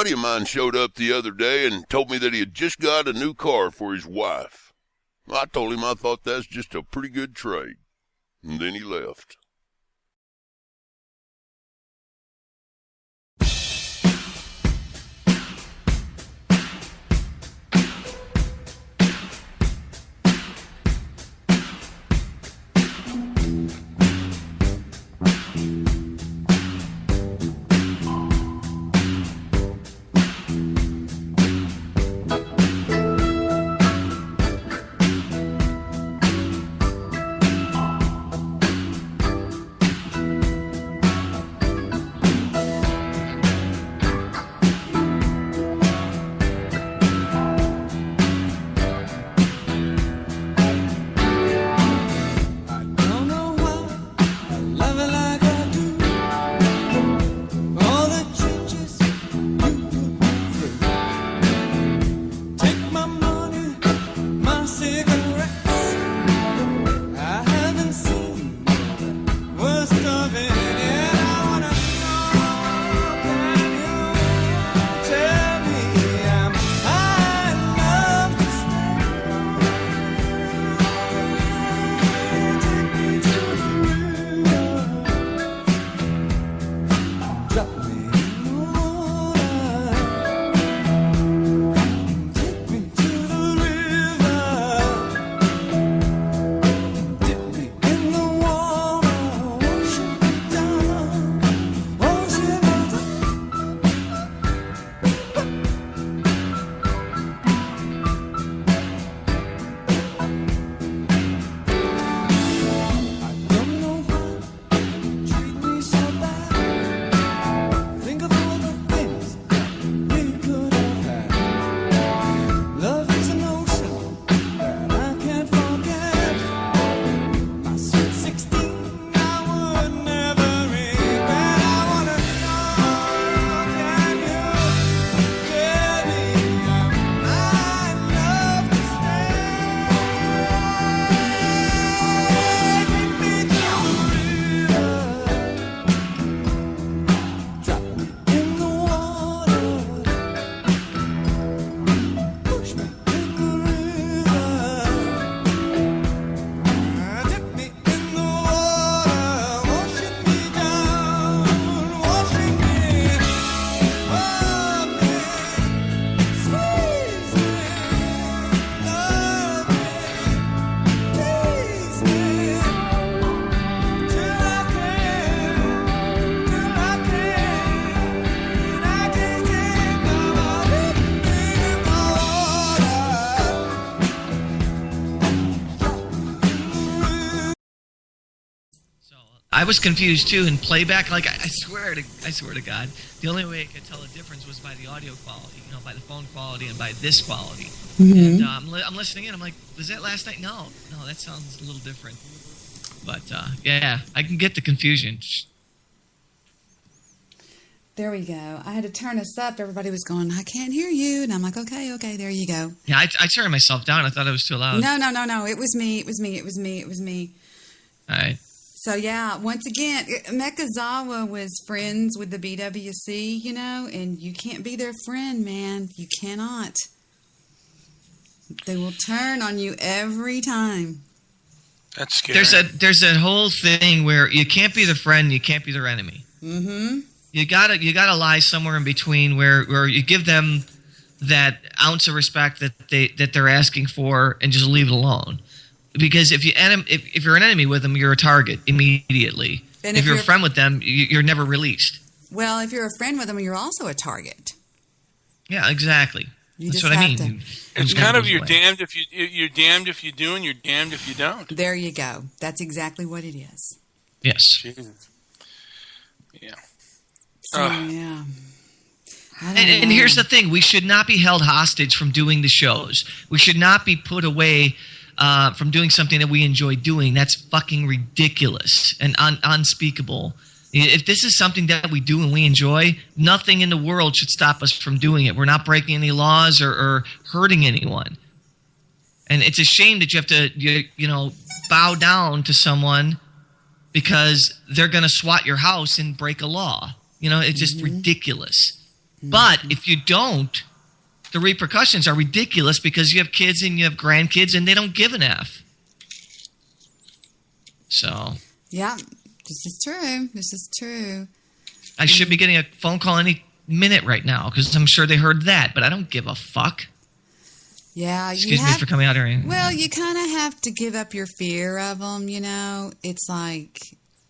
buddy of mine showed up the other day and told me that he had just got a new car for his wife. I told him I thought that's just a pretty good trade. And then he left. I was confused too in playback. Like I swear to God, the only way I could tell the difference was by the audio quality, by the phone quality and by this quality. Mm-hmm. And I'm listening in. I'm like, was that last night? No, that sounds a little different. But yeah, I can get the confusion. There we go. I had to turn us up. Everybody was going, I can't hear you. And I'm like, okay, there you go. Yeah, I turned myself down. I thought it was too loud. No. It was me. All right. So, yeah, once again, Mekazawa was friends with the BWC, and you can't be their friend, man. You cannot. They will turn on you every time. That's scary. There's a whole thing where you can't be their friend, you can't be their enemy. Mm-hmm. You gotta lie somewhere in between where you give them that ounce of respect that they're asking for and just leave it alone. Because if you're an enemy with them, you're a target immediately. And if you're a friend with them, you're never released. Well, if you're a friend with them, you're also a target. Yeah, exactly. That's what I mean. It's kind of you're damned if you do, and you're damned if you don't. There you go. That's exactly what it is. Yes. Jesus. Yeah. So, yeah. And here's the thing: we should not be held hostage from doing the shows. We should not be put away from doing something that we enjoy doing. That's fucking ridiculous and unspeakable. If this is something that we do and we enjoy, nothing in the world should stop us from doing it. We're not breaking any laws or hurting anyone. And it's a shame that you have to, bow down to someone because they're going to swat your house and break a law. It's just ridiculous. But if you don't, the repercussions are ridiculous because you have kids and you have grandkids and they don't give an F. So. Yeah, this is true. This is true. I should be getting a phone call any minute right now because I'm sure they heard that, but I don't give a fuck. Yeah, Excuse me for coming out here. Well, you kind of have to give up your fear of them, you know. It's like,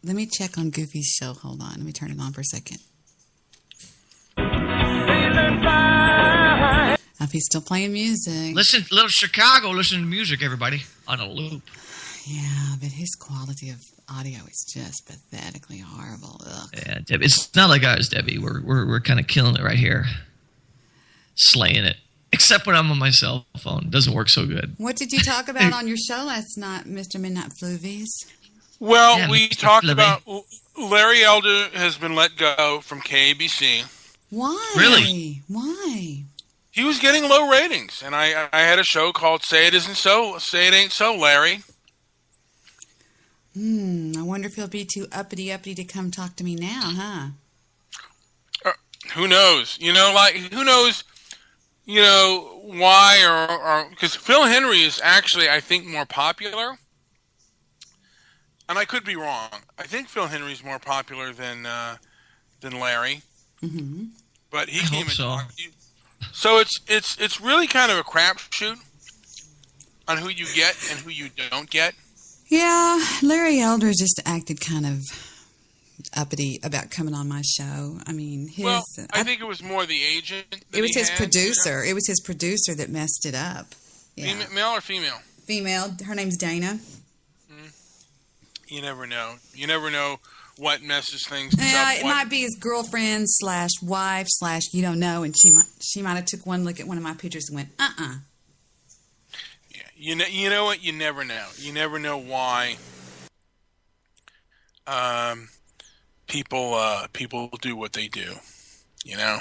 let me check on Goofy's show. Hold on. Let me turn it on for a second. If he's still playing music. Listen, little Chicago, listen to music, everybody, on a loop. Yeah, but his quality of audio is just pathetically horrible. Ugh. Yeah, Debbie, it's not like ours, Debbie. We're kind of killing it right here. Slaying it. Except when I'm on my cell phone. It doesn't work so good. What did you talk about on your show last night, Mr. Midnight Fluvies? Well, Yeah, we Mr. talked Flibby. about Larry Elder has been let go from KABC. Why? Really? Why? He was getting low ratings, and I had a show called "Say It Isn't So, Say It Ain't So, Larry." I wonder if he'll be too uppity to come talk to me now, huh? Who knows? You know, like who knows? You know why or because Phil Henry is actually, I think, more popular, and I could be wrong. I think Phil Henry's more popular than Larry. Mm-hmm. But he I came hope and so. talked to you. So it's really kind of a crapshoot on who you get and who you don't get. Yeah, Larry Elder just acted kind of uppity about coming on my show. I mean, I think it was more the agent. it was his producer. You know? It was his producer that messed it up. Yeah. Male or female? Female. Her name's Dana. You never know. You never know what messes things up. Yeah, it might be his girlfriend / wife / you don't know, and she might have took one look at one of my pictures and went, Yeah, you know what? You never know. You never know why people do what they do. You know,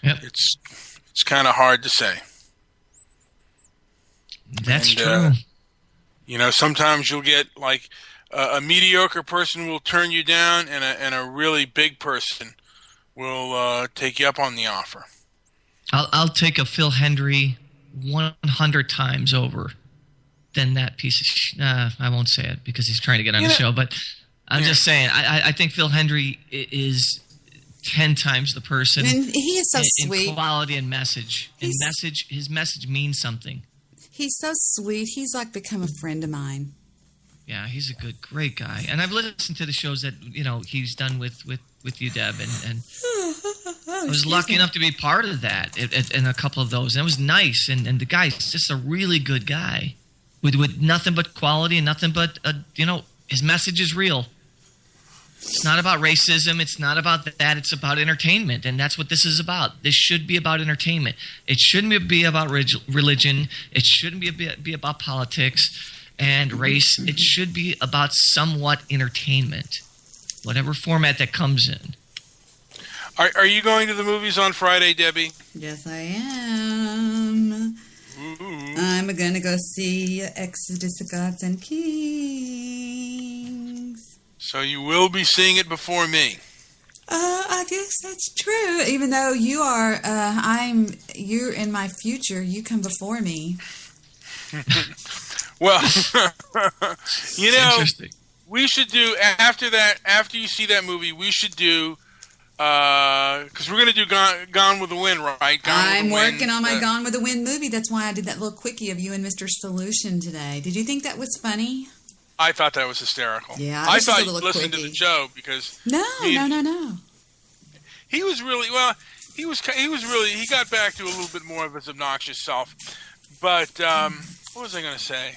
Yep. it's kind of hard to say. That's And, true. You know, sometimes you'll get like a mediocre person will turn you down, and a really big person will take you up on the offer. I'll take a Phil Hendry 100 times over than that piece of I won't say it because he's trying to get on the show, but I'm just saying I think Phil Hendry is 10 times the person. And he is so in sweet. quality and message. His message means something. He's so sweet. He's like become a friend of mine. Yeah, he's a great guy. And I've listened to the shows that, he's done with you, Deb, and I was lucky enough to be part of that in a couple of those. And it was nice, and the guy's just a really good guy with nothing but quality and nothing but, his message is real. It's not about racism. It's not about that. It's about entertainment, and that's what this is about. This should be about entertainment. It shouldn't be about religion. It shouldn't be about politics and race. It should be about somewhat entertainment, whatever format that comes in. Are you going to the movies on Friday, Debbie? Yes, I am. Ooh. I'm going to go see Exodus of Gods and Kings. So you will be seeing it before me. I guess that's true. Even though you're in my future, you come before me. Well, you know, Interesting. we should do after you see that movie, we should do because we're going to do Gone with the Wind, right? I'm working on my Gone with the Wind movie. That's why I did that little quickie of you and Mr. Solution today. Did you think that was funny? I thought that was hysterical. Yeah, I this is thought a you little listened to quickie. the show because No. he was really well. He got back to a little bit more of his obnoxious self. But what was I going to say?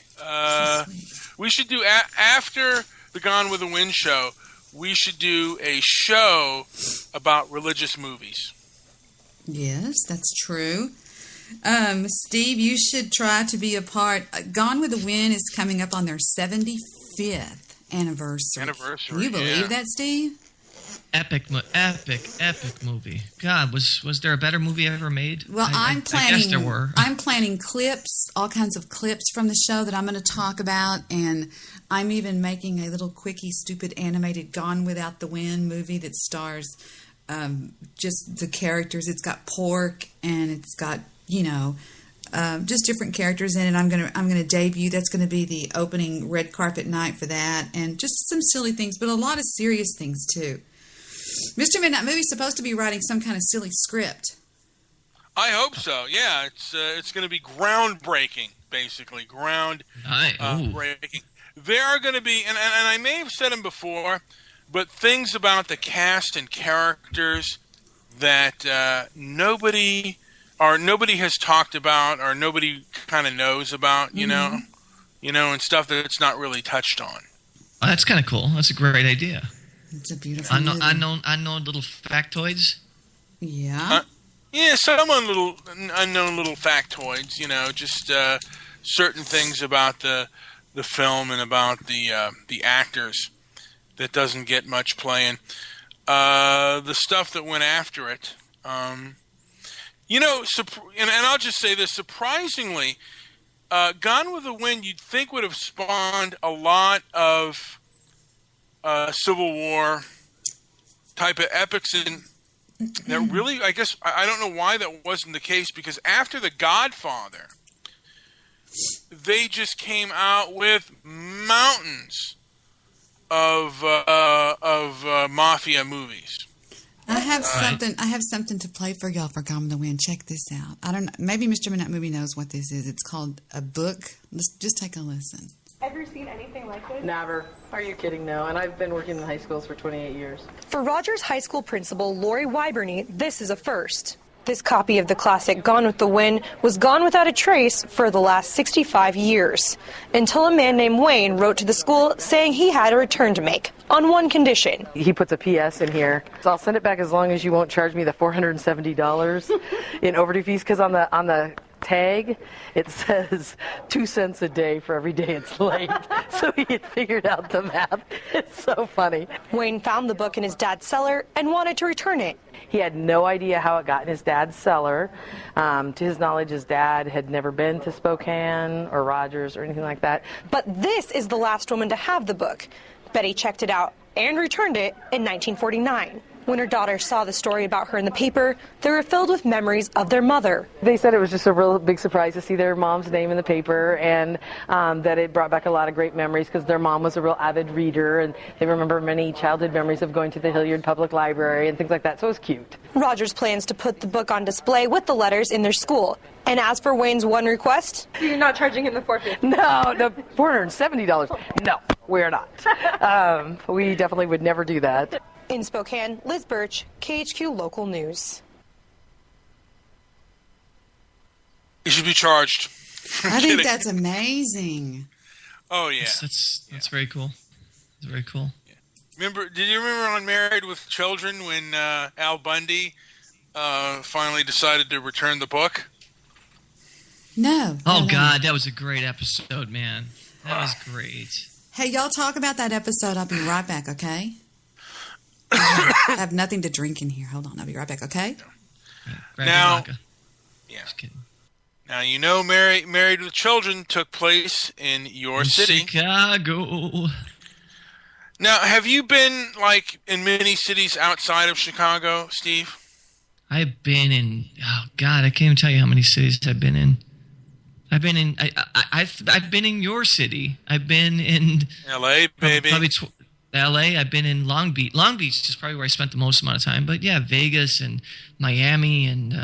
We should do after the Gone with the Wind show. We should do a show about religious movies. Yes, that's true. Steve, you should try to be a part. Gone with the Wind is coming up on their 75th anniversary. Can you believe that, Steve? Epic movie. God, was there a better movie ever made? Well, I guess there were. I'm planning clips, all kinds of clips from the show that I'm going to talk about, and I'm even making a little quickie, stupid animated Gone Without the Wind movie that stars just the characters. It's got pork, and it's got, just different characters in it. I'm gonna debut. That's gonna be the opening red carpet night for that, and just some silly things, but a lot of serious things too. Mr. Midnight Movie's supposed to be writing some kind of silly script. I hope so. Yeah, it's going to be groundbreaking, basically groundbreaking. There are going to be, and I may have said them before, but things about the cast and characters that nobody has talked about, or nobody kind of knows about, you know, and stuff that's not really touched on. Well, that's kind of cool. That's a great idea. It's a beautiful movie. Unknown little factoids. Yeah. Yeah, some unknown little factoids, just certain things about the film and about the actors that doesn't get much play in. The stuff that went after it. And I'll just say this, surprisingly, Gone with the Wind you'd think would have spawned a lot of Civil War type of epics, and that really, I guess, I don't know why that wasn't the case, because after The Godfather, they just came out with mountains of mafia movies. I have something to play for y'all for Gone with the Wind. Check this out. I don't know. Maybe Mr. Midnight Movie knows what this is. It's called a book. Let's just take a listen. Ever seen anything like this? Never. Are you kidding? No. And I've been working in high schools for 28 years. For Rogers High School principal Lori Wyberney, this is a first. This copy of the classic Gone with the Wind was gone without a trace for the last 65 years, until a man named Wayne wrote to the school saying he had a return to make, on one condition. He puts a PS in here. So I'll send it back as long as you won't charge me the $470 in overdue fees, because on the tag it says 2 cents a day for every day it's late. So he had figured out the math. It's so funny. Wayne found the book in his dad's cellar and wanted to return it. He had no idea how it got in his dad's cellar. To his knowledge, his dad had never been to Spokane or Rogers or anything like that. But this is the last woman to have the book. Betty checked it out and returned it in 1949. When her daughters saw the story about her in the paper, they were filled with memories of their mother. They said it was just a real big surprise to see their mom's name in the paper, and that it brought back a lot of great memories, because their mom was a real avid reader, and they remember many childhood memories of going to the Hilliard Public Library and things like that, so it was cute. Rogers plans to put the book on display with the letters in their school. And as for Wayne's one request... So you're not charging him the $450? No, the $470. No, we're not. We definitely would never do that. In Spokane, Liz Birch, KHQ Local News. He should be charged. I think that's amazing. Oh, yeah. That's very cool. It's very cool. Yeah. Did you remember on Married with Children when Al Bundy finally decided to return the book? No. Oh, God, that was a great episode, man. That was great. Hey, y'all talk about that episode. I'll be right back, okay? I have nothing to drink in here. Hold on. I'll be right back, okay? Now, Just kidding. Now, Married with Children took place in your city. Chicago. Now, have you been, in many cities outside of Chicago, Steve? I've been in, oh, God, I can't even tell you how many cities I've been in. I've been in your city. I've been in... L.A., baby. Probably L.A., I've been in Long Beach. Long Beach is probably where I spent the most amount of time. But, yeah, Vegas and Miami and,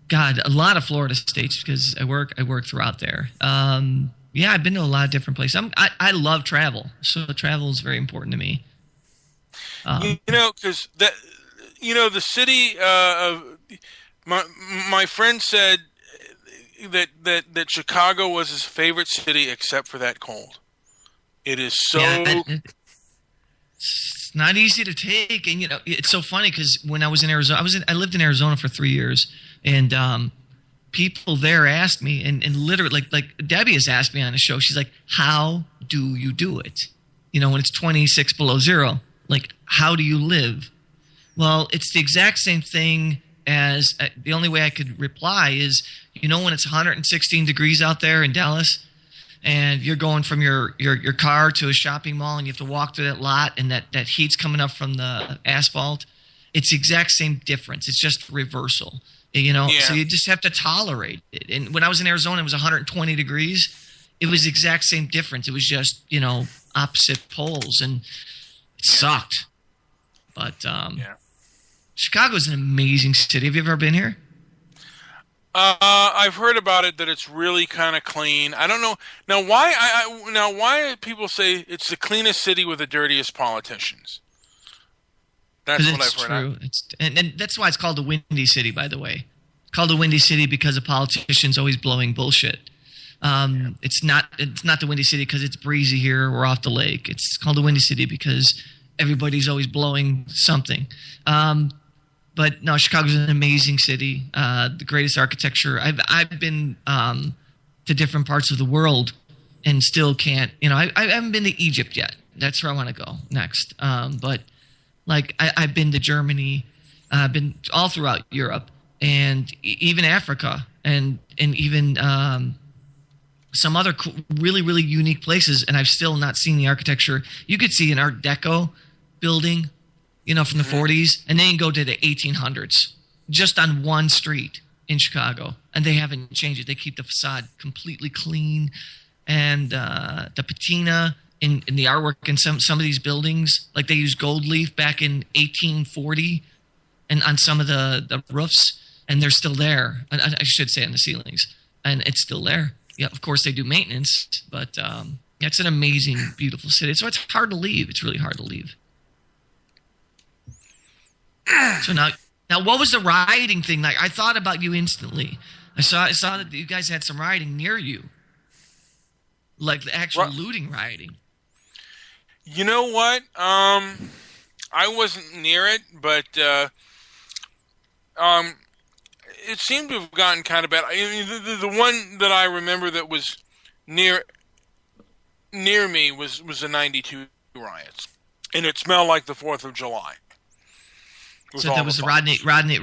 God, a lot of Florida states, because I work throughout there. Yeah, I've been to a lot of different places. I love travel, so travel is very important to me. Because the city of my friend said that Chicago was his favorite city except for that cold. It is so... Yeah, it's not easy to take, and it's so funny because when I was in Arizona, I lived in Arizona for 3 years, and people there asked me, and literally, like Debbie has asked me on the show, she's like, "How do you do it? When it's 26 below zero, like how do you live?" Well, it's the exact same thing as the only way I could reply is, when it's 116 degrees out there in Dallas. And you're going from your car to a shopping mall, and you have to walk through that lot, and that heat's coming up from the asphalt, It's the exact same difference. It's just reversal. You know, Yeah. so you just have to tolerate it. And when I was in Arizona, it was 120 degrees. It was the exact same difference. It was just, you know, opposite poles, and it sucked. But Chicago's an amazing city. Have you ever been here? I've heard about it, that it's really kind of clean. I don't know now why. Why people say it's the cleanest city with the dirtiest politicians. That's what I've heard. True. And that's why it's called the Windy City, by the way. It's called the Windy City because of politicians always blowing bullshit. It's not the Windy City because it's breezy here. We're off the lake. It's called the Windy City because everybody's always blowing something. But no, Chicago's an amazing city. The greatest architecture. I've been to different parts of the world and still can't. You know, I haven't been to Egypt yet. That's where I want to go next. But like I've been to Germany. I've been all throughout Europe and even Africa and even some other really, really unique places, and I've still not seen the architecture. You could see an Art Deco building, you know, from the 40s, and then you go to the 1800s, just on one street in Chicago, and they haven't changed it. They keep the facade completely clean, and the patina in the artwork in some of these buildings, like they use gold leaf back in 1840, and on some of the roofs, and they're still there. I should say on the ceilings, and it's still there. Yeah, of course they do maintenance, but it's an amazing, beautiful city. So it's hard to leave. It's really hard to leave. So now, what was the rioting thing like? I thought about you instantly. I saw that you guys had some rioting near you, like the actual looting rioting. You know what? I wasn't near it, but it seemed to have gotten kind of bad. I mean, the one that I remember that was near me was the '92 riots, and it smelled like the 4th of July. So that was the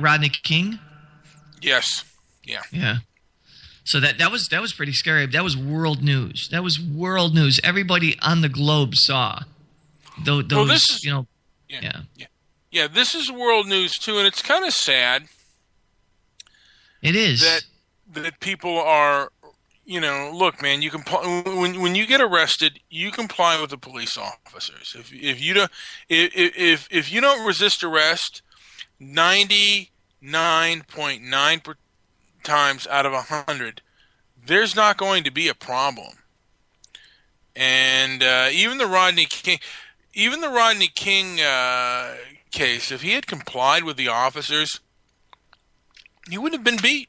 Rodney King? Yes. Yeah. Yeah. So that was pretty scary. That was world news. That was world news. Everybody on the globe saw those. Well, this is, you know. Yeah. This is world news too, and it's kind of sad. It is that people are, you know, look, man. You can when you get arrested, you comply with the police officers. If you don't resist arrest, 99.9 times out of 100, there's not going to be a problem. And even the Rodney King case, if he had complied with the officers, he wouldn't have been beat.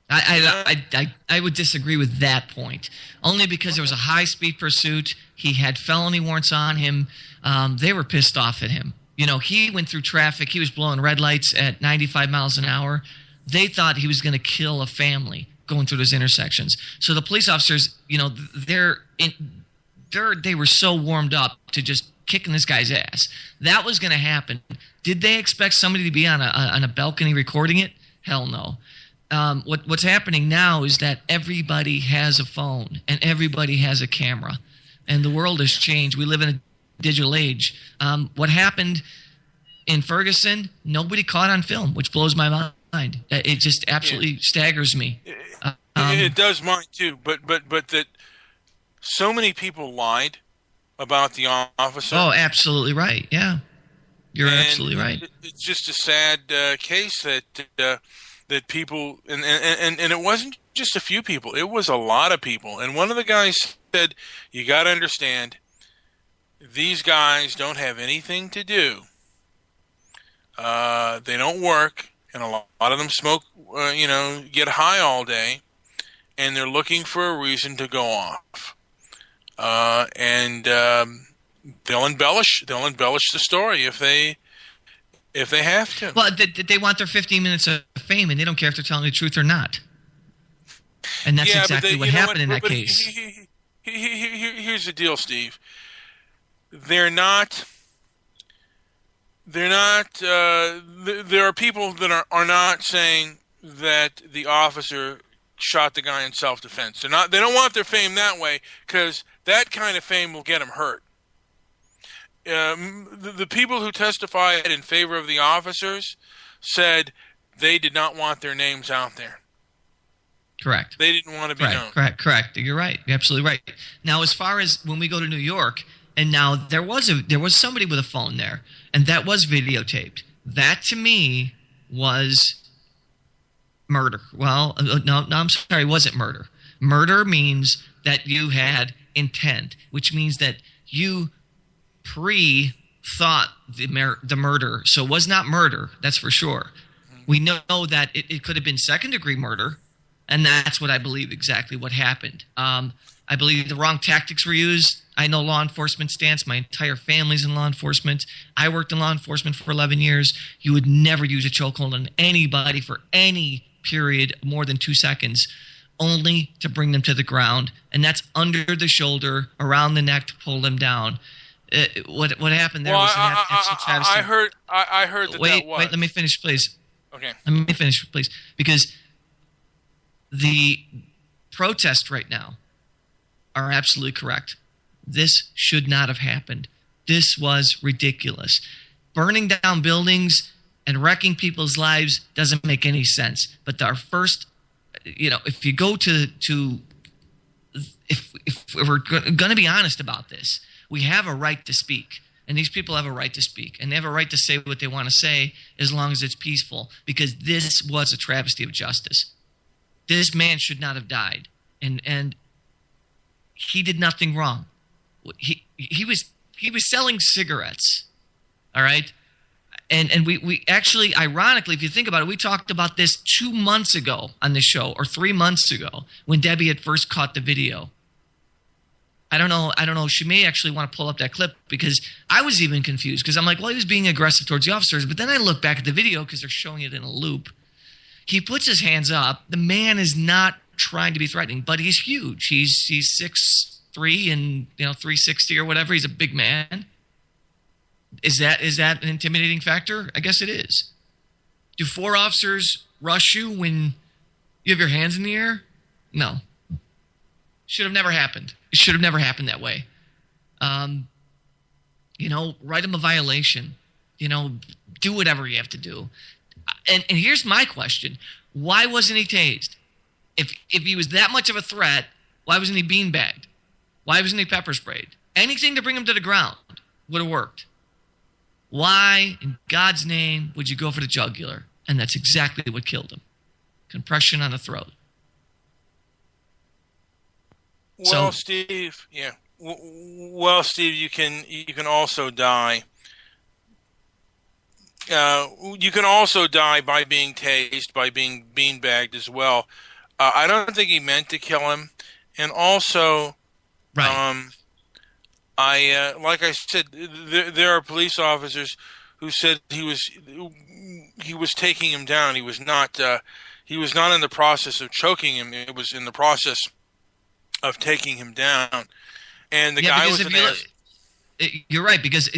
I would disagree with that point, only because there was a high-speed pursuit. He had felony warrants on him. They were pissed off at him. You know, he went through traffic. He was blowing red lights at 95 miles an hour. They thought he was going to kill a family going through those intersections. So the police officers, you know, they were so warmed up to just kicking this guy's ass. That was going to happen. Did they expect somebody to be on a balcony recording it? Hell no. What's happening now is that everybody has a phone and everybody has a camera, and the world has changed. We live in a digital age. What happened in Ferguson, nobody caught on film, which blows my mind. It just absolutely staggers me. It does mine too, but that so many people lied about the officer. Oh, absolutely right. Yeah, you're absolutely right. It's just a sad case that people and it wasn't just a few people; it was a lot of people. And one of the guys said, "You got to understand, these guys don't have anything to do. They don't work, and a lot of them smoke. Get high all day, and they're looking for a reason to go off. And they'll embellish the story if they have to. Well, they want their 15 minutes of fame, and they don't care if they're telling the truth or not. And that's exactly what happened in that case. Here's the deal, Steve. There are people that are not saying that the officer shot the guy in self-defense. They don't want their fame that way, because that kind of fame will get them hurt. the people who testified in favor of the officers said they did not want their names out there. Correct. They didn't want to be known. Correct. You're right. You're absolutely right. Now, as far as when we go to New York, and now there was somebody with a phone there, and that was videotaped. That to me was murder. Well, no, I'm sorry, it wasn't murder. Murder means that you had intent, which means that you pre-thought the murder. So it was not murder, that's for sure. We know that it could have been second-degree murder, and that's what I believe exactly what happened. I believe the wrong tactics were used. I know law enforcement stance. My entire family's in law enforcement. I worked in law enforcement for 11 years. You would never use a chokehold on anybody for any period more than 2 seconds, only to bring them to the ground. And that's under the shoulder, around the neck to pull them down. What happened there was an absolute travesty. I heard that Wait, was. let me finish, please. Okay. Let me finish, please. Because the protests right now are absolutely correct. This should not have happened. This was ridiculous. Burning down buildings and wrecking people's lives doesn't make any sense. But our first, if you go to if we're going to be honest about this, we have a right to speak. And these people have a right to speak. And they have a right to say what they want to say as long as it's peaceful. Because this was a travesty of justice. This man should not have died. And he did nothing wrong. He was selling cigarettes. All right? And we actually, ironically, if you think about it, we talked about this 2 months ago on the show, or 3 months ago, when Debbie had first caught the video. I don't know. She may actually want to pull up that clip, because I was even confused, because I'm like, well, he was being aggressive towards the officers. But then I look back at the video because they're showing it in a loop. He puts his hands up. The man is not trying to be threatening, but he's huge. He's 6'3" and 360 or whatever. He's a big man. Is that an intimidating factor? I guess it is. Do 4 officers rush you when you have your hands in the air? No. Should have never happened. It should have never happened that way. Write him a violation. Do whatever you have to do. And here's my question. Why wasn't he tased? If he was that much of a threat, why wasn't he beanbagged? Why wasn't he pepper sprayed? Anything to bring him to the ground would have worked. Why, in God's name, would you go for the jugular? And that's exactly what killed him. Compression on the throat. Well, Steve, yeah. Well, Steve, you can also die. You can also die by being tased, by being beanbagged as well. I don't think he meant to kill him, and also, right. Like I said, there are police officers who said he was taking him down. He was not in the process of choking him. It was in the process of taking him down. And the guy was you're right, because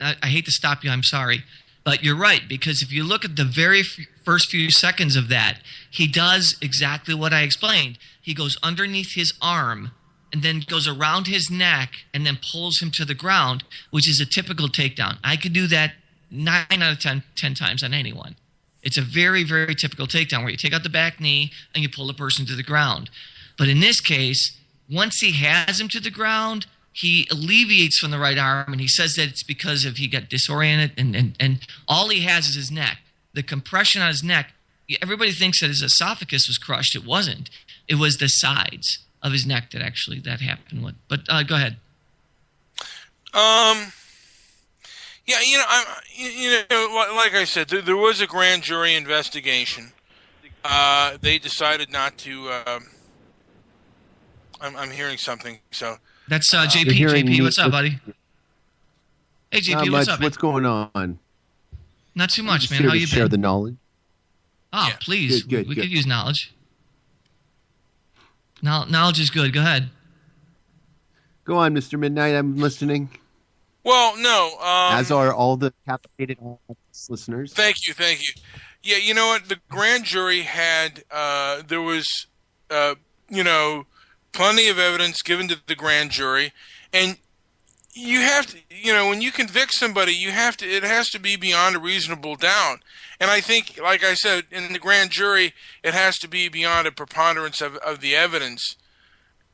I hate to stop you. I'm sorry. But you're right, because if you look at the very first few seconds of that, he does exactly what I explained. He goes underneath his arm and then goes around his neck and then pulls him to the ground, which is a typical takedown. I could do that 9 out of 10 times on anyone. It's a very, very typical takedown where you take out the back knee and you pull the person to the ground. But in this case, once he has him to the ground, he alleviates from the right arm, and he says that it's because he got disoriented, and all he has is his neck. The compression on his neck, everybody thinks that his esophagus was crushed. It wasn't. It was the sides of his neck that happened with. But go ahead. Yeah, like I said, there was a grand jury investigation. They decided not to. I'm hearing something, so. That's JP. JP, what's up, buddy? Hey, JP, not what's much. up? Man? What's going on? Not too much, man. Here How to you share been? the knowledge. Oh, Yeah. please. Good. We could use knowledge. Knowledge is good. Go ahead. Go on, Mr. Midnight. I'm listening. Well, no. As are all the captivated listeners. Thank you. Yeah, you know what? The grand jury had there was plenty of evidence given to the grand jury, and you have to, when you convict somebody, it has to be beyond a reasonable doubt. And I think, like I said, in the grand jury, it has to be beyond a preponderance of the evidence.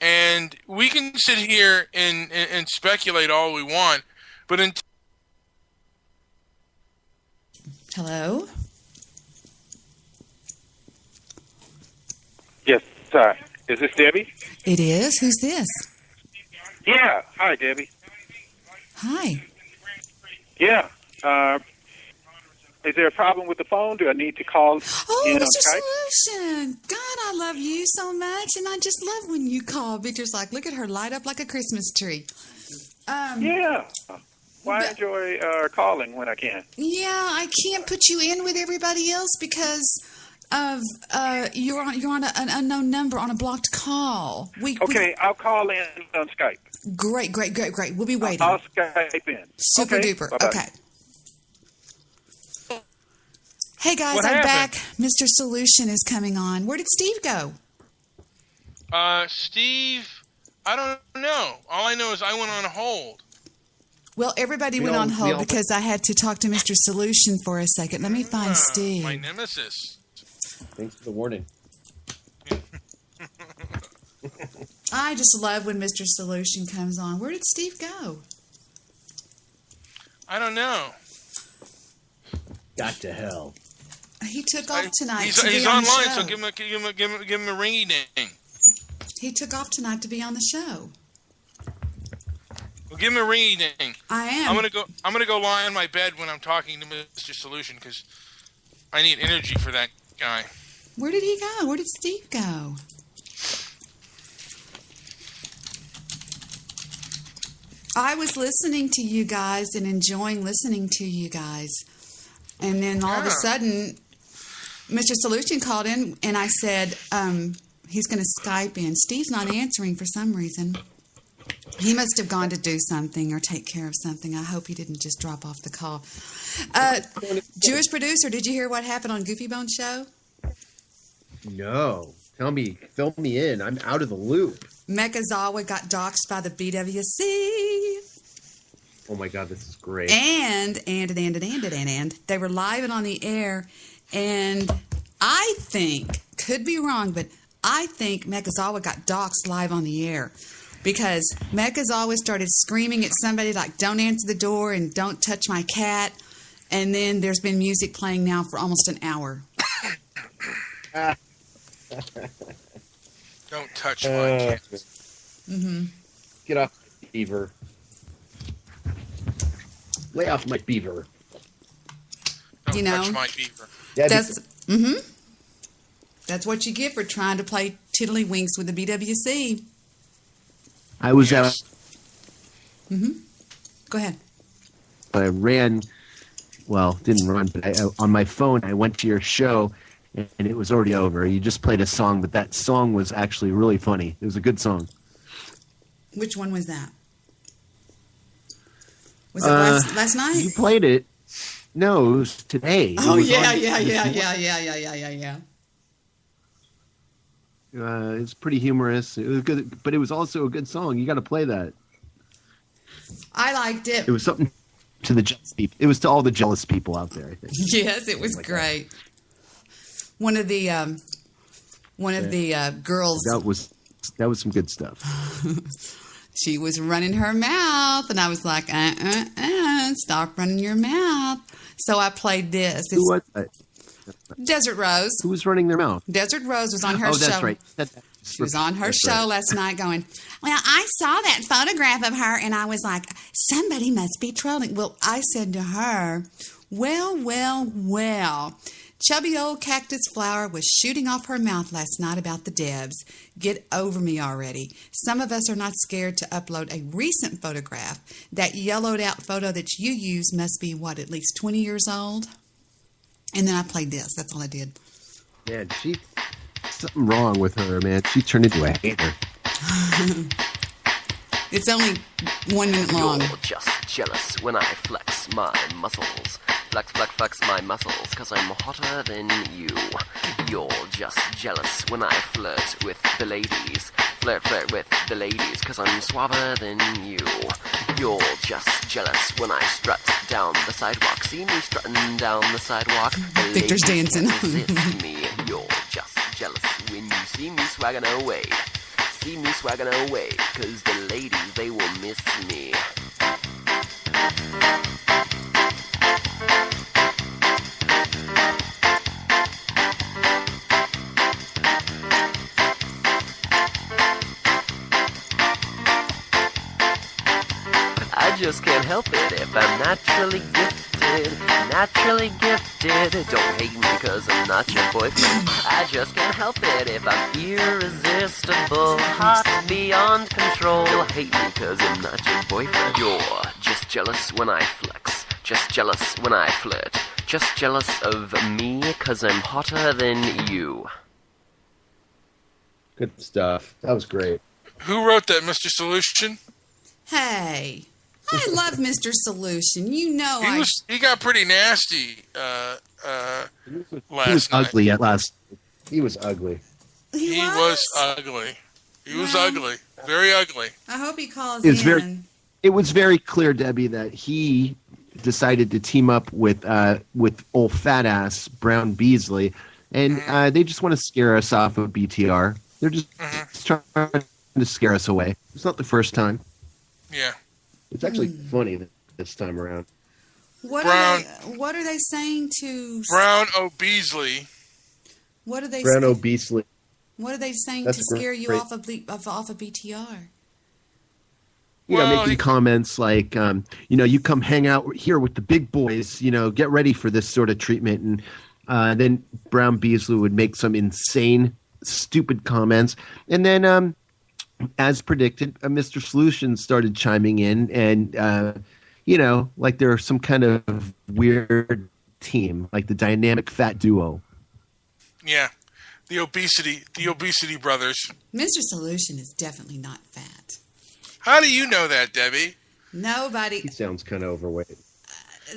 And we can sit here and speculate all we want, but Hello? Yes, is this Debbie? It is. Who's this? Yeah. Hi, Debbie. Hi. Yeah. Is there a problem with the phone? Do I need to call Oh, in on Mr. Skype? Solution. God, I love you so much, and I just love when you call. Victor's like, look at her light up like a Christmas tree. Yeah. Well, I enjoy calling when I can. Yeah, I can't put you in with everybody else because of you're on an unknown number on a blocked call. Okay, I'll call in on Skype. Great. We'll be waiting. I'll Skype in. Super okay, duper. bye-bye. Okay. Hey guys, What I'm happened? back. Mr. Solution is coming on. Where did Steve go? Steve, I don't know. All I know is I went on hold. Well, everybody went on hold because I had to talk to Mr. Solution for a second. Let me find Steve. My nemesis. Thanks for the warning. I just love when Mr. Solution comes on. Where did Steve go? I don't know. Got to hell. He took off tonight. He's to be online, on the show. so give him a ringy ding. He took off tonight to be on the show. Well, give him a ringy ding. I am. I'm gonna go lie on my bed when I'm talking to Mr. Solution because I need energy for that guy. Where did he go? Where did Steve go? I was listening to you guys and enjoying listening to you guys. And then all of a sudden, Mr. Solution called in and I said, he's going to Skype in. Steve's not answering for some reason. He must have gone to do something or take care of something. I hope he didn't just drop off the call. Jewish producer, did you hear what happened on Goofy Bone's show? No. Fill me in. I'm out of the loop. Mekazawa got doxxed by the BWC. Oh my God, this is great. And they were live and on the air, and I think, could be wrong, but I think Mekazawa got doxxed live on the air because Mekazawa started screaming at somebody like, don't answer the door and don't touch my cat, and then there's been music playing now for almost an hour. Don't touch my cat. Mm-hmm. Get off, beaver. Lay off my beaver. Don't touch my beaver. That's what you get for trying to play tiddlywinks with the BWC. I was out. Go ahead. I ran. Well, didn't run, but on my phone, I went to your show, and it was already over. You just played a song, but that song was actually really funny. It was a good song. Which one was that? Was it last night? You played it. No, it was today. Oh, yeah. It's pretty humorous. It was good, but it was also a good song. You got to play that. I liked it. It was something to the jealous people. It was to all the jealous people out there, I think. Yes, it was great. One of the girls. That was some good stuff. She was running her mouth, and I was like, stop running your mouth. So I played this. Who was that? Desert Rose. Who was running their mouth? Desert Rose was on her show. Oh, that's right. She was on her show last night going, well, I saw that photograph of her, and I was like, somebody must be trolling. Well, I said to her, well. Chubby old cactus flower was shooting off her mouth last night about the Debs. Get over me already. Some of us are not scared to upload a recent photograph. That yellowed out photo that you use must be, at least 20 years old? And then I played this. That's all I did. Man, something wrong with her, man. She turned into a hater. It's only 1 minute long. You're just jealous when I flex my muscles. Flex my muscles, cause I'm hotter than you. You're just jealous when I flirt with the ladies. Flirt with the ladies, cause I'm suaver than you. You're just jealous when I strut down the sidewalk. See me strutting down the sidewalk. The Victor's dancing. resist me. You're just jealous when you see me swagging away. See me swagging away, cause the ladies, they will miss me. I just can't help it if I'm naturally gifted. Naturally gifted. Don't hate me cause I'm not your boyfriend. I just can't help it if I'm irresistible. Hot beyond control. Don't hate me cause I'm not your boyfriend. You're just jealous when I flex. Just jealous when I flirt. Just jealous of me cause I'm hotter than you. Good stuff. That was great. Who wrote that, Mr. Solution? Hey, I love Mr. Solution. You know He got pretty nasty He was last night. ugly at last. He was ugly. He was ugly. He was ugly. Very ugly. I hope he calls It was in. It was very clear, Debbie, that he decided to team up with old fat ass Brown Beasley, and they just want to scare us off of BTR. They're just trying to scare us away. It's not the first time. Yeah. It's actually funny this time around. What are they saying to Brown O'Beasley? What are they Brown O'Beasley. What are they saying That's to scare you great. off of BTR? You know, making comments like, you come hang out here with the big boys, get ready for this sort of treatment. And then Brown Beasley would make some insane, stupid comments. And then, as predicted, Mr. Solution started chiming in and, like they're some kind of weird team, like the dynamic fat duo. Yeah. The obesity brothers. Mr. Solution is definitely not fat. How do you know that, Debbie? Nobody. He sounds kind of overweight.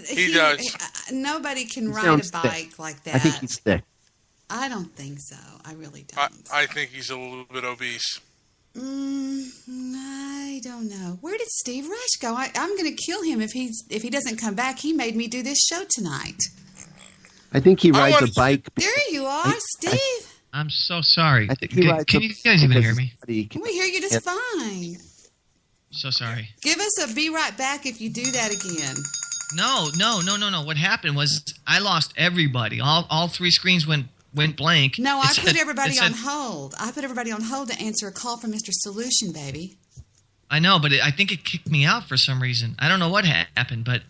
He does. Nobody can He ride sounds a bike thick. like that. I think he's thick. I don't think so. I really don't. I think he's a little bit obese. I don't know. Where did Steve Rush go? I'm going to kill him if he doesn't come back. He made me do this show tonight. I think he rides a bike. There you are, Steve. I'm so sorry. I think he rides Can a you guys even because hear me? We hear you just fine. So sorry. Give us a be right back if you do that again. No. What happened was I lost everybody. All three screens went blank. No, I put everybody on hold. I put everybody on hold to answer a call from Mr. Solution, baby. I know, but I think it kicked me out for some reason. I don't know what happened, but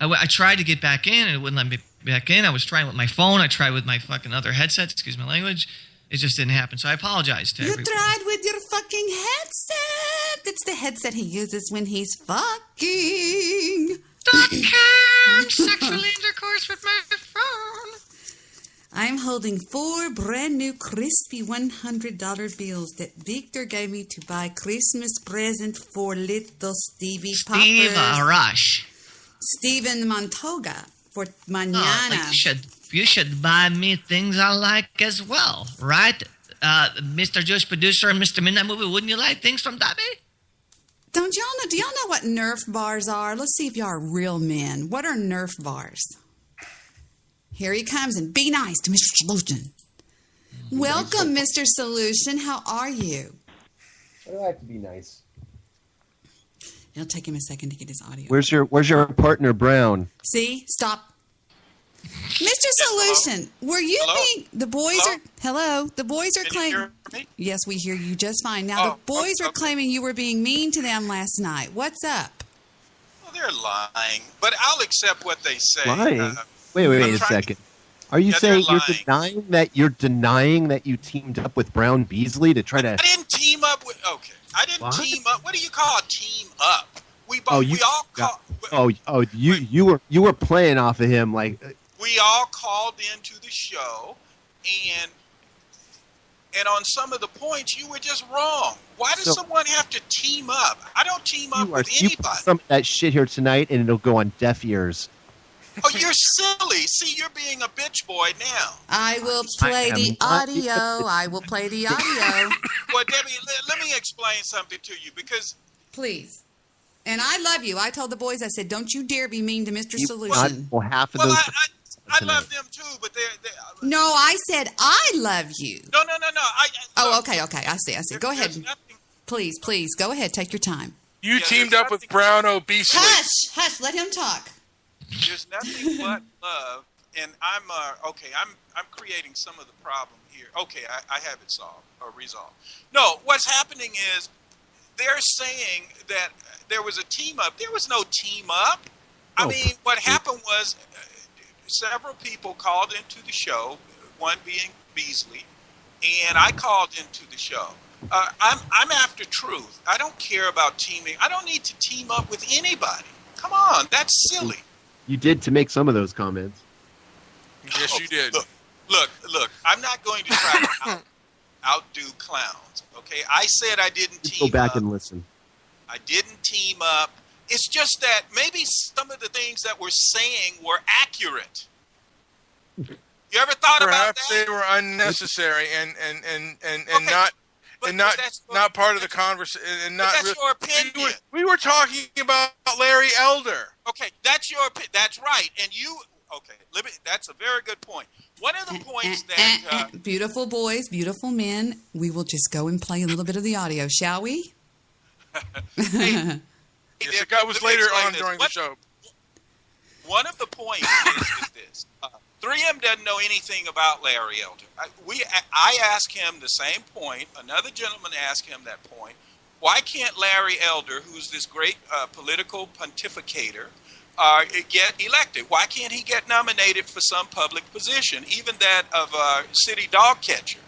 I tried to get back in, and it wouldn't let me back in. I was trying with my phone. I tried with my fucking other headset. Excuse my language. It just didn't happen. So I apologize to everyone. You tried with your fucking headset. It's the headset he uses when he's fucking. Sexual intercourse with my phone. I'm holding 4 brand new crispy $100 bills that Victor gave me to buy Christmas present for little Stevie Poppers. Steve Rush. Steven Montoga for mañana. You should buy me things I like as well, right? Mr. Jewish producer and Mr. Midnight Movie, wouldn't you like things from Debbie? Do y'all know what Nerf bars are? Let's see if y'all are real men. What are Nerf bars? Here he comes, and be nice to Mr. Solution. Welcome, Mr. Solution. How are you? I like to be nice. It'll take him a second to get his audio. Where's your partner, Brown? See? Stop. Mr. Solution, were you being... The boys are... Hello? The boys are claiming... Yes, we hear you just fine. Now, the boys are claiming you were being mean to them last night. What's up? Well, they're lying, but I'll accept what they say. Lying? Wait a second. Are you saying you're denying that you teamed up with Brown Beasley to try to... I didn't team up with... Okay. I didn't team up. What do you call a team up? We all called... You were playing off of him like... We all called into the show, and and on some of the points you were just wrong. Why does someone have to team up? I don't team up with You anybody. put some of that shit here tonight, and it'll go on deaf ears. Oh, you're silly. See, you're being a bitch boy now. I will play the audio. I will play the audio. Well, Debbie, let me explain something to you, because... Please. And I love you. I told the boys, I said, don't you dare be mean to Mr. Solution. Well, half of those... I love them too, but they're no, I said I love you. No. Okay. I see. Go ahead. Please, go ahead. Take your time. You teamed up with Brown Obesely. Hush. Let him talk. There's nothing but love, and I'm creating some of the problem here. Okay, I have it solved or resolved. No, what's happening is they're saying that there was a team up. There was no team up. I mean, what happened was several people called into the show, one being Beasley, and I called into the show. I'm after truth. I don't care about teaming. I don't need to team up with anybody. Come on, that's silly. You did to make some of those comments. Yes, you did. Look. I'm not going to try to outdo clowns. Okay, I said I didn't team up. Go back and listen. I didn't team up. It's just that maybe some of the things that we're saying were accurate. You ever thought about that? Perhaps they were unnecessary and not part of the conversation. And not that's your opinion. We were talking about Larry Elder. Okay, that's your opinion. That's right. And you. Okay, that's a very good point. One of the points that beautiful boys, beautiful men. We will just go and play a little bit of the audio, shall we? Yes, the guy was later on during the show. One of the points is this. 3M doesn't know anything about Larry Elder. I asked him the same point. Another gentleman asked him that point. Why can't Larry Elder, who's this great political pontificator, get elected? Why can't he get nominated for some public position, even that of city dog catcher?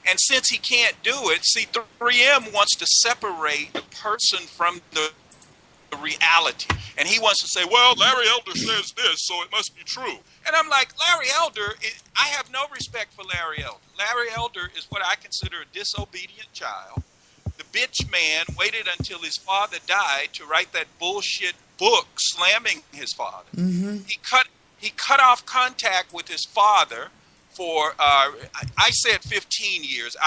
And since he can't do it, 3M wants to separate the person from the reality. And he wants to say, well, Larry Elder says this, so it must be true. And I'm like, Larry Elder, I have no respect for Larry Elder. Larry Elder is what I consider a disobedient child. The bitch man waited until his father died to write that bullshit book slamming his father. Mm-hmm. He cut off contact with his father for, I said 15 years.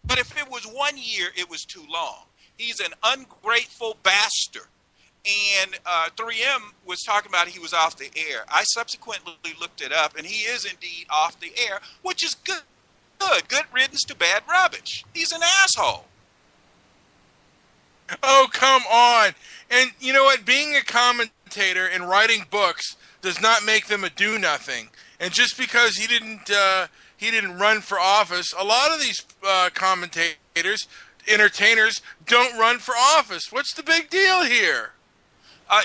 But if it was 1 year, it was too long. He's an ungrateful bastard. And 3M was talking about he was off the air. I subsequently looked it up, and he is indeed off the air, which is good. Good riddance to bad rubbish. He's an asshole. Oh, come on. And you know what? Being a commentator and writing books does not make them a do-nothing. And just because he didn't run for office, a lot of these commentators, entertainers, don't run for office. What's the big deal here?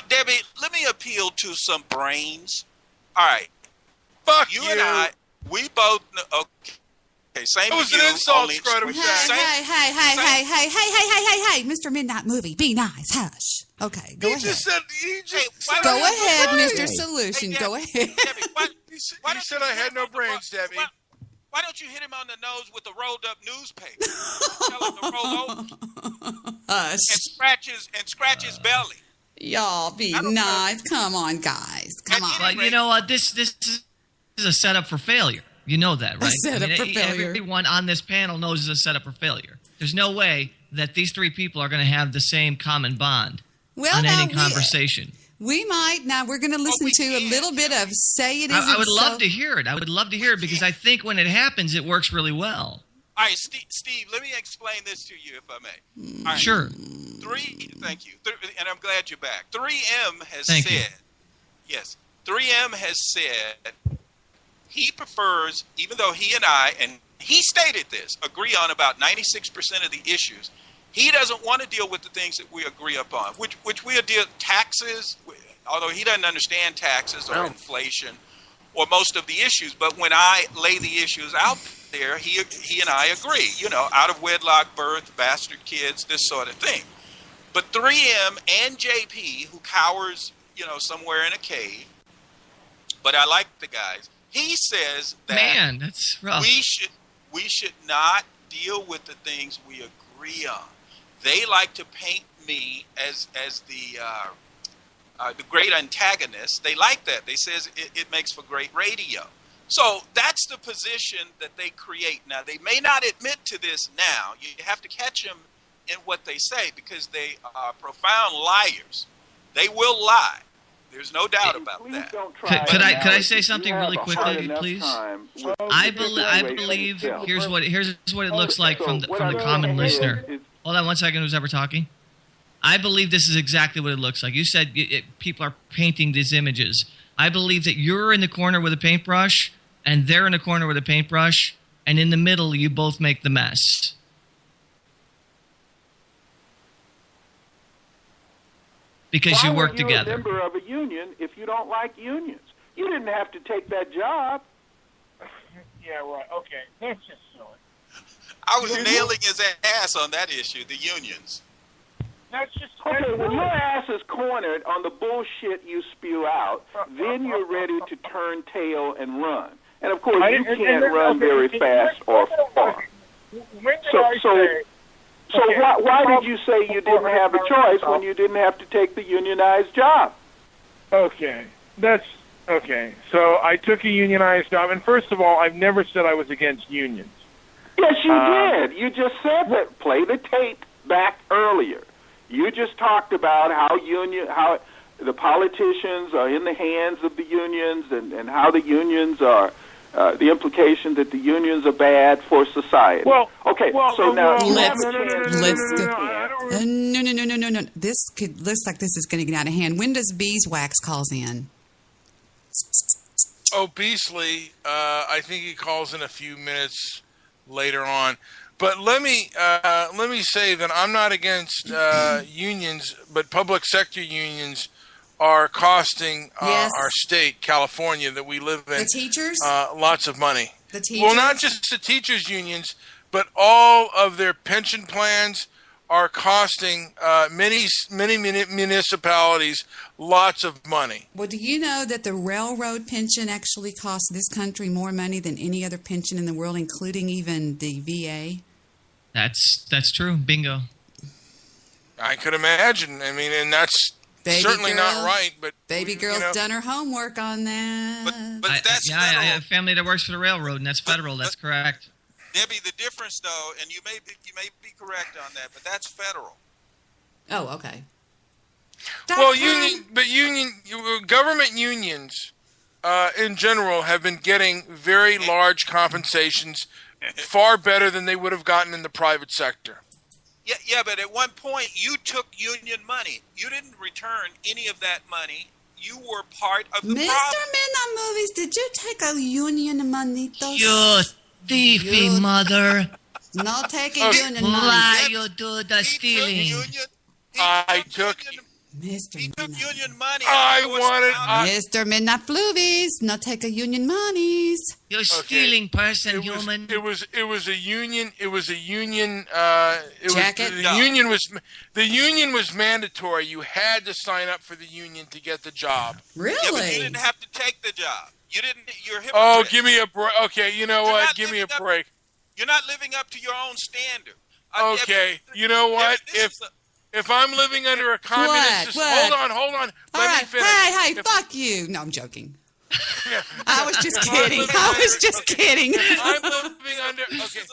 Debbie, let me appeal to some brains. All right. Fuck you. And I, we both know. Okay, same with you. It was an insult, Hey, Mr. Midnight Movie, be nice, hush. Okay, go ahead. Go ahead, Mr. Solution, go ahead. Debbie, he said I had no brains, Debbie. Why don't you hit him on the nose with a rolled up newspaper? Tell him to roll over hush. and scratch his belly. Y'all be nice. Come on, guys. Come on. But you know what? This is a setup for failure. You know that, right? A setup for failure. Everyone on this panel knows it's a setup for failure. There's no way that these three people are going to have the same common bond on any conversation. We might. Now, we're going to listen to a little bit of Say It Isn't I would love to hear it. I would love to hear it because I think when it happens, it works really well. All right, Steve, let me explain this to you, if I may. All right. Sure. Thank you. And I'm glad you're back. 3M has Thank said, you. Yes, 3M has said he prefers, even though he and I, and he stated this, agree on about 96% of the issues, he doesn't want to deal with the things that we agree upon, which we deal taxes, although he doesn't understand taxes or inflation or most of the issues. But when I lay the issues out there, he and I agree, out of wedlock birth, bastard kids, this sort of thing. But 3M and JP, who cowers, somewhere in a cave, but I like the guys. He says that that's rough. we should not deal with the things we agree on. They like to paint me as the great antagonist. They like that. They says it makes for great radio. So that's the position that they create. Now, they may not admit to this now. You have to catch them in what they say because they are profound liars. They will lie. There's no doubt about that. Could I say something really quickly, please? I believe here's what it looks like from the common listener. Hold on one second. Who's ever talking? I believe this is exactly what it looks like. You said people are painting these images. I believe that you're in the corner with a paintbrush, and they're in the corner with a paintbrush, and in the middle, you both make the mess. Because you work together. Why are you a member of a union if you don't like unions? You didn't have to take that job. Yeah, right. Okay, that's just silly. I was nailing his ass on that issue, the unions. That's just okay. When your ass is cornered on the bullshit you spew out, then you're ready to turn tail and run. And of course, you can't run very fast or far. So why did you say you didn't have a choice when you didn't have to take the unionized job? Okay, that's okay. So I took a unionized job, and first of all, I've never said I was against unions. Yes, you did. You just said that. Play the tape back earlier. You just talked about how the politicians are in the hands of the unions and how the unions are. The implication that the unions are bad for society. Well, now let's go. No. This looks like this is going to get out of hand. When does Beeswax calls in? Oh, Beasley, I think he calls in a few minutes later on. But let me say that I'm not against unions, but public sector unions are costing our state, California, that we live in, the teachers, lots of money. The teachers? Well, not just the teachers' unions, but all of their pension plans are costing many municipalities lots of money. Well, do you know that the railroad pension actually costs this country more money than any other pension in the world, including even the VA? That's true. Bingo. I could imagine. I mean, and that's certainly not right, but baby girl's done her homework on that. But that's federal. I have a family that works for the railroad, and that's federal. That's correct. Debbie, the difference though, and you may be correct on that, but that's federal. Oh, okay. Well, government unions in general have been getting very large compensations, far better than they would have gotten in the private sector. Yeah, but at one point you took union money. You didn't return any of that money. You were part of the problem. Mr. Midnight Movies, did you take a union money? You thiefy mother. No taking union money. Why you do the stealing? I took union money. Mr. Midnight Movies, no take a union monies. You're stealing, person, human. It was a union. It was a union. Jacket. The union was mandatory. You had to sign up for the union to get the job. Really? Yeah, but you didn't have to take the job. You didn't. You're a hypocrite. Oh, give me a break. Okay, you know what? Give me a break. You're not living up to your own standard. Okay, you know what? If I'm living under a communist system, hold on. Let me finish. Hey, fuck you. No, I'm joking. I was just kidding. I'm living under. Okay. This is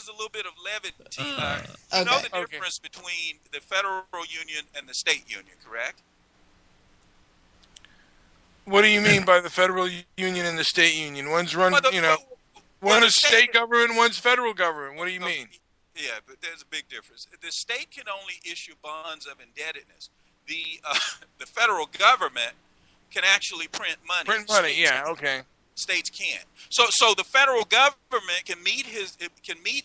a little bit of levity. You know the difference between the federal union and the state union, correct? What do you mean by the federal union and the state union? One's run, one is state government, one's federal government. What do you mean? Yeah, but there's a big difference. The state can only issue bonds of indebtedness. The federal government can actually print money. States can't. So the federal government can meet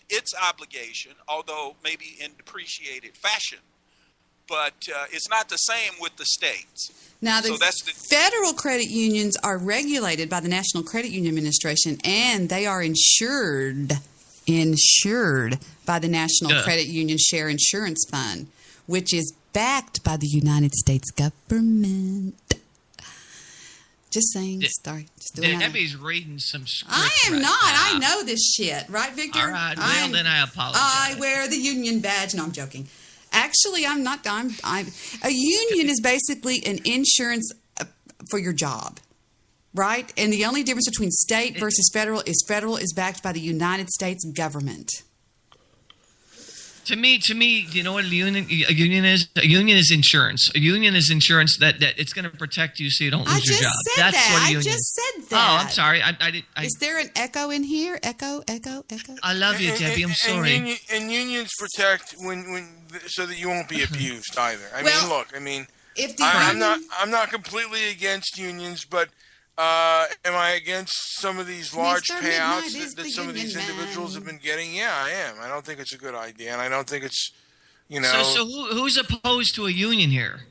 its obligation, although maybe in depreciated fashion. But it's not the same with the states. Now, the federal credit unions are regulated by the National Credit Union Administration, and they are insured by the National Credit Union Share Insurance Fund, which is backed by the United States government. Just saying. Sorry. Just doing Debbie's reading some script. I am right not. now. I know this shit. Right, Victor? All right. Well, then I apologize. I wear the union badge. No, I'm joking. Actually, I'm not. A union is basically an insurance for your job, right? And the only difference between state versus federal is backed by the United States government. To me, do you know what a union is? A union is insurance. A union is insurance that it's going to protect you so you don't lose your job. That's what a union is. I just said that. Oh, I'm sorry. Is there an echo in here? Echo. I love you, Debbie. I'm sorry. And unions protect when so that you won't be abused either. I mean, look. I mean, I'm not completely against unions, but am I against some of these large payouts that some of these individuals have been getting? Yeah, I am. I don't think it's a good idea, and I don't think it's, So who's opposed to a union here?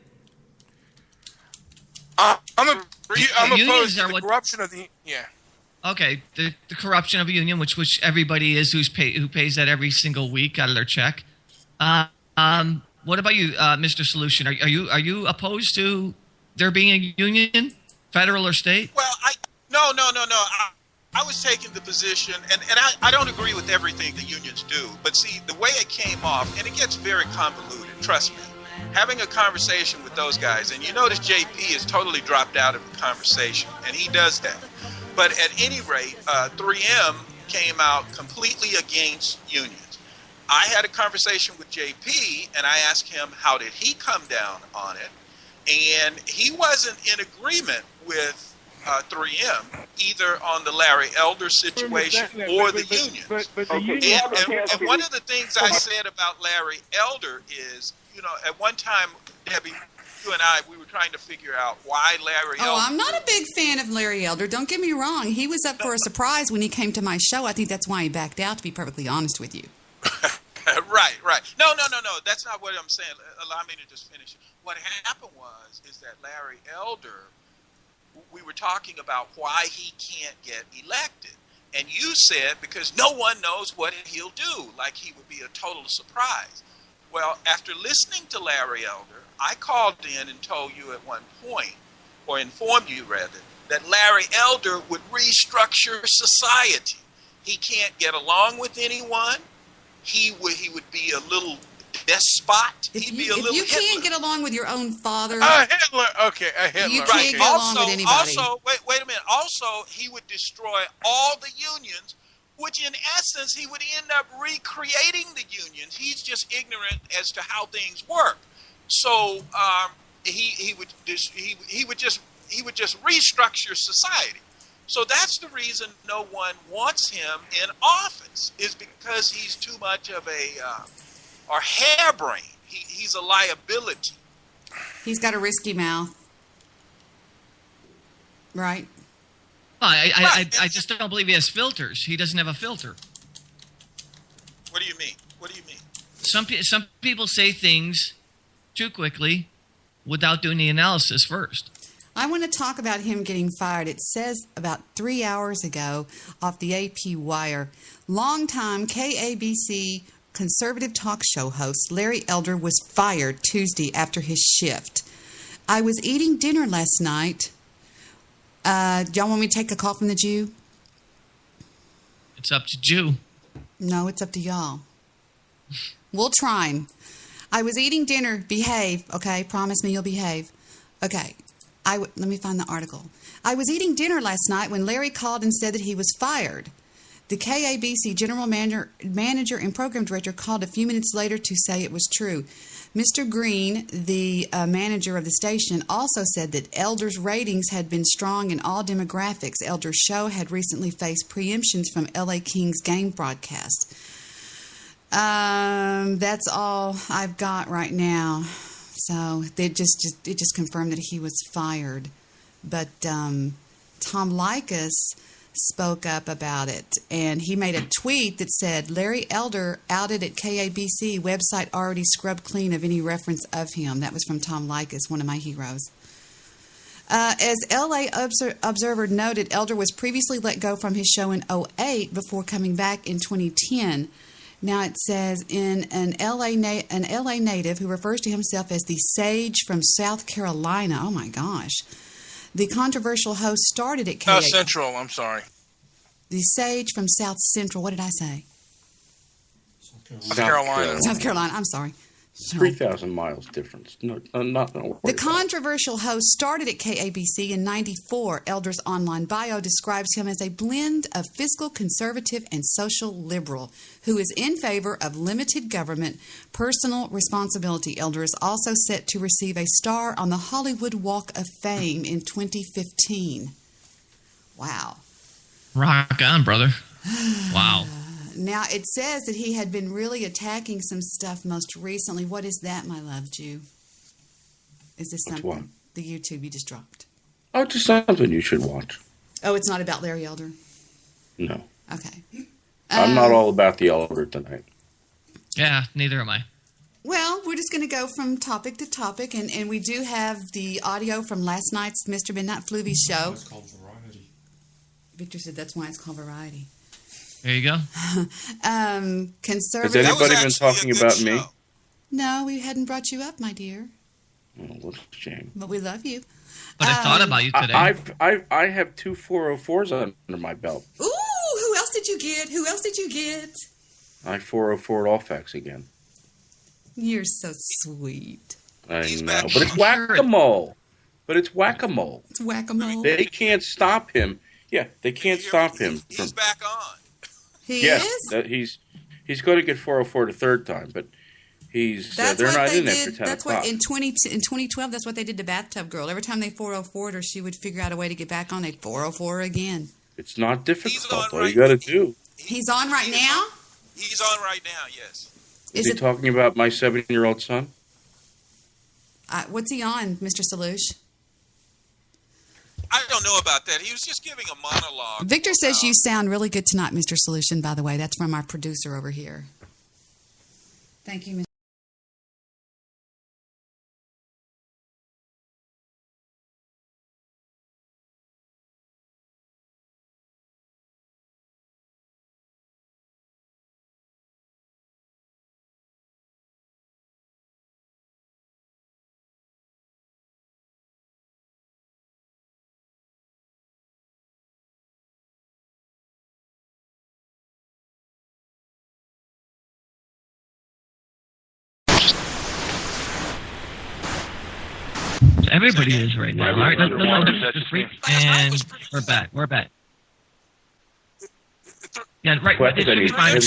I'm opposed to the corruption of the Okay, the corruption of a union, which everybody is who pays that every single week out of their check. What about you, Mr. Solution? Are you opposed to there being a union? Federal or state? Well, no. I was taking the position, and I don't agree with everything the unions do, but see, the way it came off, and it gets very convoluted, trust me. Having a conversation with those guys, and you notice JP is totally dropped out of the conversation, and he does that. But at any rate, 3M came out completely against unions. I had a conversation with JP, and I asked him how did he come down on it, and he wasn't in agreement with 3M, either on the Larry Elder situation or the unions. And one of the things I said about Larry Elder is, at one time, Debbie, you and I, we were trying to figure out why Larry Elder... Oh, I'm not a big fan of Larry Elder. Don't get me wrong. He was up for a surprise when he came to my show. I think that's why he backed out, to be perfectly honest with you. Right. No. That's not what I'm saying. Allow me to just finish. What happened is that Larry Elder, we were talking about why he can't get elected. And you said because no one knows what he'll do, like he would be a total surprise. Well, after listening to Larry Elder, I called in and told you at one point, or informed you rather, that Larry Elder would restructure society. He can't get along with anyone. He would be a little despot. He'd be a little If you Hitler. can't get along with your own father... Hitler. Okay, Hitler. You can't get along with anybody. Also, wait a minute. Also, he would destroy all the unions, which in essence, he would end up recreating the unions. He's just ignorant as to how things work. So he would just restructure society. So that's the reason no one wants him in office, is because he's too much of a harebrained. He's a liability. He's got a risky mouth. Right? I just don't believe he has filters. He doesn't have a filter. What do you mean? Some people say things too quickly without doing the analysis first. I want to talk about him getting fired. It says about 3 hours ago off the AP Wire, longtime KABC conservative talk show host Larry Elder was fired Tuesday after his shift. I was eating dinner last night. Y'all want me to take a call from the Jew? It's up to Jew. No, it's up to y'all. We'll try him. I was eating dinner. Behave, okay? Promise me you'll behave. Okay. Let me find the article. I was eating dinner last night when Larry called and said that he was fired. The KABC general manager and program director called a few minutes later to say it was true. Mr. Green, the manager of the station, also said that Elder's ratings had been strong in all demographics. Elder's show had recently faced preemptions from LA Kings game broadcast. That's all I've got right now. So it just confirmed that he was fired. But Tom Likas spoke up about it, and he made a tweet that said, Larry Elder outed at KABC, website already scrubbed clean of any reference of him. That was from Tom Likas, one of my heroes. As LA Observer noted, Elder was previously let go from his show in 2008 before coming back in 2010. Now it says, in an LA native who refers to himself as the Sage from South Carolina. Oh my gosh. The controversial host started at South Central, I'm sorry. The sage from South Central. What did I say? South Carolina. South Carolina. I'm sorry. 3,000 miles difference. No, not going to worry. The controversial host started at KABC in '94. Elder's online bio describes him as a blend of fiscal conservative and social liberal who is in favor of limited government, personal responsibility. Elder is also set to receive a star on the Hollywood Walk of Fame in 2015. Wow. Rock on, brother. Wow. Now, it says that he had been really attacking some stuff most recently. What is that, my love, Jew? Is this something? What? The YouTube you just dropped. Oh, it's just something you should watch. Oh, it's not about Larry Elder? No. Okay. I'm not all about the Elder tonight. Yeah, neither am I. Well, we're just going to go from topic to topic, and we do have the audio from last night's Mr. Midnight Fluvy show. It's called Variety. Victor said that's why it's called Variety. There you go. Conservative. Has anybody been talking about me? No, we hadn't brought you up, my dear. Oh, what a shame. But we love you. But I thought about you today. I have 2 404s under my belt. Ooh, who else did you get? Who else did you get? I 404 Allfax again. You're so sweet. I know, but it's whack-a-mole. It's whack-a-mole. It's whack-a-mole. They can't stop him. Yeah, they can't stop him. He's back on. He is? He's going to get 404 the third time, but they're not in there for 10 That's o'clock. what in 2012. That's what they did to Bathtub Girl. Every time they 404'd her, she would figure out a way to get back on. They'd 404 her again. It's not difficult. All you got to do. He's on right now. He's on right now. Yes. Is he talking about my 7-year-old son? What's he on, Mr. Salush? I don't know about that. He was just giving a monologue. Victor says you sound really good tonight, Mr. Solution, by the way. That's from our producer over here. Thank you, Mr. Everybody is right now. All right, let's free. And we're back. We're back. Yeah, right. It should be fine.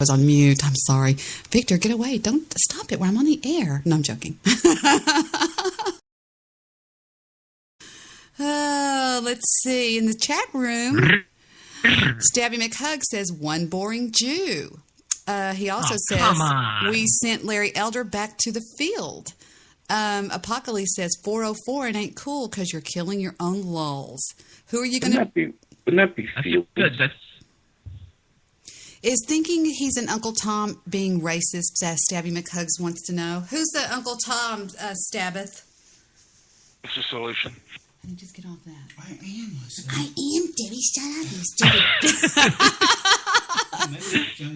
Was on mute. I'm sorry. Victor, get away. Don't stop it when I'm on the air. No, I'm joking. Let's see. In the chat room, Stabby McHug says, one boring Jew. He also says, we sent Larry Elder back to the field. Apocalypse says, 404, it ain't cool because you're killing your own lulls. Who are you going to... Wouldn't that be field? Good. That's... Is thinking he's an Uncle Tom being racist? Stabby McHugs wants to know. Who's the Uncle Tom, Stabbeth? It's a solution. Let me just get off that. I am. I am, Debbie. Shut up, you stupid bitch.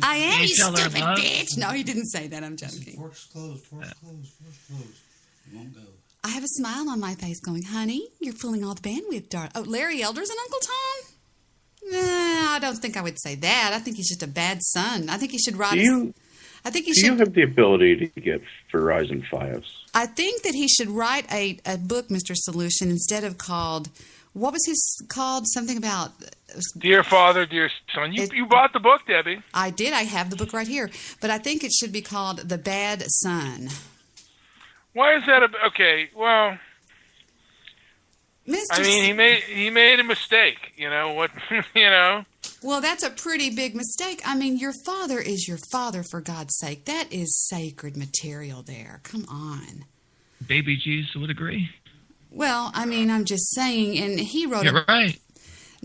I am, you stupid bitch. No, he didn't say that. I'm joking. Fork's closed. Fork's closed. It won't go. I have a smile on my face going, honey, you're pulling all the bandwidth, darling. Oh, Larry Elder's an Uncle Tom? I don't think I would say that. I think he's just a bad son. I think he should write. Do you have the ability to get Verizon Fios? I think that he should write a book, Mr. Solution, instead of called. What was his called? Something about Dear Father, Dear Son. You bought the book, Debbie. I did. I have the book right here, but I think it should be called The Bad Son. Why is that? Okay, well. I mean, he made a mistake. You know what? You know. Well, that's a pretty big mistake. I mean, your father is your father, for God's sake. That is sacred material there. Come on. Baby Jesus would agree. Well, I mean, I'm just saying, and he wrote. You're right.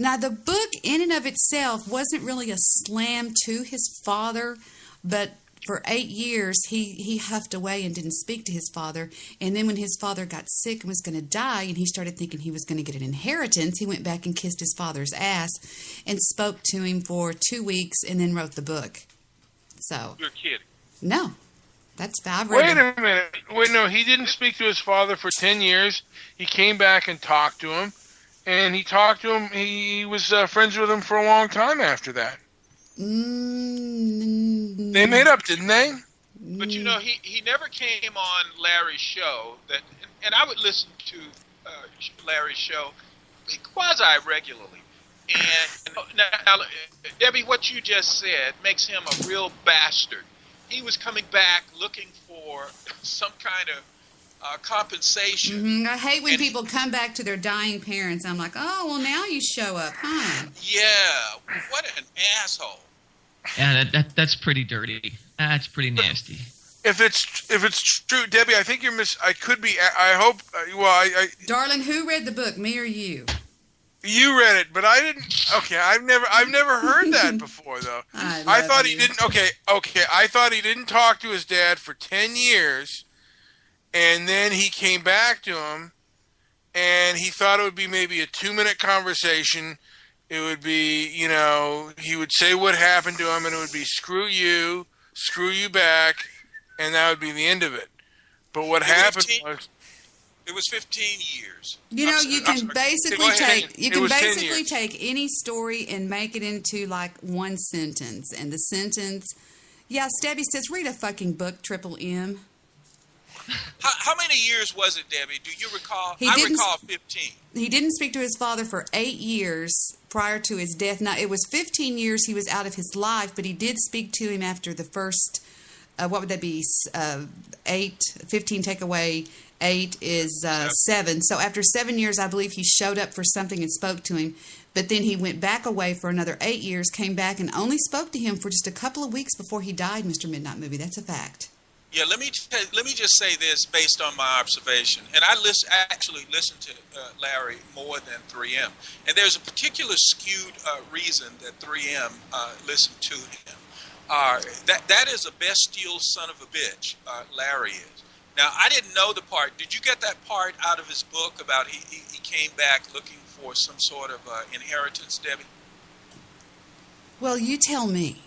Now, the book in and of itself wasn't really a slam to his father, but for 8 years, he huffed away and didn't speak to his father. And then when his father got sick and was going to die, and he started thinking he was going to get an inheritance, he went back and kissed his father's ass and spoke to him for 2 weeks and then wrote the book. So You're kidding. No. That's bad. Wait a minute. Wait, no, he didn't speak to his father for 10 years. He came back and talked to him. And he talked to him. He was friends with him for a long time after that. They made up, didn't they? But you know, he never came on Larry's show. And I would listen to Larry's show quasi regularly. And now, Debbie, what you just said makes him a real bastard. He was coming back looking for some kind of compensation. Mm-hmm. I hate when people come back to their dying parents. I'm like, oh, well, now you show up, huh? Yeah, what an asshole. Yeah, that's pretty dirty. That's pretty nasty. If it's true, Debbie, I think you're I could be. I hope. Darling, who read the book, me or you? You read it, but I didn't. Okay, I've never heard that before, though. I thought he didn't. Okay. I thought he didn't talk to his dad for 10 years, and then he came back to him, and he thought it would be maybe a 2-minute conversation. It would be, he would say what happened to him, and it would be screw you back, and that would be the end of it. But what happened was... It was 15 years. You can basically take any story and make it into like one sentence. And the sentence, Stebby says, read a fucking book, Triple M. How many years was it, Debbie? Do you recall? I recall 15. He didn't speak to his father for 8 years prior to his death. Now, it was 15 years he was out of his life, but he did speak to him after the first, what would that be, 15 take away 8 is 7. So after 7 years, I believe he showed up for something and spoke to him. But then he went back away for another 8 years, came back, and only spoke to him for just a couple of weeks before he died, Mr. Midnight Movie. That's a fact. Yeah, let me just say this based on my observation, and I actually listened to Larry more than 3M, and there's a particular skewed reason that 3M listened to him. That is a bestial son of a bitch, Larry is. Now, I didn't know the part. Did you get that part out of his book about he came back looking for some sort of inheritance, Debbie? Well, you tell me.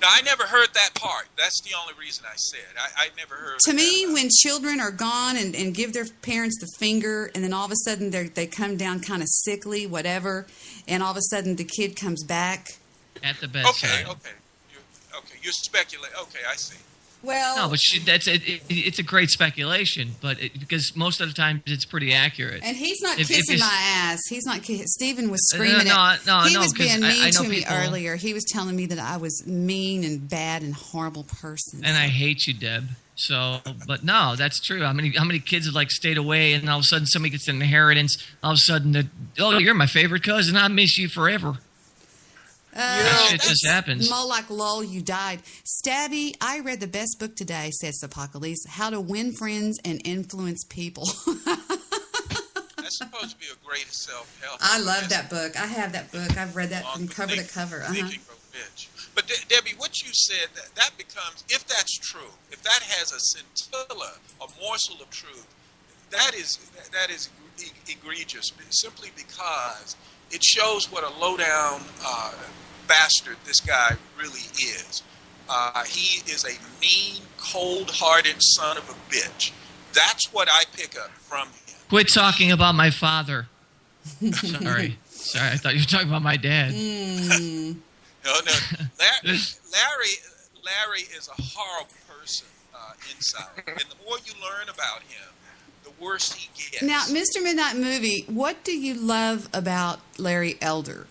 No, I never heard that part. That's the only reason I said. I never heard to me, when children are gone and give their parents the finger, and then all of a sudden they come down kind of sickly, whatever, and all of a sudden the kid comes back. At the bedside. Okay. You're speculating. Okay, I see. Well, no, but it's a great speculation, but because most of the time it's pretty accurate. And he's not kissing my ass. He's not. Stephen was screaming. He was being mean to me earlier. He was telling me that I was mean and bad and horrible person. And I hate you, Deb. So, but no, that's true. How many kids have stayed away, and all of a sudden somebody gets an inheritance. All of a sudden, you're my favorite cousin. I miss you forever. That shit just happens. More like lol, you died. Stabby, I read the best book today, says Apocalypse, How to Win Friends and Influence People. That's supposed to be a great self-help. I love that book. I have that book. I've read that from cover to cover. But Debbie, what you said, that becomes, if that's true, if that has a scintilla, a morsel of truth, that is egregious, simply because it shows what a low-down bastard this guy really is. He is a mean, cold-hearted son of a bitch. That's what I pick up from him. Quit talking about my father. Sorry, I thought you were talking about my dad. No. Larry is a horrible person inside. And the more you learn about him, the worse he gets. Now, Mr. Midnight Movie, what do you love about Larry Elder?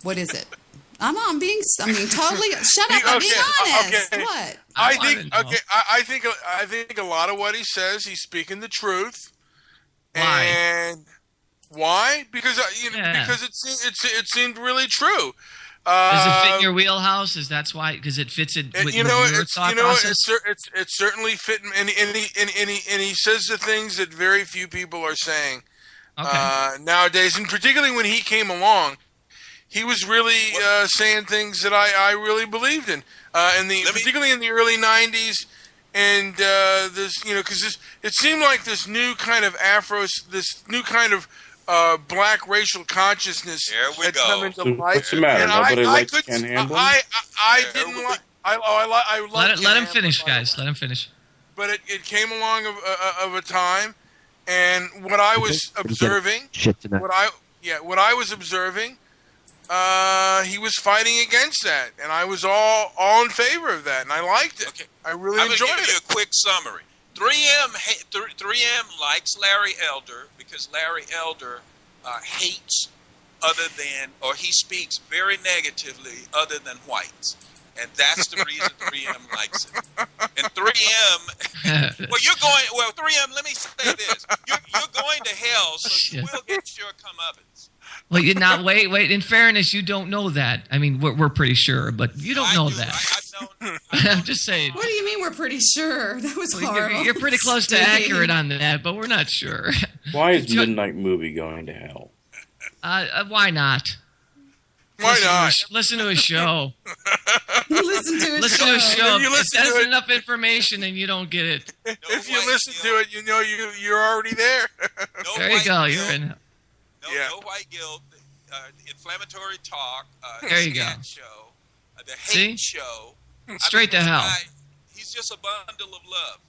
What is it? I'm being totally. Shut up! I'm being honest. Okay. What? I think a lot of what he says, he's speaking the truth. Why? And why? Because because it seemed really true. Does it fit in your wheelhouse? That's why? Because it fits it. With your thought process? It's certainly fitting, and he says the things that very few people are saying. nowadays, and particularly when he came along, he was really saying things that I really believed in. Particularly in the early '90s, and because it seemed like this new kind of this new kind of black racial consciousness had come into life. What's the matter? And Nobody likes Ken Hamlin? I didn't like. I let him finish, guys. Let him finish. But it came along of a time, and what I was observing, what I was observing. He was fighting against that, and I was all in favor of that, and I liked it. Okay. I really enjoyed it. I'm going to give you a quick summary. 3M likes Larry Elder because Larry Elder hates he speaks very negatively other than whites. And that's the reason 3M likes it. And 3M, 3M, let me say this. You're going to hell, so you will get your comeuppance. Well, you now wait. In fairness, you don't know that. I mean, we're pretty sure, but you don't know that. I'm just saying. What do you mean we're pretty sure? That was horrible. You're pretty close to accurate on that, but we're not sure. Why is Midnight Movie going to hell? Why not? Why not? Listen to a show. Listen to a show. If that's enough information, then you don't get it. If you listen to it, you know you're already there. There you go. You're in. No white guilt, inflammatory talk, there you go. Show, the hate show. Straight to hell. He's just a bundle of love.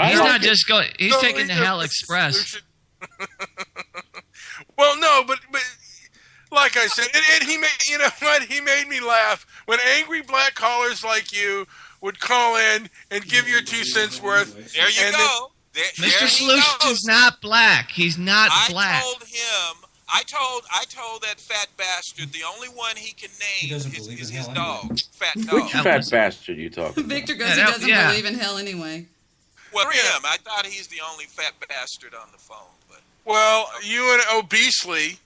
He's not just going. He's taking the Hell Express. Well, no, but like I said, and he made he made me laugh when angry black callers like you would call in and give your 2 cents worth. There you go. Mr. Solution's not black. He's not black. I told that fat bastard the only one he can name is his dog. Fat dog. Which fat bastard you talking about? Victor goes, he doesn't believe in hell anyway. Well, him. I thought he's the only fat bastard on the phone. But well, you and Obesely.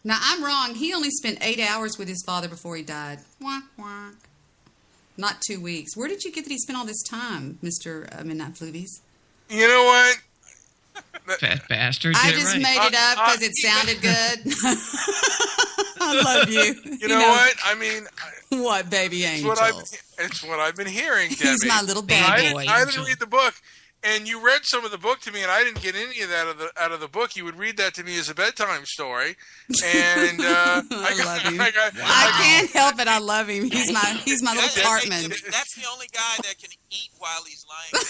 Now, I'm wrong. He only spent 8 hours with his father before he died. Whack, whack. Not 2 weeks. Where did you get that he spent all this time, Mr. Midnight Fluvies? You know what? Fat bastard. I just made it up because it sounded good. I love you. You know what? I mean... What, baby angel? It's what I've been hearing, Debbie. He's my little baby boy. I didn't read the book. And you read some of the book to me, and I didn't get any of that out of the book. You would read that to me as a bedtime story, and I love you. I can't help it. I love him. He's my little Cartman. That's the only guy that can eat while he's lying down.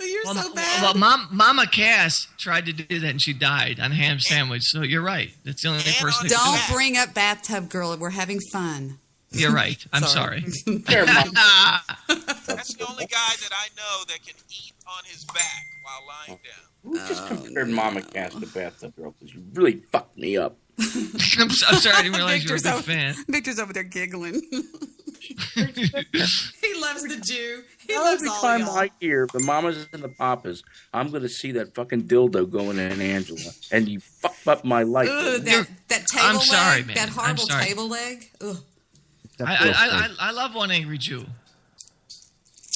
You're so bad. Well, Mama Cass tried to do that, and she died on a ham sandwich. So you're right. That's the only person. Don't bring up Bathtub Girl. We're having fun. You're right. I'm sorry. That's the only guy that I know that can eat on his back while lying down. Who just compared Mama Cass to Bathtub Girl? Because you really fucked me up. I'm sorry. I didn't realize you were a big fan. Victor's over there giggling. He loves the Jew. He loves all time I hear the mamas and the papas, I'm going to see that fucking dildo going in Angela, and you fucked up my life. Ugh, that table I'm sorry, leg, man. that horrible table leg. Ugh. I love one angry Jew.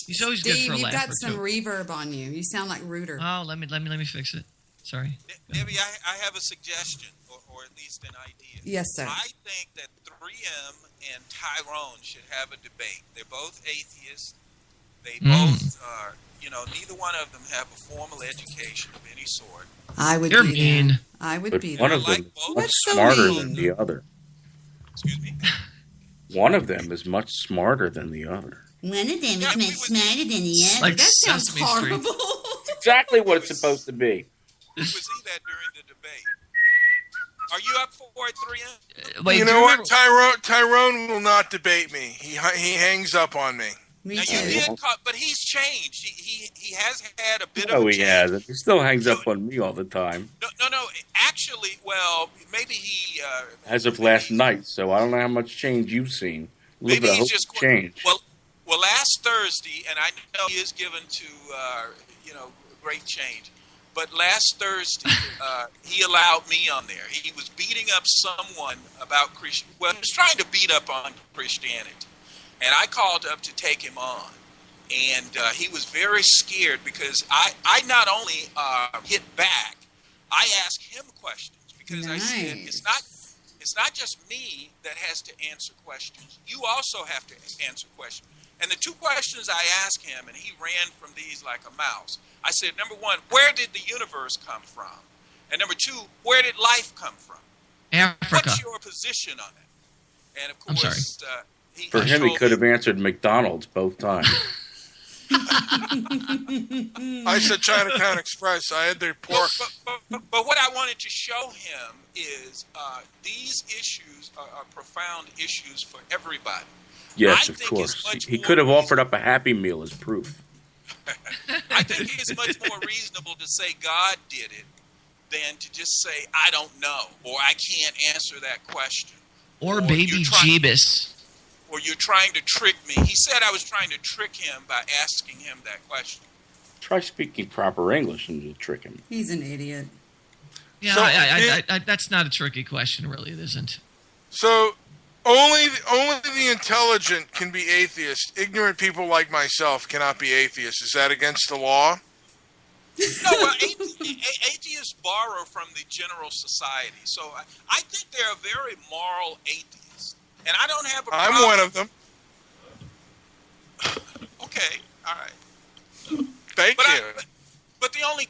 He's always Steve, good for a laugh. You've got some reverb on you. You sound like Rooter. Oh, let me fix it. Sorry. Debbie, I have a suggestion, or at least an idea. Yes, sir. I think that 3M and Tyrone should have a debate. They're both atheists. They both are, neither one of them have a formal education of any sort. I would You're be mean. there. I would be there. One of them is much smarter than the other. Excuse me? One of them is much smarter than the other. One of them is much smarter than the other. Like that sounds Sesame horrible. It's exactly what it's supposed to be. We would see that during the debate. Are you up for it, 3M? Wait, you know what? Tyrone will not debate me. He hangs up on me. Me now too. you did, but he's changed. He has had a bit of. No, a he change. hasn't. He still hangs up on me all the time. No. Actually, well, maybe he. As of last night, so I don't know how much change you've seen. A little maybe bit he's of just change. Well, last Thursday, and I know he is given to great change. But last Thursday, he allowed me on there. He was beating up someone about Christian. Well, he was trying to beat up on Christianity, and I called up to take him on. And he was very scared because I not only hit back, I asked him questions because I said it's not just me that has to answer questions. You also have to answer questions. And the two questions I asked him, and he ran from these like a mouse. I said, number one, where did the universe come from? And number two, where did life come from? Africa. What's your position on it? And of course, I'm sorry. For him, he could have answered McDonald's both times. I said Chinatown Express. I had their pork. But what I wanted to show him is these issues are profound issues for everybody. Yes, of course. He could have offered up a Happy Meal as proof. I think it's much more reasonable to say God did it than to just say, I don't know, or I can't answer that question. Or baby Jeebus. Or you're trying to trick me. He said I was trying to trick him by asking him that question. Try speaking proper English and you'll trick him. He's an idiot. Yeah, so, that's not a tricky question, really. It isn't. So only the intelligent can be atheists. Ignorant people like myself cannot be atheists. Is that against the law? No, well, atheists borrow from the general society. So I think they're a very moral atheist. And I don't have a problem. I'm one of them. Okay, all right. Thank you. But the only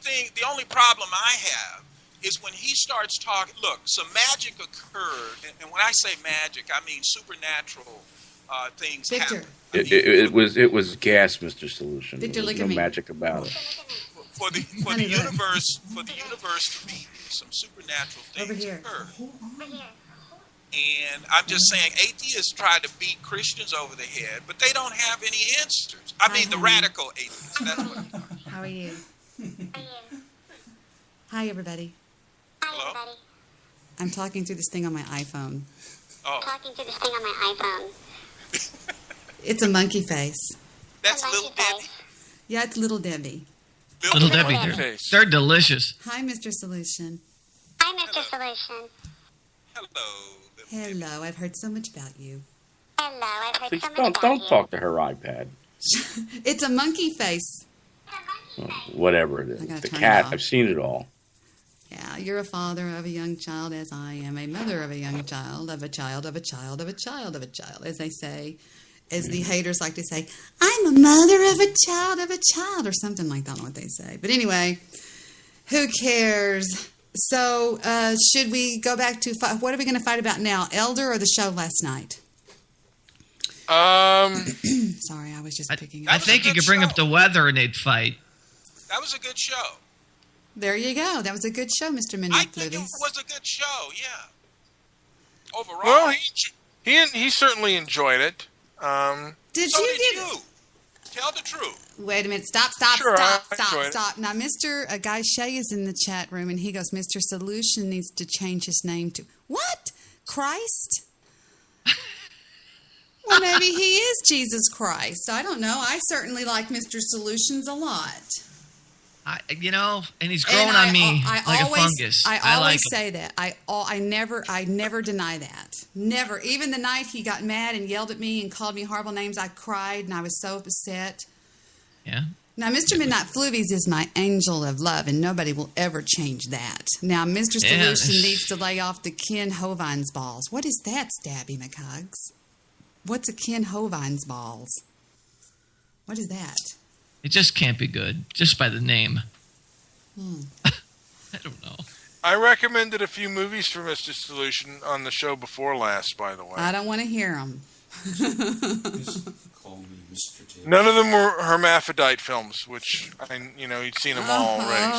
problem I have is when he starts talking. Look, some magic occurred, and when I say magic, I mean supernatural things happen. It was gas, Mr. Solution. Victor, there was look no at me. magic about it. For the universe to be some supernatural things occur. And I'm just saying, atheists try to beat Christians over the head, but they don't have any answers. I mean, the radical atheists. That's what I'm talking about. How are you? Hi, everybody. Hello? I'm talking through this thing on my iPhone. Oh. Talking to this thing on my iPhone. It's a monkey face. That's Little Debbie? Yeah, it's Little Debbie. Little Debbie. They're delicious. Hi, Mr. Solution. Hi, Mr. Solution. Hello. Hello, I've heard so much about you. Hello, I've heard Please so much about don't you. talk to her iPad. It's a monkey face. Whatever it is. I gotta The turn it cat, off. I've seen it all. Yeah, you're a father of a young child, as I am a mother of a young child, of a child, of a child, of a child, of a child, as they say, as the haters like to say, I'm a mother of a child, or something like that. I don't know what they say. But anyway, who cares? So, should we go back to, what are we going to fight about now, Elder or the show last night? Sorry, I was just picking up. I think you could bring up the weather and they'd fight. That was a good show. There you go. That was a good show, Mr. Midnight I think it was a good show, yeah. Overall. Well, he certainly enjoyed it. Did so you? Did you? Tell the truth. Wait a minute. Stop. Sure, I enjoyed it. Now, Mr. Guy Shea is in the chat room, and he goes, Mr. Solution needs to change his name to, what? Christ? Well, maybe he is Jesus Christ. I don't know. I certainly like Mr. Solutions a lot. And he's growing on me like a fungus. I always like say that. I never deny that. Never. Even the night he got mad and yelled at me and called me horrible names, I cried and I was so upset. Yeah. Now, Mr. Midnight Fluvies is my angel of love, and nobody will ever change that. Now, Mr. Solution needs to lay off the Ken Hovine's balls. What is that, Stabby McCogs? What's a Ken Hovine's balls? What is that? It just can't be good, just by the name. I don't know. I recommended a few movies for Mr. Solution on the show before last, by the way. I don't want to hear them. Call me Mr. J. None of them were hermaphrodite films, which, you'd seen them all already.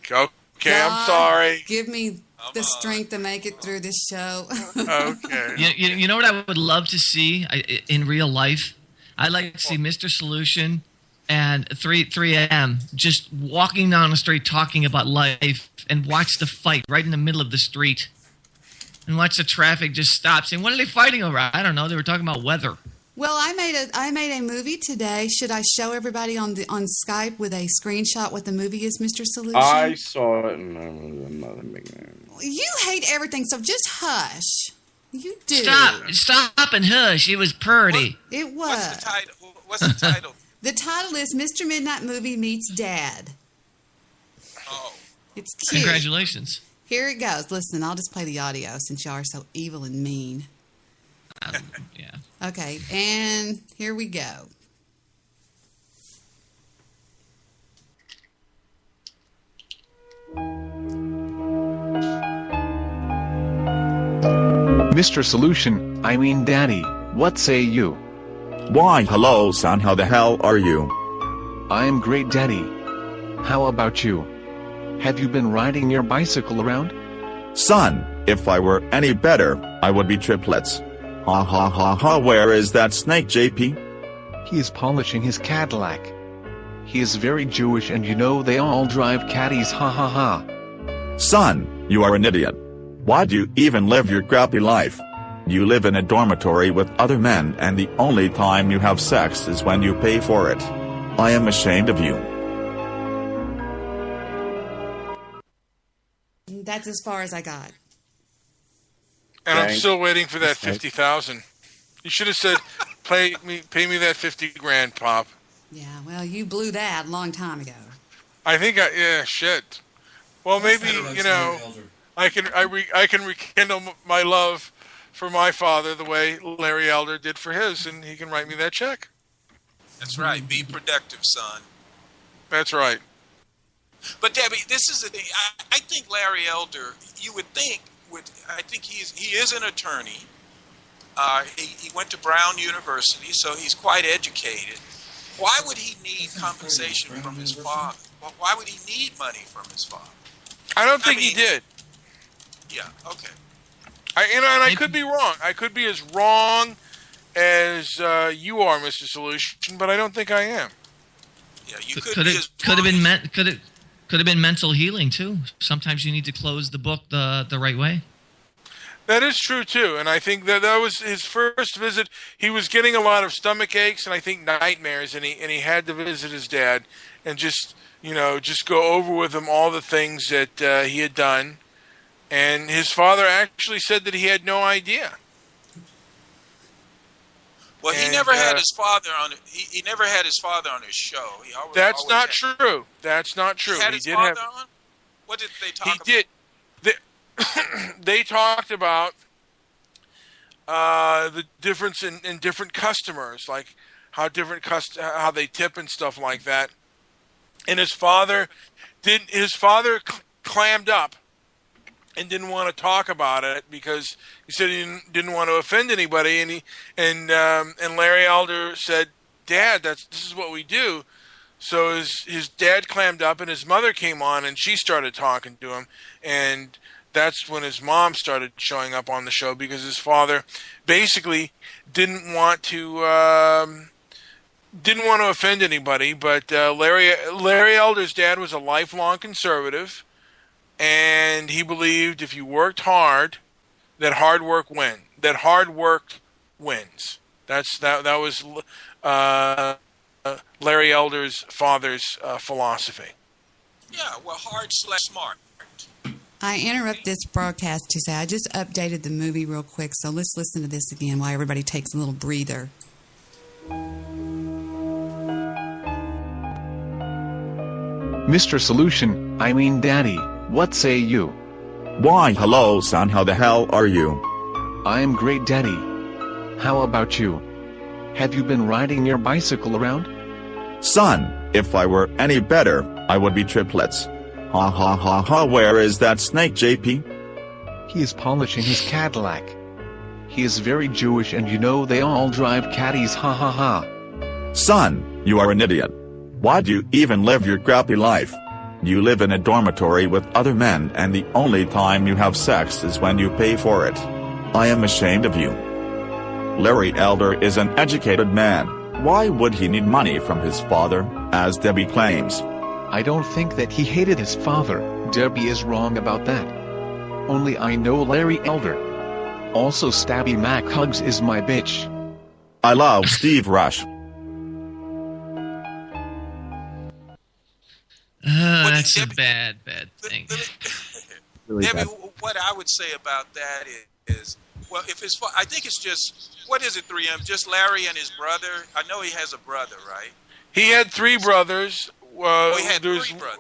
So, okay, God, I'm sorry. Give me the strength to make it through this show. Okay. You know what I would love to see in real life? I'd like to see Mr. Solution and 3M just walking down the street talking about life and watch the fight right in the middle of the street and watch the traffic just stop. Saying, what are they fighting over? I don't know. They were talking about weather. Well, I made a movie today. Should I show everybody on Skype with a screenshot what the movie is, Mr. Solution? I saw it. You hate everything, so just hush. You do. Stop and hush. It was pretty. It was. What's the title? The title is Mr. Midnight Movie Meets Dad. Oh. It's cute. Congratulations. Here it goes. Listen, I'll just play the audio since y'all are so evil and mean. Yeah. Okay, and here we go. Mr. Solution, I mean Daddy, what say you? Why, hello, son, how the hell are you? I am great, Daddy. How about you? Have you been riding your bicycle around? Son, if I were any better, I would be triplets. Ha ha ha ha, where is that snake, JP? He is polishing his Cadillac. He is very Jewish and you know they all drive caddies, ha ha ha. Son, you are an idiot. Why do you even live your crappy life? You live in a dormitory with other men and the only time you have sex is when you pay for it. I am ashamed of you. That's as far as I got. And I'm still waiting for that 50,000. You should have said, pay me that 50 grand, Pop. Yeah, well, you blew that a long time ago. I think shit. Well, maybe, I can rekindle my love for my father the way Larry Elder did for his, and he can write me that check. That's right. Be productive, son. That's right. But Debbie, this is the thing. I think Larry Elder, you would think, I think he is an attorney. He went to Brown University, so he's quite educated. Why would he need compensation from his father? Why would he need money from his father? I don't think he did. Yeah, okay. I could be wrong. I could be as wrong as you are, Mr. Solution, but I don't think I am. Yeah, you could have been mental healing too. Sometimes you need to close the book the right way. That is true too, and I think that was his first visit. He was getting a lot of stomach aches and I think nightmares, and he had to visit his dad and just go over with him all the things that he had done. And his father actually said that he had no idea. Well, he never had his father on. He never had his father on his show. That's not true. That's not true. He had his father on? What did they talk about? He did. They talked about the difference in different customers, like how how they tip and stuff like that. And his father clammed up and didn't want to talk about it because he said he didn't want to offend anybody. And Larry Elder said, "Dad, this is what we do." So his dad clammed up, and his mother came on, and she started talking to him. And that's when his mom started showing up on the show because his father basically didn't want to offend anybody. But Larry Elder's dad was a lifelong conservative. And he believed if you worked hard, that hard work wins. That was Larry Elder's father's philosophy. Yeah, well, hard/smart. I interrupt this broadcast to say I just updated the movie real quick, so let's listen to this again while everybody takes a little breather. Mr. Solution, I mean Daddy, what say you? Why, hello, son, how the hell are you? I am great, Daddy. How about you? Have you been riding your bicycle around? Son, if I were any better, I would be triplets. Ha ha ha ha, where is that snake, JP? He is polishing his Cadillac. He is very Jewish and you know they all drive caddies, ha ha ha. Son, you are an idiot. Why do you even live your crappy life? You live in a dormitory with other men and the only time you have sex is when you pay for it. I am ashamed of you. Larry Elder is an educated man. Why would he need money from his father, as Debbie claims? I don't think that he hated his father. Debbie is wrong about that. Only I know Larry Elder. Also Stabby Mac Hugs is my bitch. I love Steve Rush. That's a bad thing. Really Debbie, what I would say about that is well, if it's, I think it's just, what is it, 3M? Just Larry and his brother? I know he has a brother, right? He had 3 brothers. We had 3 brothers.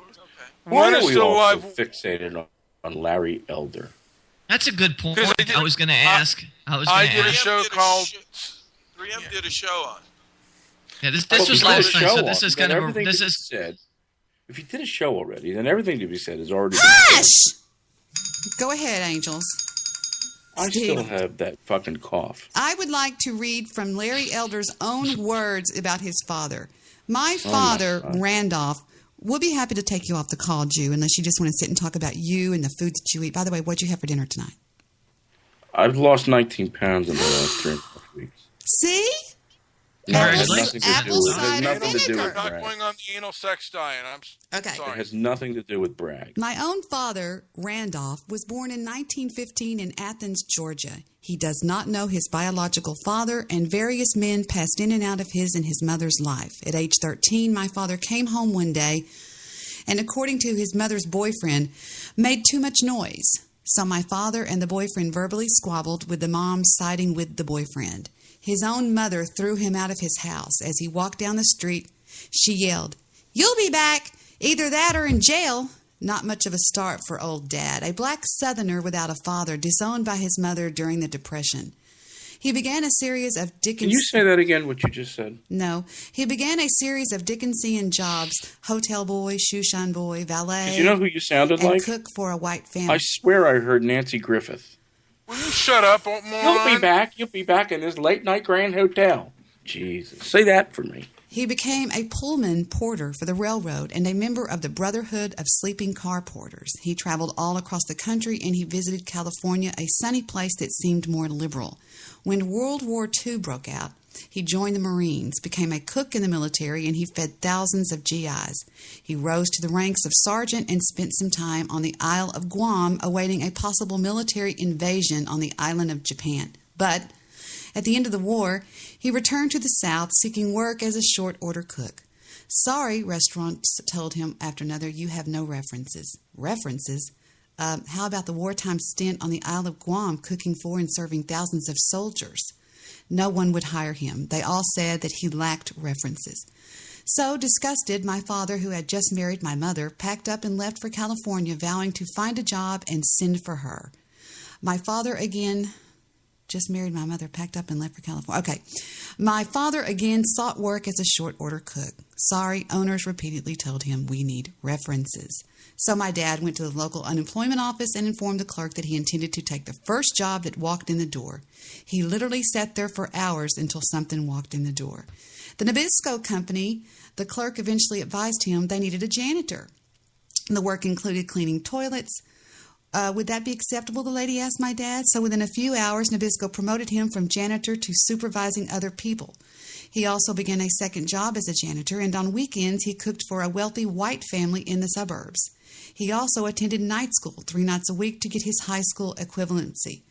Why One are is we still all alive. so fixated on Larry Elder? That's a good point. I was going to ask. I did a show called 3M did a show on. Yeah, this was last night, so this is kind of everything this is said. If you did a show already, then everything to be said is already. Hush! Go ahead, Angels. I still have that fucking cough. I would like to read from Larry Elder's own words about his father. My father, Randolph, we'll be happy to take you off the call, Jew, unless you just want to sit and talk about you and the food that you eat. By the way, what'd you have for dinner tonight? I've lost 19 pounds in the last 3.5 weeks. See? It has nothing to do with I'm not brag. going on the anal sex diet. I'm sorry. It has nothing to do with brag. My own father, Randolph, was born in 1915 in Athens, Georgia. He does not know his biological father, and various men passed in and out of his and his mother's life. At age 13, my father came home one day and, according to his mother's boyfriend, made too much noise. So my father and the boyfriend verbally squabbled, with the mom siding with the boyfriend. His own mother threw him out of his house. As he walked down the street, she yelled, "You'll be back, either that or in jail." Not much of a start for old Dad, a black Southerner without a father, disowned by his mother during the Depression. He began a series of Can you say that again, what you just said? No. He began a series of Dickensian jobs: hotel boy, shoeshine boy, valet. Did you know who you sounded and like? cook for a white family. I swear I heard Nancy Griffith. Will you shut up, moron? You'll be back in this late night Grand Hotel. Jesus. Say that for me. He became a Pullman porter for the railroad and a member of the Brotherhood of Sleeping Car Porters. He traveled all across the country, and he visited California, a sunny place that seemed more liberal. When World War II broke out, he joined the Marines, became a cook in the military, and he fed thousands of GIs. He rose to the ranks of sergeant and spent some time on the Isle of Guam awaiting a possible military invasion on the island of Japan. But at the end of the war, he returned to the South seeking work as a short-order cook. "Sorry," restaurants told him after another, "you have no references." References? How about the wartime stint on the Isle of Guam cooking for and serving thousands of soldiers? No one would hire him. They all said that he lacked references. So, disgusted, my father, who had just married my mother, packed up and left for California, vowing to find a job and send for her. My father again... Just married my mother, packed up and left for California. Okay. My father again sought work as a short-order cook. Sorry, owners repeatedly told him, "We need references." So my dad went to the local unemployment office and informed the clerk that he intended to take the first job that walked in the door. He literally sat there for hours until something walked in the door. The Nabisco company, the clerk eventually advised him they needed a janitor. The work included cleaning toilets. Would that be acceptable, the lady asked my dad. So within a few hours, Nabisco promoted him from janitor to supervising other people. He also began a second job as a janitor, and on weekends he cooked for a wealthy white family in the suburbs. He also attended night school 3 nights a week to get his high school equivalency.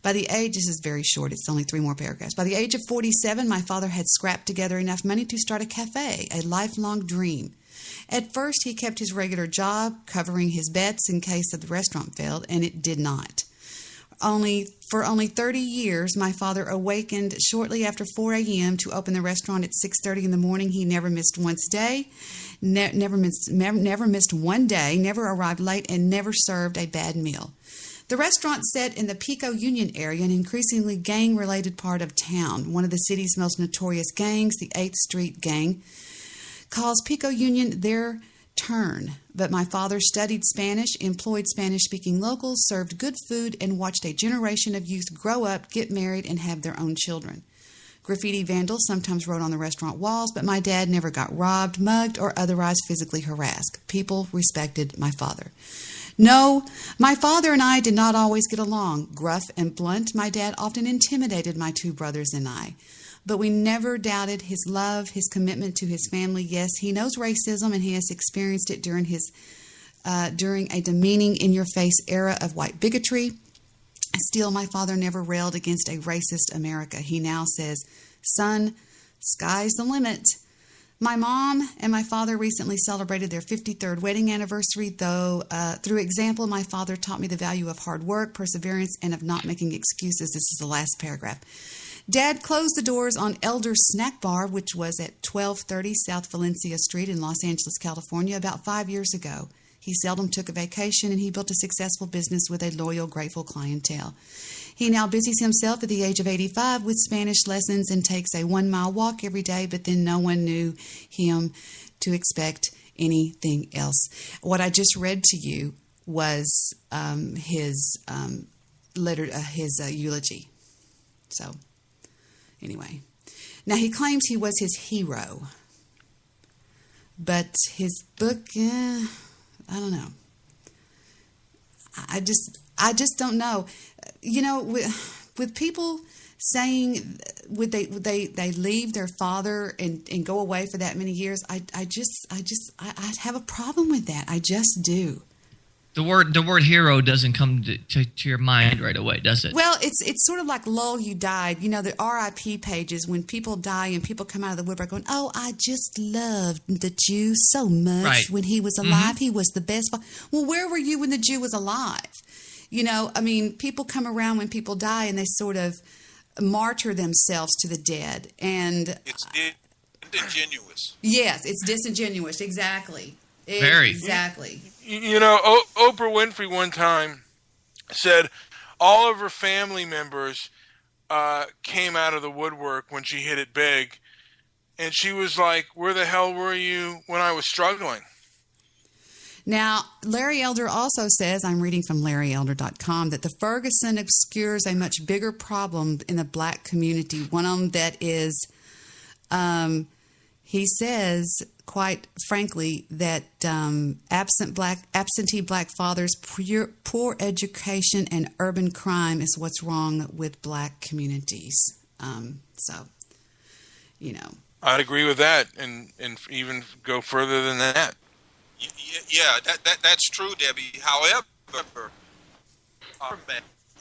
By the age, this is very short, it's only 3 more paragraphs. By the age of 47, my father had scrapped together enough money to start a cafe, a lifelong dream. At first, he kept his regular job, covering his bets in case the restaurant failed, and it did not. For only 30 years, my father awakened shortly after 4 a.m. to open the restaurant at 6:30 in the morning. He never missed one day, never missed one day, never arrived late, and never served a bad meal. The restaurant set in the Pico Union area, an increasingly gang-related part of town. One of the city's most notorious gangs, the 8th Street Gang, calls Pico Union their turn. But my father studied Spanish, employed Spanish-speaking locals, served good food, and watched a generation of youth grow up, get married, and have their own children. Graffiti vandals sometimes wrote on the restaurant walls, but my dad never got robbed, mugged, or otherwise physically harassed. People respected my father. No, my father and I did not always get along. Gruff and blunt, my dad often intimidated my 2 brothers and I. But we never doubted his love, his commitment to his family. Yes, he knows racism, and he has experienced it during a demeaning, in-your-face era of white bigotry. Still, my father never railed against a racist America. He now says, "Son, sky's the limit." My mom and my father recently celebrated their 53rd wedding anniversary, though through example, my father taught me the value of hard work, perseverance, and of not making excuses. This is the last paragraph. Dad closed the doors on Elder's Snack Bar, which was at 1230 South Valencia Street in Los Angeles, California, about 5 years ago. He seldom took a vacation, and he built a successful business with a loyal, grateful clientele. He now busies himself at the age of 85 with Spanish lessons and takes a 1-mile walk every day, but then no one knew him to expect anything else. What I just read to you was his eulogy. So, anyway. Now, he claims he was his hero. But his book, I don't know. I just don't know. You know, with people saying would they leave their father and go away for that many years, I have a problem with that. I just do. The word hero doesn't come to your mind right away, does it? Well, it's sort of like Lol, you died. You know, the RIP pages when people die and people come out of the woodwork going, oh, I just loved the Jew so much when he was alive. He was the best. Well, where were you when the Jew was alive? You know, I mean, people come around when people die and they sort of martyr themselves to the dead. And it's disingenuous. Yes, it's disingenuous. Exactly. Very. Exactly. You know, Oprah Winfrey one time said all of her family members came out of the woodwork when she hit it big. And she was like, where the hell were you when I was struggling? Now, Larry Elder also says, I'm reading from LarryElder.com, that the Ferguson obscures a much bigger problem in the black community. One of them that is, he says, quite frankly, that absentee black fathers, poor education, and urban crime is what's wrong with black communities. So, you know. I'd agree with that, and even go further than that. Yeah, that's true, Debbie. However,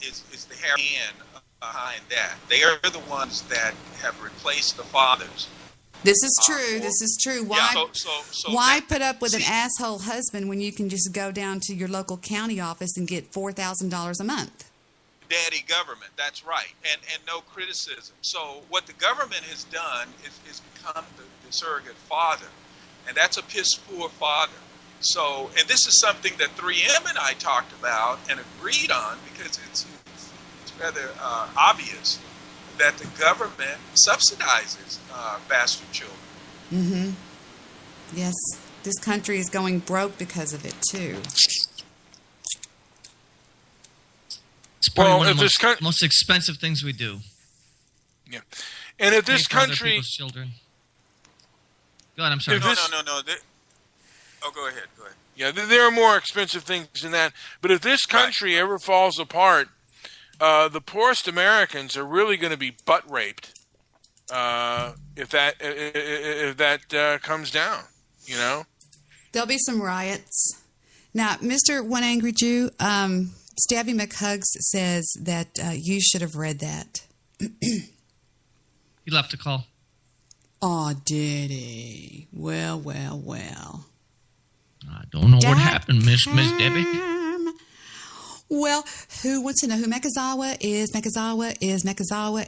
is the hand behind that. They are the ones that have replaced the fathers. This is true. This is true. Why? Yeah, so why put up with an asshole husband when you can just go down to your local county office and get $4,000 a month? Daddy government. That's right, and no criticism. So what the government has done is become the surrogate father, and that's a piss poor father. So, and this is something that 3M and I talked about and agreed on because it's rather obvious that the government subsidizes bastard children. Mm-hmm. Yes, this country is going broke because of it too. It's probably one of the most expensive things we do. Yeah, and if this country, children. Go ahead. I'm sorry. No. Go ahead. Yeah, there are more expensive things than that. But if this country ever falls apart, the poorest Americans are really going to be butt raped if that comes down. You know, there'll be some riots. Now, Mr. One Angry Jew, Stabby McHugs says that you should have read that. He left a call. Oh, did he? Well. I don't know what happened, Miss Debbie. Well, who wants to know who Mekazawa is? Mekazawa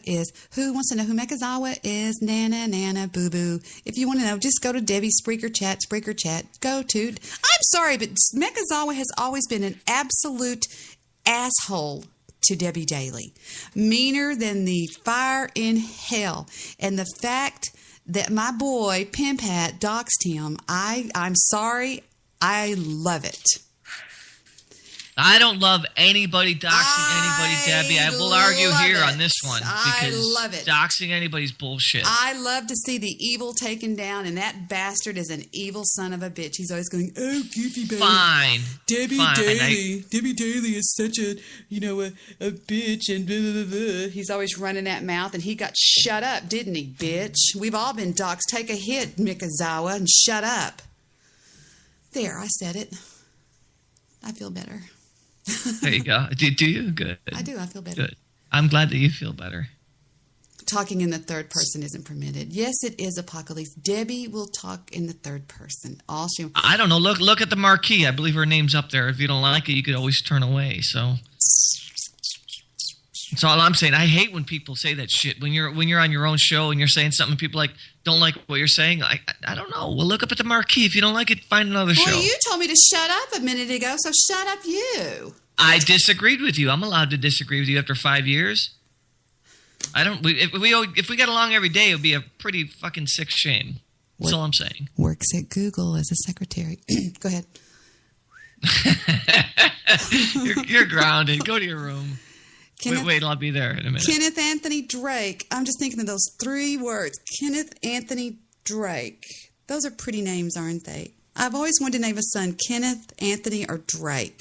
is. Who wants to know who Mekazawa is? Nana, boo-boo. If you want to know, just go to Debbie's Spreaker chat. I'm sorry, but Mekazawa has always been an absolute asshole to Debbie Daly. Meaner than the fire in hell. And the fact that my boy, Pimp Hat, doxed him, I'm sorry, I love it. I don't love anybody doxing anybody, Debbie. I will argue here on this one because I love it. Doxing anybody's bullshit. I love to see the evil taken down, and that bastard is an evil son of a bitch. He's always going, oh, goofy baby. Fine. Debbie Daly is such a bitch, and blah, blah, blah. He's always running that mouth, and he got shut up, didn't he, bitch? We've all been doxed. Take a hit, Mikazawa, and shut up. There, I said it. I feel better. There you go. Do you? Good. I do. I feel better. Good. I'm glad that you feel better. Talking in the third person isn't permitted. Yes, it is, Apocalypse. Debbie will talk in the third person. I don't know. Look at the marquee. I believe her name's up there. If you don't like it, you could always turn away. So That's all I'm saying. I hate when people say that shit. When you're on your own show and you're saying something, people don't like what you're saying. I don't know. Well, look up at the marquee. If you don't like it, find another show. Well, you told me to shut up a minute ago, so shut up you. I disagreed with you. I'm allowed to disagree with you after 5 years. If we got along every day, it would be a pretty fucking sick shame. That's all I'm saying. Works at Google as a secretary. Go ahead. You're grounded. Go to your room. Wait, I'll be there in a minute. Kenneth Anthony Drake. I'm just thinking of those 3 words. Kenneth Anthony Drake. Those are pretty names, aren't they? I've always wanted to name a son Kenneth Anthony or Drake.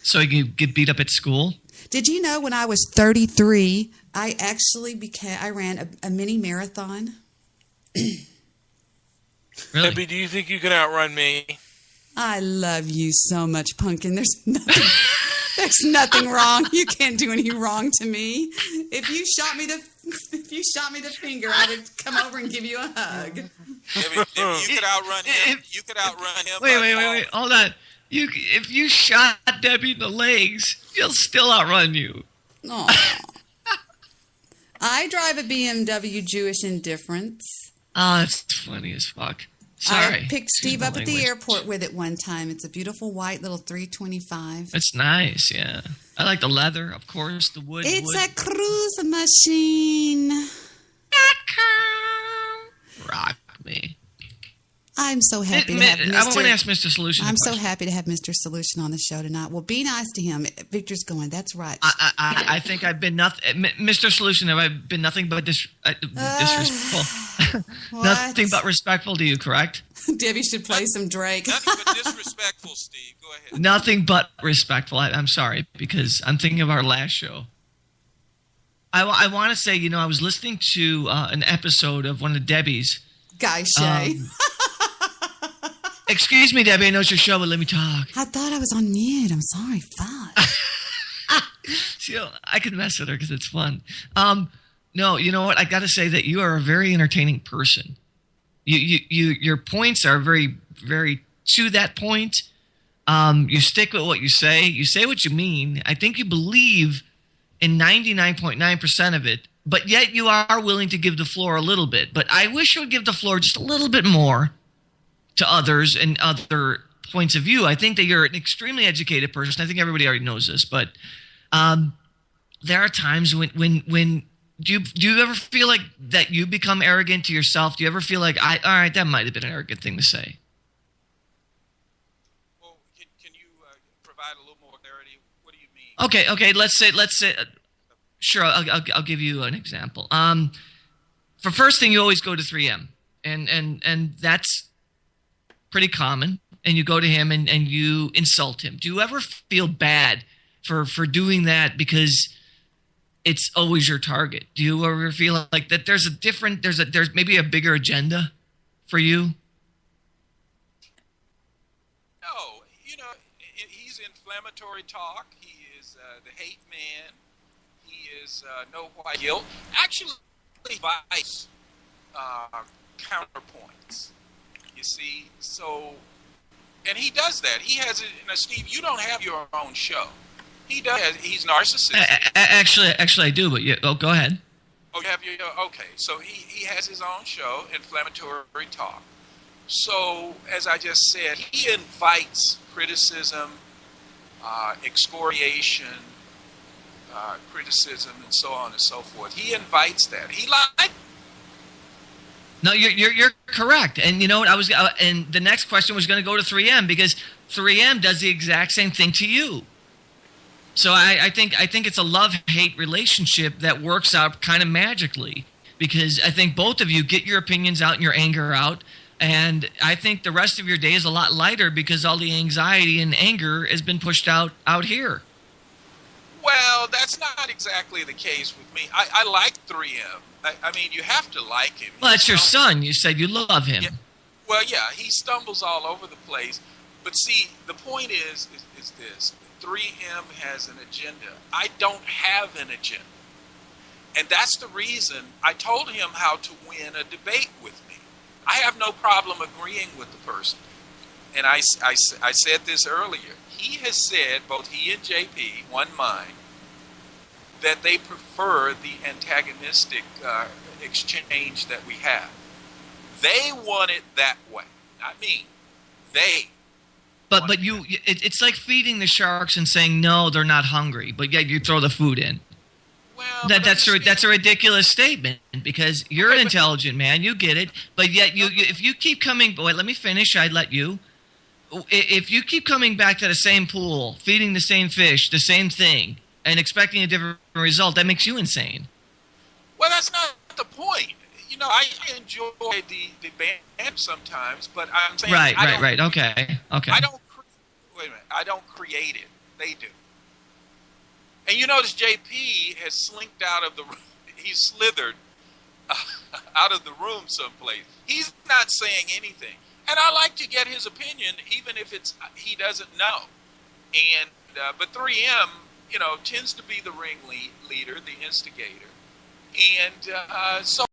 So you get beat up at school? Did you know when I was 33, I actually I ran a mini marathon? Really? Debbie, do you think you can outrun me? I love you so much, Pumpkin. There's nothing wrong. You can't do any wrong to me. If you shot me the finger, I would come over and give you a hug. If you could outrun him. You could outrun him. Wait. Hold on. If you shot Debbie in the legs, she'll still outrun you. Aw. I drive a BMW Jewish Indifference. Oh, that's funny as fuck. Sorry. I picked Steve up at the airport with it one time. It's a beautiful white little 325. It's nice, yeah. I like the leather, of course, the wood. It's a cruise machine. Rock me. I'm so happy to have Mr. I want to ask Mr. Solution. I'm so happy to have Mr. Solution on the show tonight. Well, be nice to him. Victor's going, that's right. I think I've been nothing. Mr. Solution, have I been nothing but disrespectful? Nothing but respectful to you, correct? Debbie should play some Drake. Nothing but disrespectful, Steve. Go ahead. Nothing but respectful. I'm sorry, because I'm thinking of our last show. I want to say, I was listening to an episode of one of Debbie's. Guy Shay. Excuse me, Debbie. I know it's your show, but let me talk. I thought I was on mute. I'm sorry. Fuck. I can mess with her because it's fun. No, you know what? I got to say that you are a very entertaining person. Your points are very, very to that point. You stick with what you say. You say what you mean. I think you believe in 99.9% of it, but yet you are willing to give the floor a little bit. But I wish you would give the floor just a little bit more to others and other points of view. I think that you're an extremely educated person. I think everybody already knows this, but there are times when do you ever feel like that you become arrogant to yourself? Do you ever feel like, all right, that might have been an arrogant thing to say? Well, can you provide a little more clarity? What do you mean? Okay. Let's say. Sure, I'll give you an example. For first thing, you always go to 3M, and that's pretty common. And you go to him and you insult him. Do you ever feel bad for doing that because it's always your target? Do you ever feel like that there's maybe a bigger agenda for you? No, he's inflammatory talk. He is the hate man. He is no white guilt. Actually, vice counterpoints. You see, so, and he does that. He has it. Steve, you don't have your own show. He does. He's narcissistic. Actually, I do. But go ahead. Oh, you have your okay. So he has his own show, Inflammatory Talk. So as I just said, he invites criticism, excoriation, criticism, and so on and so forth. He invites that. He likes. No, you're correct. And you know what? And the next question was going to go to 3M because 3M does the exact same thing to you. So I think it's a love-hate relationship that works out kind of magically because I think both of you get your opinions out and your anger out, and I think the rest of your day is a lot lighter because all the anxiety and anger has been pushed out here. Well, that's not exactly the case with me. I like 3M. I mean, you have to like him. Well, that's your son. You said you love him. Yeah. Well, yeah, he stumbles all over the place. But see, the point is this. 3M has an agenda. I don't have an agenda. And that's the reason I told him how to win a debate with me. I have no problem agreeing with the person. And I said this earlier. He has said, both he and JP, one mind, that they prefer the antagonistic exchange that we have. They want it that way, not me. They. But it's like feeding the sharks and saying no, they're not hungry, but yet you throw the food in. Well, that's a ridiculous statement because you're an intelligent man, you get it, but yet if you keep coming, wait, let me finish. I'd let you. If you keep coming back to the same pool, feeding the same fish, the same thing, and expecting a different result, that makes you insane. Well, that's not the point. You know, I enjoy the band sometimes, but I'm saying right. Okay. Wait a minute. I don't create it. They do. And you notice JP has slinked out of the room. He's slithered out of the room someplace. He's not saying anything. And I like to get his opinion, even if he doesn't know. And but 3M, you know, tends to be the ringleader, the instigator. And so.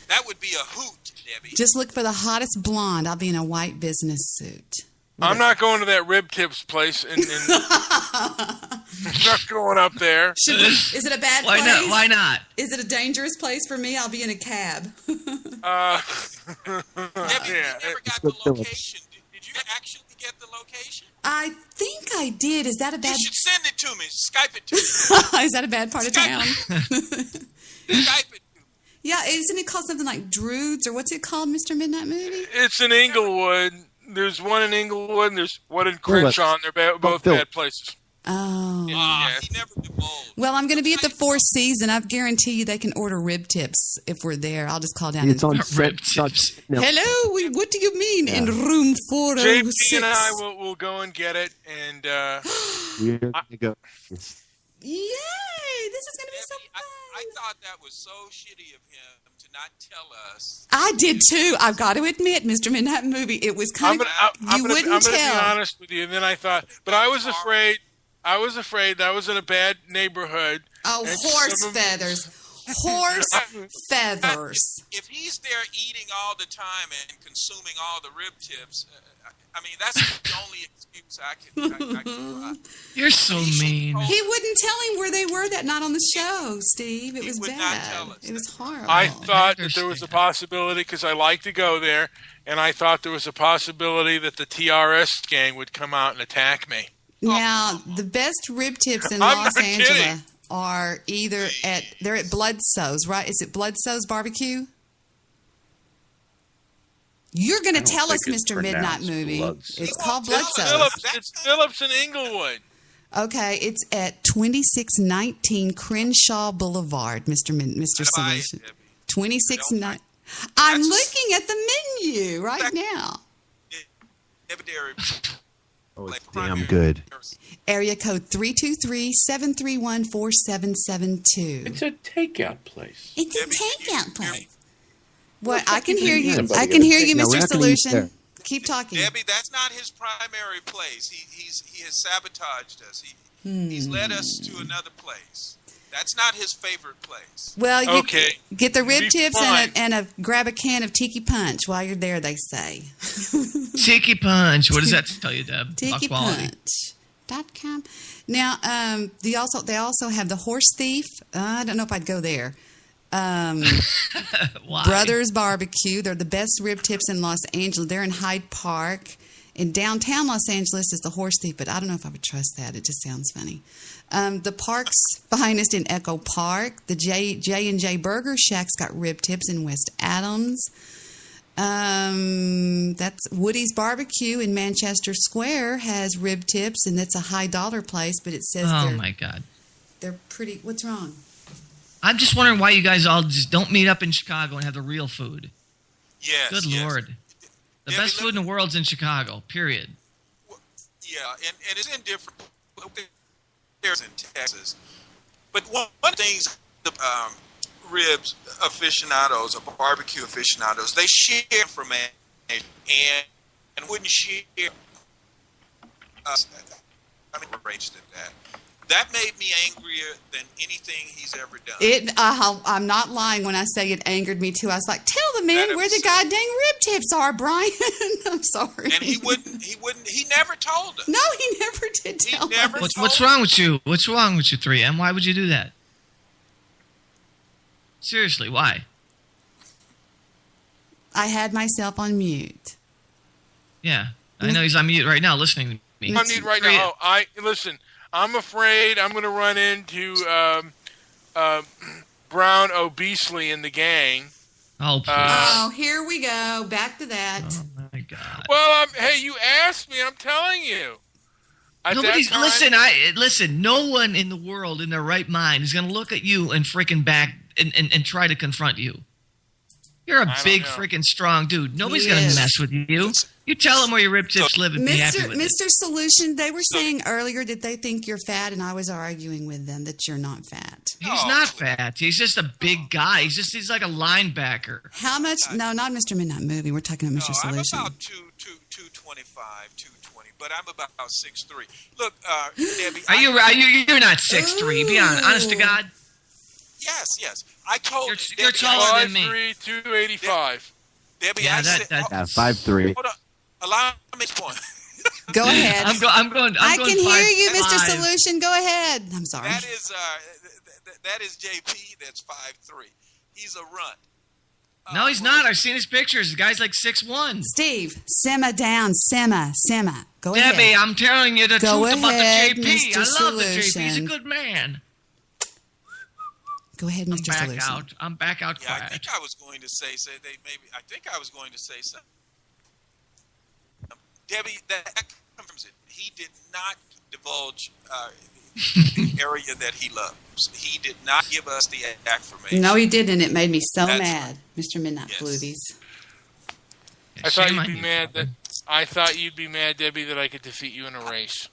That would be a hoot, Debbie. Just look for the hottest blonde. I'll be in a white business suit. I'm not going to that rib tips place. I'm not going up there. Is it a bad place? Why not? Is it a dangerous place for me? I'll be in a cab. Debbie, you never got the location. Did you actually get the location? I think I did. Is that a bad... You should send it to me. Skype it to me. Is that a bad part of town? Skype it. Yeah, isn't it called something like Drude's or what's it called, Mr. Midnight Movie? It's in Inglewood. There's one in Inglewood and there's one in Crenshaw, and they're both bad places. Oh. He never divulged. Well, I'm going to be at the Four Seasons. I guarantee you they can order rib tips if we're there. I'll just call down. It's on rib tips. No. Hello, what do you mean in room 406? JP and I will go and get it, and we're going to go. Yay! This is going to be so fun. I thought that was so shitty of him to not tell us. I did too. I've got to admit, Mr. Midnight Movie, it was kind of you wouldn't tell. I'm going to be honest with you. And then I thought, but I was afraid. I was in a bad neighborhood. Oh, horse feathers. Horse feathers. If he's there eating all the time and consuming all the rib tips, I mean, that's the only excuse I can You're so mean. He wouldn't tell him where they were that night on the show, Steve. It was bad. It was horrible. I thought that there was a possibility, because I like to go there, and I thought there was a possibility that the TRS gang would come out and attack me. Now, the best rib tips in Los Angeles are either they're at Bloodsoe's, right? Is it Bloodsoe's Barbecue? You're going to tell us, Mr. Midnight Movie. It's called Bloodsoe's. It's Phillips in Inglewood. Okay, it's at 2619 Crenshaw Boulevard, Mr. Solution. 2619. I'm looking at the menu right now. Oh, it's damn good. Area code 323-731-4772. It's a takeout place. It's a takeout place. What? I can hear you. I can hear you, Mr. Solution. Keep talking. Debbie, that's not his primary place. He has sabotaged us. He's led us to another place. That's not his favorite place. Well, you get the rib tips and grab a can of Tiki Punch while you're there, they say. Tiki Punch. What does that tell you, Deb? TikiPunch.com. Now, they also have the Horse Thief. I don't know if I'd go there. Brothers Barbecue. They're the best rib tips in Los Angeles. They're in Hyde Park. In downtown Los Angeles is the Horse Thief, but I don't know if I would trust that. It just sounds funny. The Park's Finest in Echo Park. The J&J Burger Shack's got rib tips in West Adams. That's Woody's Barbecue in Manchester Square has rib tips, and it's a high dollar place, but it says my God. They're pretty. What's wrong? I'm just wondering why you guys all just don't meet up in Chicago and have the real food. Yes. Good Lord. The best food in the world's in Chicago, period. Yeah, and it's in different. shares in Texas. But one of the things the ribs aficionados or barbecue aficionados, they share information and wouldn't share us. I'm enraged at that. That made me angrier than anything he's ever done. I'm not lying when I say it angered me too. I was like, tell the man where the goddamn rib tips are, Brian. I'm sorry. And he never told us. No, he never did tell us. What's wrong with you? What's wrong with you, 3M? Why would you do that? Seriously, why? I had myself on mute. Yeah, I know he's on mute right now listening to me. I'm on mute right now. Listen, I'm afraid I'm going to run into Brown obesely in the gang. Oh, please. Here we go. Back to that. Oh, my God. Well, hey, you asked me. I'm telling you. Listen, no one in the world in their right mind is going to look at you and freaking back and try to confront you. You're a big freaking strong dude. Nobody's going to mess with you. You tell them where your rib tips live and be happy with it. Mr. Solution, they were saying earlier that they think you're fat, and I was arguing with them that you're not fat. He's not fat. He's just a big guy. He's like a linebacker. How much? No, not Mr. Midnight Movie. We're talking about Mr. Solution. I'm about 225, 220, but I'm about 6'3". Look, Debbie. You're not 6'3". Be honest to God. Yes. I told you're taller than me. 5'3", 285. Debbie, yeah, 5'3". Hold on. Allow me to point. Go ahead. I'm going. I can hear you, Mr. Solution. Go ahead. I'm sorry. That is JP. That's 5'3". He's a runt. No, he's not. I've seen his pictures. The guy's like 6'1". Steve, simmer down. Simmer. Go ahead. Debbie, I'm telling you the truth about the JP. Mr. I love the JP. Solution. He's a good man. Go ahead, Mr. Solution. I'm back out. Yeah, I think I was going to say something. Debbie, that confirms it. He did not divulge the area that he loves. He did not give us the affirmation. No, he didn't. It made me so mad, Mr. Midnight Floobies. I thought you'd be mad I thought you'd be mad, Debbie, that I could defeat you in a race.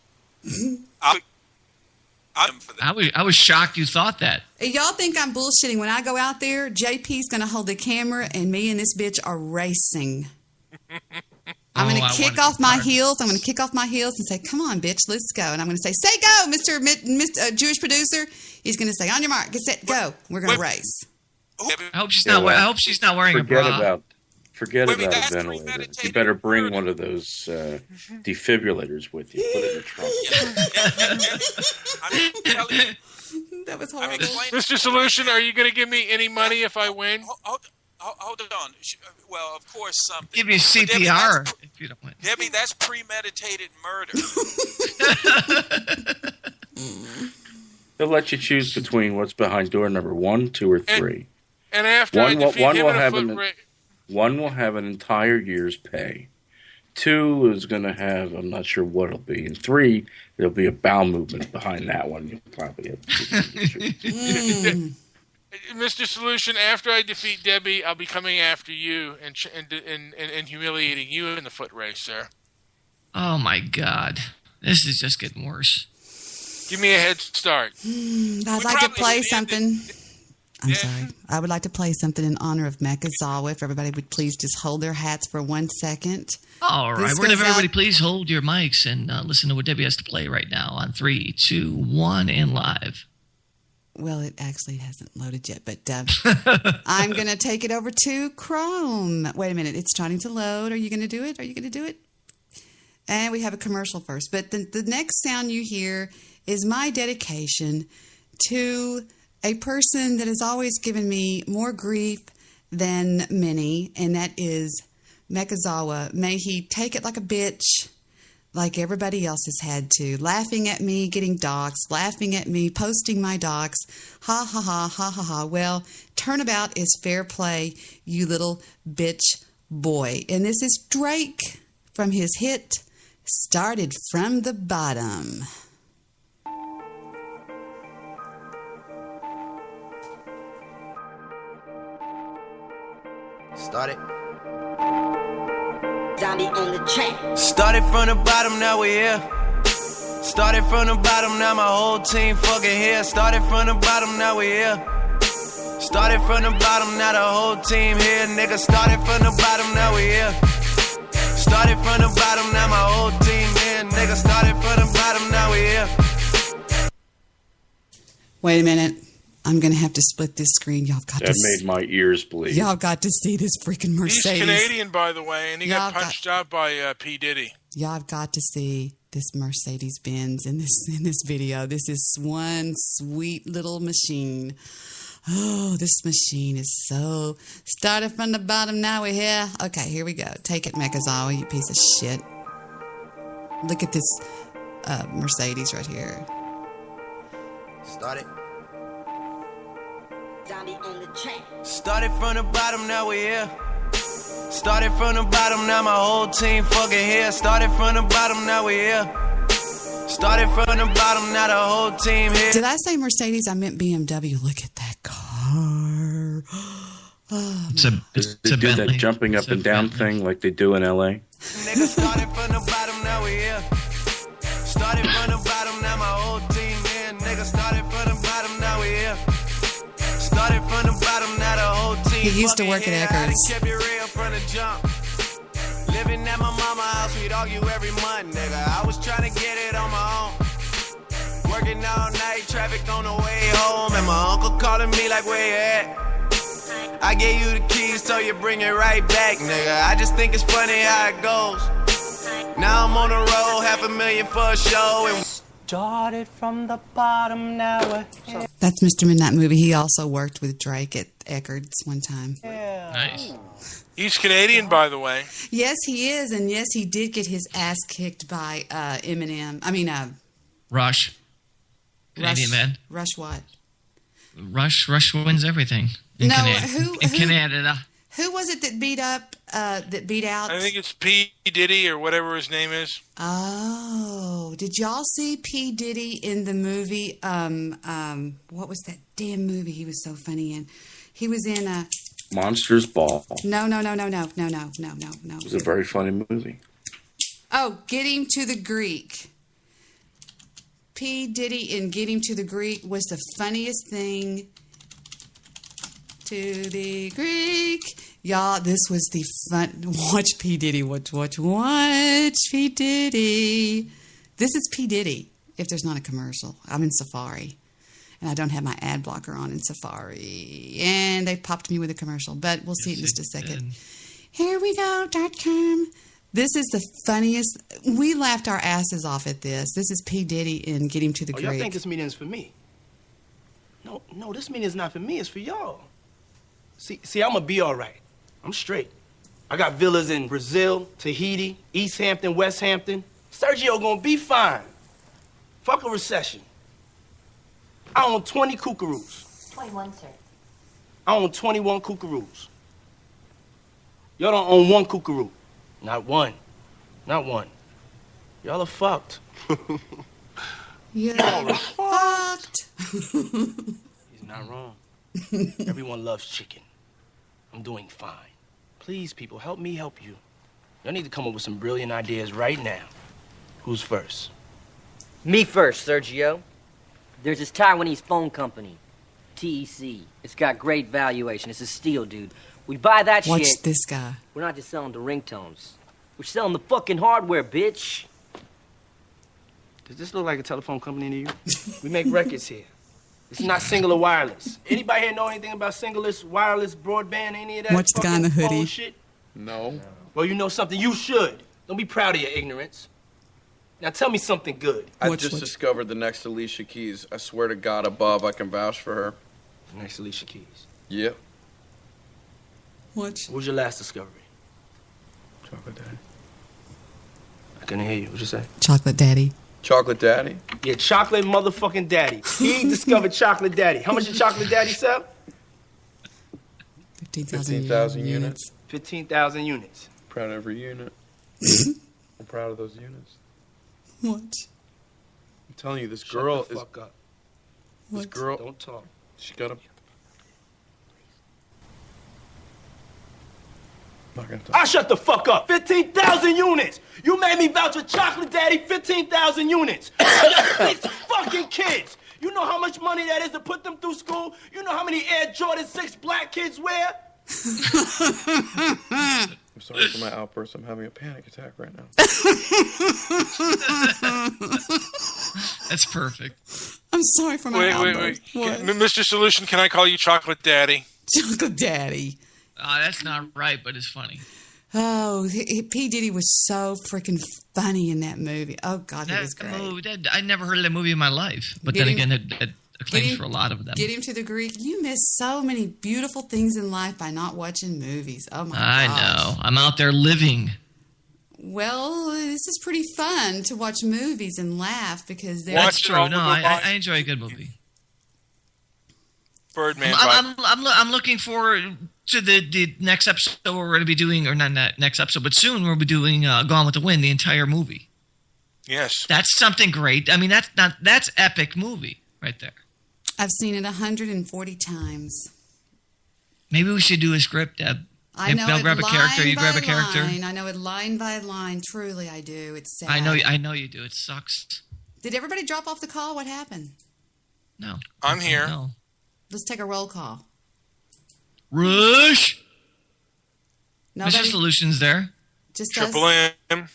I was shocked you thought that. Y'all think I'm bullshitting. When I go out there, JP's going to hold the camera, and me and this bitch are racing. I'm going to kick off my heels. I'm going to kick off my heels and say, come on, bitch, let's go. And I'm going to say go, Mr. Jewish producer. He's going to say, on your mark, get set, go. We're going to race. I hope she's not wearing a bra. Forget about a ventilator. You better bring one of those defibrillators with you. Put it in the trunk. That was horrible. Mr. Solution, are you going to give me any money if I win? Hold on. Well, of course, something. Give you CPR if you don't win. Debbie, that's premeditated murder. They'll let you choose between what's behind door number 1, 2, or 3. And after I defeat him in a foot race... One will have an entire year's pay. 2 is going to have, I'm not sure what it'll be. And 3, there'll be a bowel movement behind that one. You'll probably have to Mr. Solution, after I defeat Debbie, I'll be coming after you and humiliating you in the foot race, sir. Oh, my God. This is just getting worse. Give me a head start. I'd like to play something. I'm sorry. I would like to play something in honor of Mechazawa. If everybody would please just hold their hats for 1 second. All right. We're going to have everybody please hold your mics and listen to what Debbie has to play right now on 3, 2, 1, and live. Well, it actually hasn't loaded yet, but I'm going to take it over to Chrome. Wait a minute. It's starting to load. Are you going to do it? And we have a commercial first. But the next sound you hear is my dedication to a person that has always given me more grief than many, and that is Mechazawa. May he take it like a bitch, like everybody else has had to, laughing at me getting doxxed, laughing at me posting my docs. Ha, ha, ha, ha, ha, ha. Well, turnabout is fair play, you little bitch boy. And this is Drake from his hit, Started from the Bottom. Started. Zombie on the track. Started from the bottom, now we're here. Started from the bottom, now my whole team fucking here. Started from the bottom, now we here. Started from the bottom, now the whole team here. Nigga, started from the bottom, now we here. Started from the bottom, now my whole team here. Nigga, started from the bottom, now we here. Wait a minute. I'm going to have to split this screen. Y'all got that made my ears bleed. Y'all got to see this freaking Mercedes. He's Canadian, by the way, and he got punched out by P. Diddy. Y'all have got to see this Mercedes Benz in this video. This is one sweet little machine. Oh, this machine is so... Started from the bottom, now we're here. Okay, here we go. Take it, Mekazawa, you piece of shit. Look at this Mercedes right here. Started. Started from the bottom, now we here. Started from the bottom, now my whole team fucking here. Started from the bottom, now we here. Started from the bottom, now the whole team here. Did I say Mercedes? I meant BMW. Look at that car. Oh, it's a do Bentley. That jumping up and down thing like they do in LA. Nigga, started from the bottom, now we here. Started from the bottom, now my whole team here. Nigga, started from the bottom, now we here. Started from the bottom, now the whole team. He used to work at Eckerd's. Kept it real from the jump. Living at my mama's house, we'd argue every month, nigga. I was trying to get it on my own. Working all night, traffic on the way home, and my uncle calling me like, where you at? I gave you the keys, so you bring it right back, nigga. I just think it's funny how it goes. Now I'm on the road, $500,000 for a show, and started from the bottom, now That's Mr. Midnight Movie. He also worked with Drake at Eckerd's one time. Nice. He's Canadian, by the way. Yes, he is, and yes, he did get his ass kicked by Eminem. I mean, Rush. Canadian band. Rush what? Rush wins everything. In Canada. Who was it that beat up? That beat out? I think it's P. Diddy or whatever his name is. Oh, did y'all see P. Diddy in the movie? What was that damn movie he was so funny in? He was in Monsters Ball. No. It was a very funny movie. Oh, Get Him to the Greek. P. Diddy in Get Him to the Greek was the funniest thing. To the Greek. Y'all, this was the fun. Watch P. Diddy. Watch P. Diddy. This is P. Diddy, if there's not a commercial. I'm in Safari. And I don't have my ad blocker on in Safari. And they popped me with a commercial. But we'll see it in just a second. Here we go. .com. This is the funniest. We laughed our asses off at this. This is P. Diddy in Get Him to the Greek. Y'all think this meeting is for me? No, this meeting is not for me. It's for y'all. See, I'm going to be all right. I'm straight. I got villas in Brazil, Tahiti, East Hampton, West Hampton. Sergio going to be fine. Fuck a recession. I own 20 kookaroos. 21, sir. I own 21 kookaroos. Y'all don't own one kookaroo. Not one. Y'all are fucked. You're fucked. He's not wrong. Everyone loves chicken. I'm doing fine. Please, people, help me help you. Y'all need to come up with some brilliant ideas right now. Who's first? Me first, Sergio. There's this Taiwanese phone company, TEC. It's got great valuation. It's a steal, dude. We buy that shit. Watch this guy. We're not just selling the ringtones. We're selling the fucking hardware, bitch. Does this look like a telephone company to you? We make records here. It's not singular wireless. Anybody here know anything about singular wireless broadband, any of that? Watch the guy in the hoodie. Phone shit? No. Well, you know something. You should. Don't be proud of your ignorance. Now tell me something good. I just discovered the next Alicia Keys. I swear to God above, I can vouch for her. The next Alicia Keys. Yep. What was your last discovery? Chocolate Daddy. I couldn't hear you. What'd you say? Chocolate Daddy. Chocolate Daddy? Yeah, Chocolate motherfucking Daddy. He discovered Chocolate Daddy. How much did Chocolate Daddy sell? 15,000 units. 15,000 units. Proud of every unit. I'm proud of those units. What? I'm telling you, this girl Shut the fuck up. This girl. Don't talk. She got a. I shut the fuck up. 15,000 units. You made me vouch for Chocolate Daddy. 15,000 units. I got 6 fucking kids. You know how much money that is to put them through school? You know how many Air Jordan 6 black kids wear? I'm sorry for my outburst. I'm having a panic attack right now. That's perfect. I'm sorry for my outburst. Wait. Mr. Solution, can I call you Chocolate Daddy? Chocolate Daddy. That's not right, but it's funny. Oh, P. Diddy was so freaking funny in that movie. Oh, God, he was great. I never heard of that movie in my life. But then again, it claims for a lot of them. Get him to the Greek. You miss so many beautiful things in life by not watching movies. Oh, my I gosh. know. I'm out there living. Well, this is pretty fun to watch movies and laugh because they're... That's true. No, I enjoy a good movie. Birdman. I'm looking forward to the next episode we're going to be doing, or not next episode, but soon we'll be doing Gone with the Wind, the entire movie. Yes. That's something great. I mean, that's epic movie right there. I've seen it 140 times. Maybe we should do a script, Deb. I know I'll it grab a character, you grab a character. Line. I know it line by line. Truly, I do. It's sad. I know you do. It sucks. Did everybody drop off the call? What happened? No. I'm here. No. Let's take a roll call. Rush. Nobody? Mr. Solution's there. Just Triple M.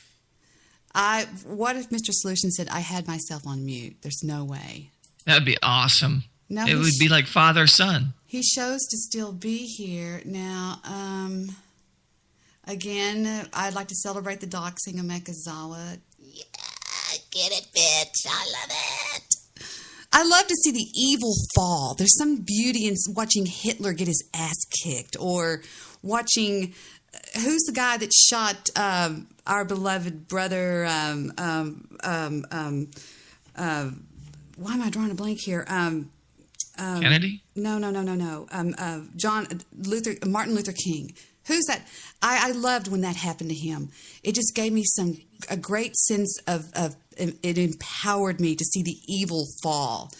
What if Mr. Solution said I had myself on mute? There's no way. That'd be awesome. No, it would be like father-son. He shows to still be here. Now, again, I'd like to celebrate the doxing of Mekazawa. Yeah, get it, bitch. I love it. I love to see the evil fall. There's some beauty in watching Hitler get his ass kicked, or watching who's the guy that shot our beloved brother. Why am I drawing a blank here? Kennedy? No. Martin Luther King. Who's that? I loved when that happened to him. It just gave me a great sense of it empowered me to see the evil fall.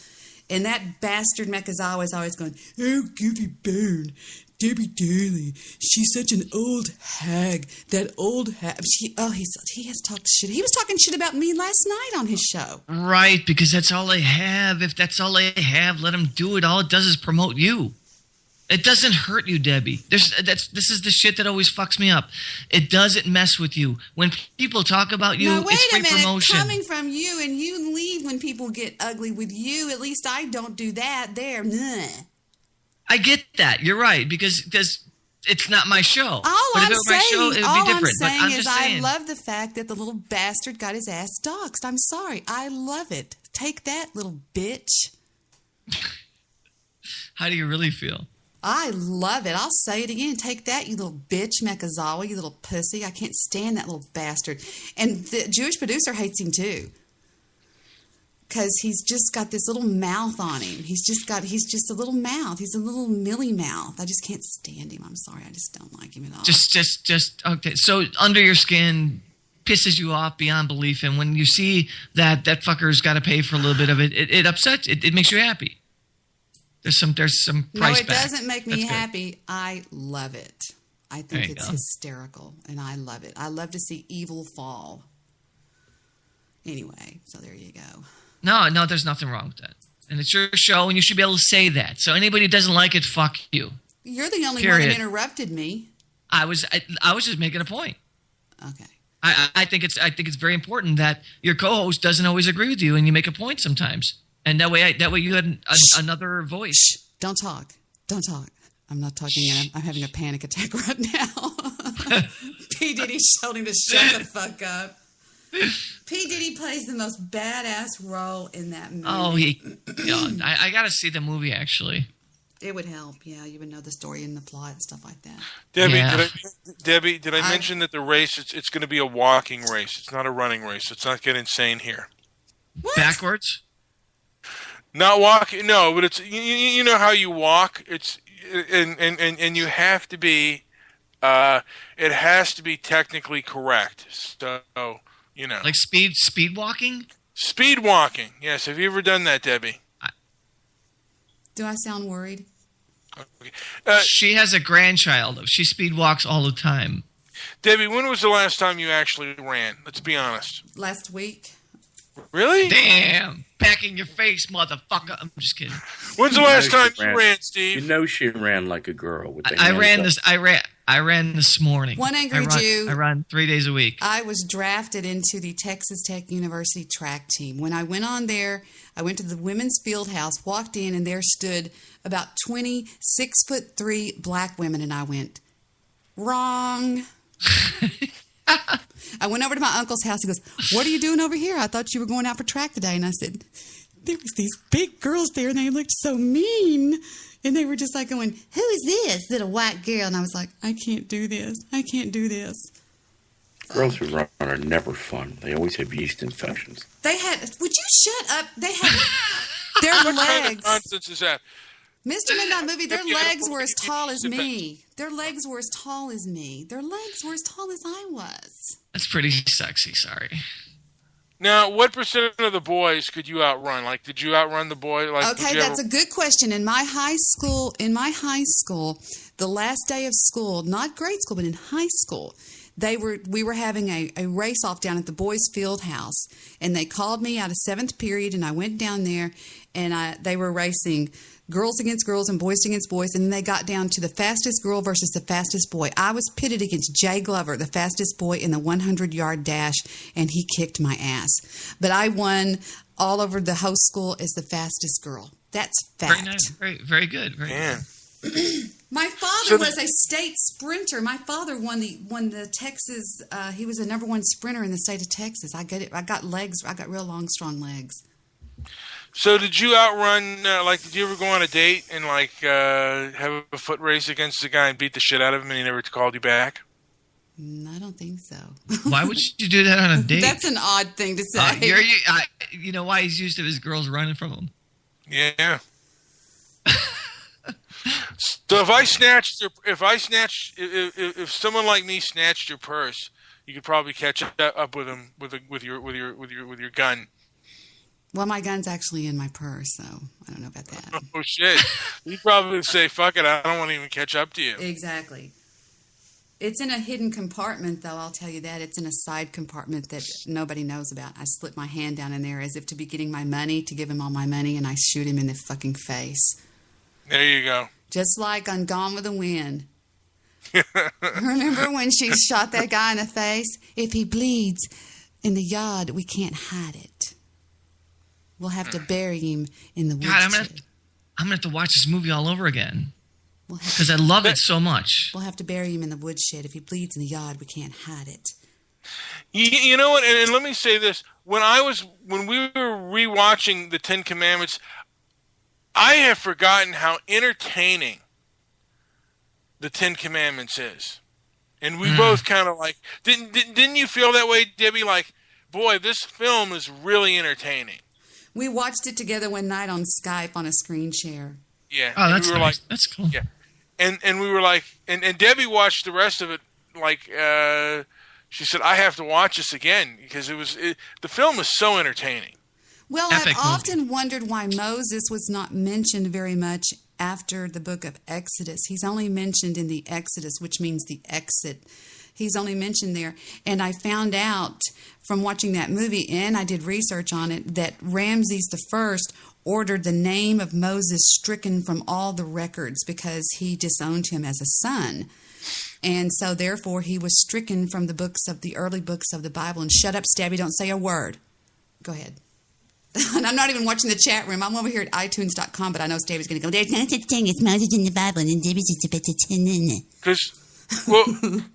And that bastard Mekazawa is always going, oh, Goofy Bone, Debbie Daly, she's such an old hag. That old hag. He has talked shit. He was talking shit about me last night on his show. Right, because that's all they have. If that's all they have, let them do it. All it does is promote you. It doesn't hurt you, Debbie. This is the shit that always fucks me up. It doesn't mess with you. When people talk about you, now, wait it's free a minute. promotion. Coming from you, and you leave when people get ugly with you. At least I don't do that there. Nah. I get that. You're right, because it's not my show. All but I'm if it were my show, it would be different. I'm saying I love the fact that the little bastard got his ass doxxed. I'm sorry. I love it. Take that, little bitch. How do you really feel? I love it. I'll say it again. Take that, you little bitch, Mekazawa, you little pussy. I can't stand that little bastard. And the Jewish producer hates him too. Because he's just got this little mouth on him. He's just a little mouth. He's a little Millie mouth. I just can't stand him. I'm sorry. I just don't like him at all. Just okay. So under your skin pisses you off beyond belief. And when you see that fucker's got to pay for a little bit of it, it upsets. It makes you happy. There's some price No, it back. doesn't make me happy. I love it. I think it's hysterical, and I love it. I love to see evil fall. Anyway, so there you go. No, there's nothing wrong with that. And it's your show, and you should be able to say that. So anybody who doesn't like it, fuck you. You're the only one that interrupted me. I was just making a point. Okay. I think it's very important that your co-host doesn't always agree with you, and you make a point sometimes. And that way you had another voice. Shh. Don't talk. I'm not talking yet. I'm having a panic attack right now. P. Diddy told him to shut the fuck up. P. Diddy plays the most badass role in that movie. Oh, I got to see the movie, actually. It would help. Yeah, you would know the story and the plot and stuff like that. Debbie, did I mention that the race, it's going to be a walking race. It's not a running race. Let's not get insane here. What? Backwards? Not walking, no, but it's you know how you walk. It's and you have to be, it has to be technically correct. So like speed walking. Speed walking, yes. Have you ever done that, Debbie? Do I sound worried? Okay. She has a grandchild. She speed walks all the time. Debbie, when was the last time you actually ran? Let's be honest. Last week. Really? Damn. Back in your face, motherfucker. I'm just kidding. When's the last time you ran, Steve? You know she ran like a girl. With the I hands up. ran this morning. One angry Jew. I run 3 days a week. I was drafted into the Texas Tech University track team. When I went on there, I went to the women's field house, walked in, and there stood about 20 6'3" black women, and I went, wrong. I went over to my uncle's house. He goes, what are you doing over here? I thought you were going out for track today. And I said, there was these big girls there, and they looked so mean. And they were just like going, who is this little white girl? And I was like, I can't do this. I can't do this. Girls who run are never fun. They always have yeast infections. They had, would you shut up? They had their What kind legs. of nonsense is that? Mr. Midnight Movie, their Yeah, legs were as tall as depends. me. Their legs were as tall as me. Their legs were as tall as I was. That's pretty sexy, sorry. Now, what percent of the boys could you outrun? Like, did you outrun the boy? Like, Okay, that's a good question. In my high school, the last day of school, not grade school, but in high school, we were having a race off down at the boys' field house, and they called me out of 7th period, and I went down there, and they were racing girls against girls and boys against boys, and then they got down to the fastest girl versus the fastest boy. I was pitted against Jay Glover, the fastest boy in the 100-yard dash, and he kicked my ass. But I won all over the whole school as the fastest girl. That's fact. Very nice. Very good. Very good. My father was a state sprinter. My father won the Texas. He was the #1 sprinter in the state of Texas. I get it. I got legs. I got real long, strong legs. So did you outrun, did you ever go on a date and, have a foot race against a guy and beat the shit out of him and he never called you back? I don't think so. Why would you do that on a date? That's an odd thing to say. You know why he's used to his girls running from him? Yeah. So if someone like me snatched your purse, you could probably catch up with him with your gun. Well, my gun's actually in my purse, so I don't know about that. Oh, shit. You'd probably say, fuck it, I don't want to even catch up to you. Exactly. It's in a hidden compartment, though, I'll tell you that. It's in a side compartment that nobody knows about. I slip my hand down in there as if to be getting my money, to give him all my money, and I shoot him in the fucking face. There you go. Just like on Gone with the Wind. Remember when she shot that guy in the face? If he bleeds in the yard, we can't hide it. We'll have to bury him in the woodshed. God, I'm gonna have to watch this movie all over again because I love it so much. We'll have to bury him in the woodshed. If he bleeds in the yard, we can't hide it. You know what? And let me say this: when we were rewatching the Ten Commandments, I have forgotten how entertaining the Ten Commandments is, and we both kind of didn't you feel that way, Debbie? Like, boy, this film is really entertaining. We watched it together one night on Skype on a screen share. Yeah. Oh, that's nice. That's cool. Yeah. And we were like, and Debbie watched the rest of it. She said, I have to watch this again because the film is so entertaining. Well, I've often wondered why Moses was not mentioned very much after the book of Exodus. He's only mentioned in the Exodus, which means the exit. He's only mentioned there. And I found out from watching that movie, and I did research on it, that Ramses I ordered the name of Moses stricken from all the records because he disowned him as a son. And so, therefore, he was stricken from the early books of the Bible. And shut up, Stabby, don't say a word. Go ahead. And I'm not even watching the chat room. I'm over here at iTunes.com, but I know Stabby's going to go, there's no such thing as Moses in the Bible. And Debbie's just a bit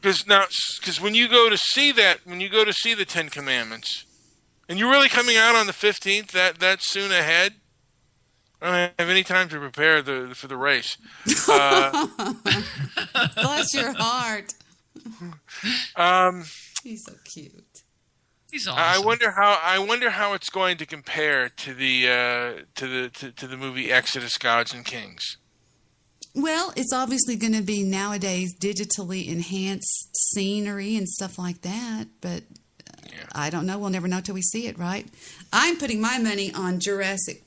Because when you go to see the Ten Commandments, and you're really coming out on the 15th, that soon ahead, I don't have any time to prepare for the race. Bless your heart. He's so cute. He's awesome. I wonder how it's going to compare to the movie Exodus: Gods and Kings. Well, it's obviously going to be nowadays digitally enhanced scenery and stuff like that, but I don't know. We'll never know till we see it, right? I'm putting my money on Jurassic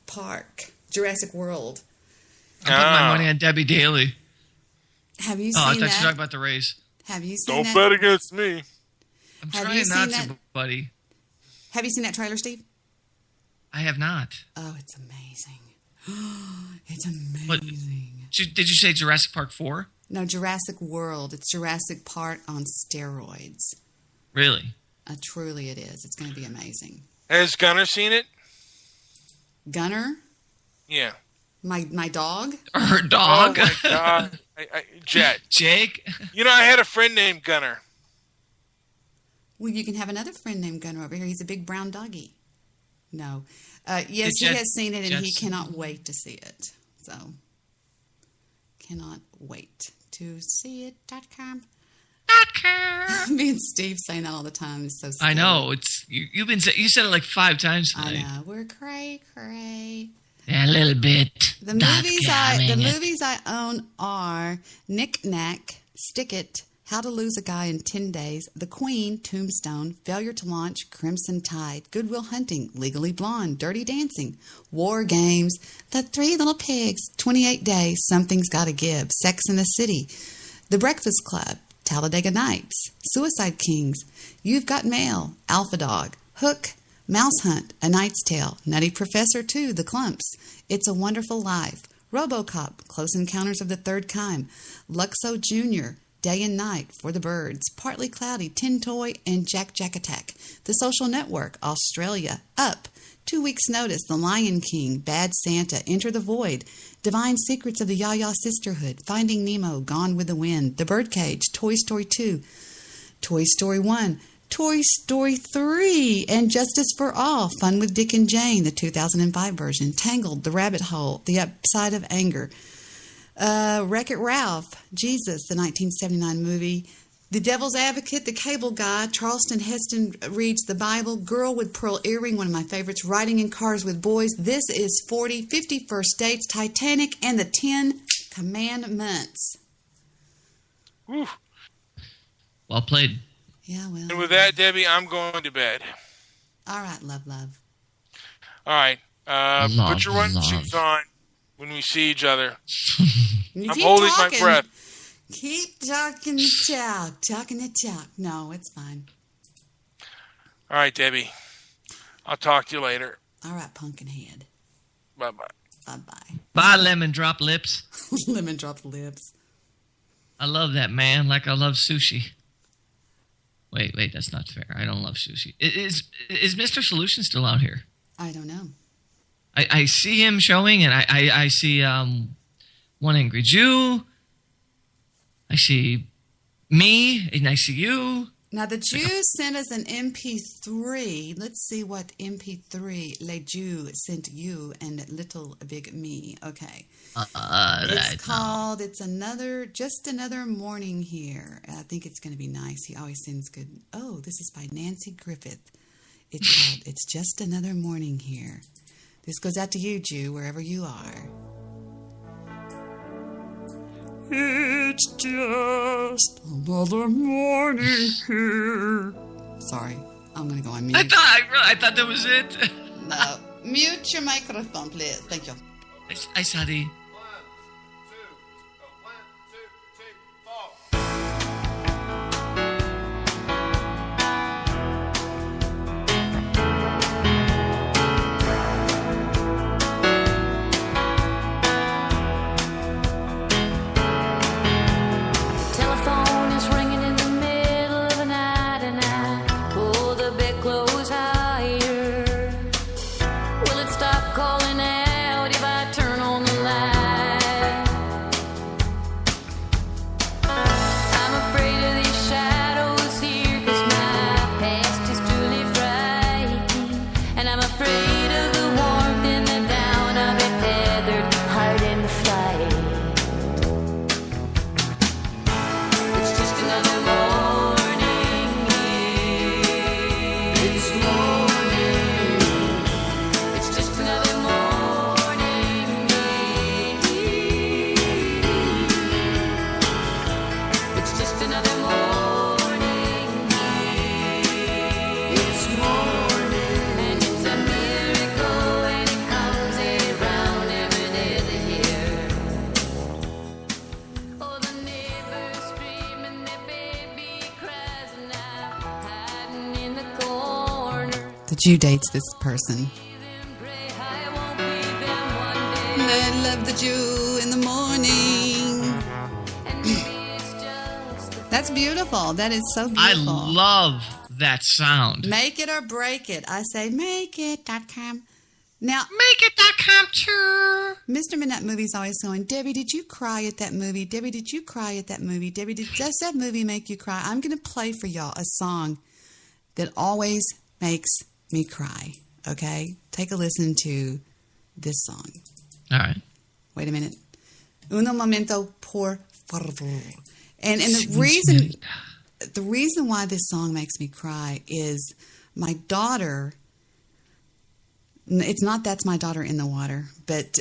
World. I'm putting my money on Debbie Daly. Have you I seen thought you were that? talking about the race. Have you seen Don't that? bet against me. I'm Have trying you not seen to, that? buddy. Have you seen that trailer, Steve? I have not. Oh, it's amazing. It's amazing. What, did you say Jurassic Park 4? No, Jurassic World. It's Jurassic Park on steroids. Really? Truly it is. It's going to be amazing. Has Gunner seen it? Gunner? Yeah. My dog? Her dog? Oh, my God. Jet. Jake? You know, I had a friend named Gunner. Well, you can have another friend named Gunner over here. He's a big brown doggy. No. Yes, he Jet- has seen it, and he Jetson. cannot wait to see it. So, cannot wait to see it.com. Me and Steve saying that all the time is so silly. I know. It's you said it like 5 times tonight. I know. We're cray. Yeah, a little bit. The movies I own are Knick Knack, Stick It, How to Lose a Guy in 10 Days, The Queen, Tombstone, Failure to Launch, Crimson Tide, Good Will Hunting, Legally Blonde, Dirty Dancing, War Games, The Three Little Pigs, 28 Days, Something's Gotta Give, Sex in the City, The Breakfast Club, Talladega Nights, Suicide Kings, You've Got Mail, Alpha Dog, Hook, Mouse Hunt, A Knight's Tale, Nutty Professor 2, The Clumps, It's a Wonderful Life, RoboCop, Close Encounters of the Third Kind, Luxo Jr., Day and Night, For the Birds, Partly Cloudy, Tin Toy, and Jack Attack, The Social Network, Australia, Up, 2 Weeks Notice, The Lion King, Bad Santa, Enter the Void, Divine Secrets of the Ya-Ya Sisterhood, Finding Nemo, Gone with the Wind, The Birdcage, Toy Story 2, Toy Story 1, Toy Story 3, and Justice for All, Fun with Dick and Jane, the 2005 version, Tangled, The Rabbit Hole, The Upside of Anger, Wreck-It Ralph, Jesus, the 1979 movie, The Devil's Advocate, The Cable Guy, Charleston Heston Reads the Bible, Girl with Pearl Earring, one of my favorites, Riding in Cars with Boys, This Is 40, 50 First Dates, Titanic, and the 10 Commandments. Whew. Well played. Yeah, well. And with that, Debbie, I'm going to bed. All right, love. All right. Put your running love. shoes on when we see each other. You I'm keep holding talking. my breath. Keep talking the talk. No, it's fine. All right, Debbie. I'll talk to you later. All right, Pumpkinhead. Bye-bye. Bye-bye. Bye, Lemon Drop Lips. Lemon Drop Lips. I love that, man, like I love sushi. Wait, that's not fair. I don't love sushi. Is Mr. Solution still out here? I don't know. I see him showing, and I see One Angry Jew. I see me, and I see you. Now, the Jews sent us an MP3. Let's see what MP3 Les Jews sent you and little big me. Okay. It's called Just Another Morning Here. I think it's going to be nice. He always sends good. Oh, this is by Nancy Griffith. It's called It's Just Another Morning Here. This goes out to you, Jew, wherever you are. It's just another morning here. Sorry, I'm going to go on mute. I thought that was it. No. Mute your microphone, please. Thank you. I sorry. Telephone is ringing in the middle of the night, and I pull the bedclothes higher. Will it stop calling out if I turn on the light? Jew dates this person. I love the Jew in the morning. That's beautiful. That is so beautiful. I love that sound. Make it or break it. I say makeit.com. Now, makeit.com too. Mr. Midnight Movie's always going, Debbie, did you cry at that movie? Debbie, did you cry at that movie? Debbie, does that movie make you cry? I'm going to play for y'all a song that always makes me cry. Okay? Take a listen to this song. All right. Wait a minute. Uno momento, por favor. And the reason why this song makes me cry is my daughter. It's not That's My Daughter in the Water, but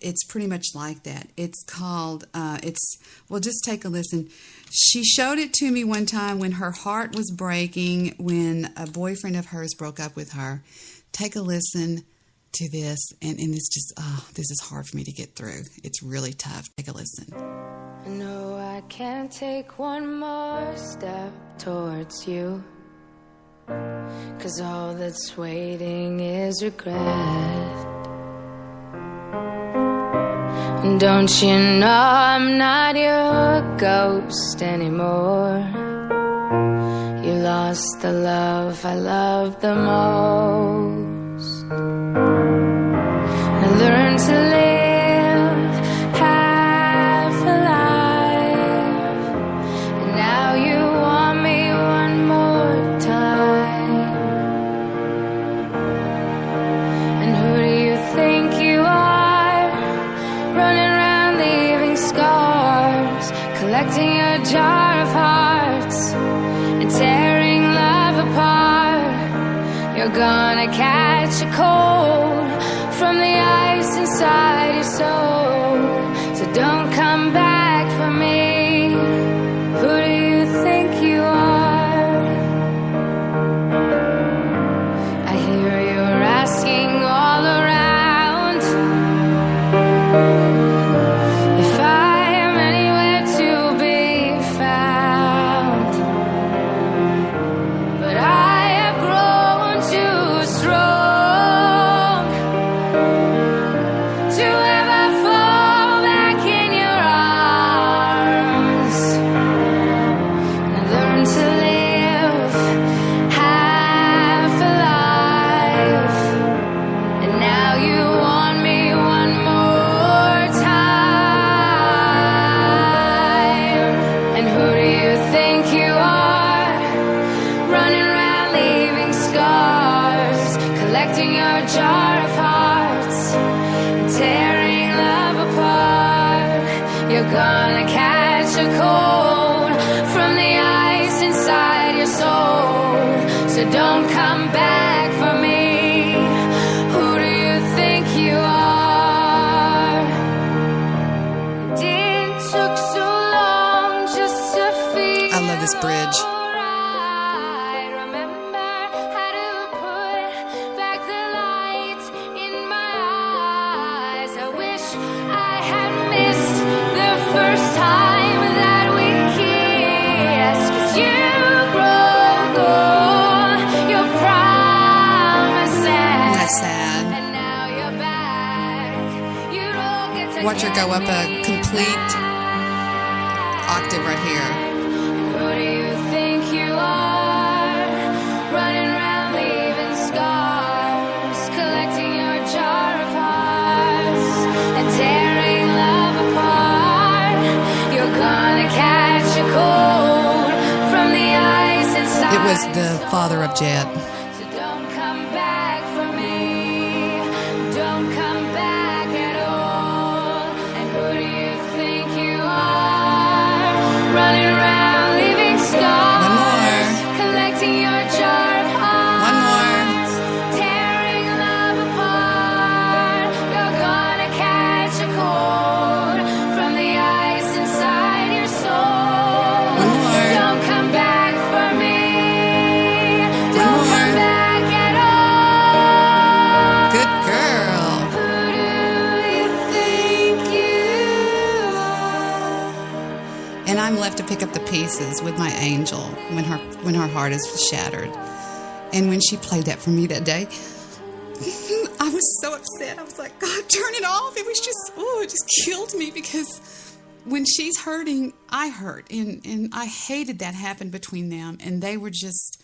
it's pretty much like that. It's called, well, just take a listen. She showed it to me one time when her heart was breaking, when a boyfriend of hers broke up with her. Take a listen to this, and it's just, this is hard for me to get through. It's really tough. Take a listen. No, I can't take one more step towards you, 'cause all that's waiting is regret. And don't you know I'm not your ghost anymore? You lost the love I loved the most. I learned to live half alive, and now you want me one more time. And who do you think you are, running around leaving scars, collecting a jar of hearts and tearing love apart? You're gonna catch a cold from the ice inside your soul, so don't come back for me. Who do you think you are? I hear you're asking all around if I am anywhere to be found, but I have grown too strong to ever fall back in your arms. And I learned to live half alive, and now you want me one more time. And who do you think you are, running around leaving scars, collecting your jar of hearts and tearing love apart? You're gonna catch a cold from the ice inside your soul, so don't come back for me. Who do you think you are? It took so long just to feel I love this bridge. alright. Remember how to put back the light in my eyes. I wish I had missed the first time that we kissed, 'cause you broke all your promises. That's sad. And now you're back. You don't get to Watch her go up a complete octave right here. Who do you think you are, running around leaving scars, collecting your jar of hearts and tearing love apart? You're gonna catch a cold from the ice inside. It was the father of Jet. So don't come back for me. Don't come back at all. And who do you think you are, running around leaving scars? One more. Collecting your jar of hearts. One more. Tearing love apart. You're gonna catch a cold from the ice inside your soul. One more. Don't come back for me. One Don't more. come back at all. Good girl. Who do you think you are? And I'm left to pick up the pieces with my angel when her heart is shattered. And when she played that for me that day, I was so upset. I was like, God, turn it off. It was just, it just killed me, because when she's hurting, I hurt. And I hated that happened between them. And they were just,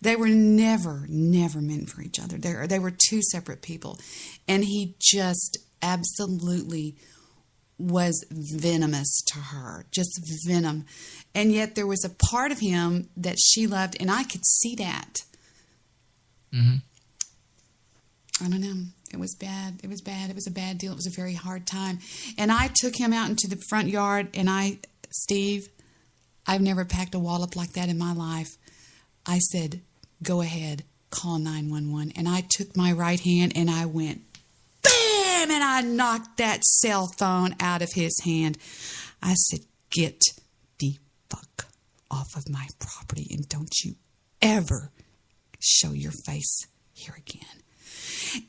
they were never meant for each other. They were two separate people. And he just absolutely was venomous to her, just venom. And yet there was a part of him that she loved, and I could see that. Mm-hmm. I don't know. It was bad. It was bad. It was a bad deal. It was a very hard time. And I took him out into the front yard, and Steve, I've never packed a wallop like that in my life. I said, go ahead, call 911. And I took my right hand and I went, bam! And I knocked that cell phone out of his hand. I said, get the fuck off of my property, and don't you ever show your face here again.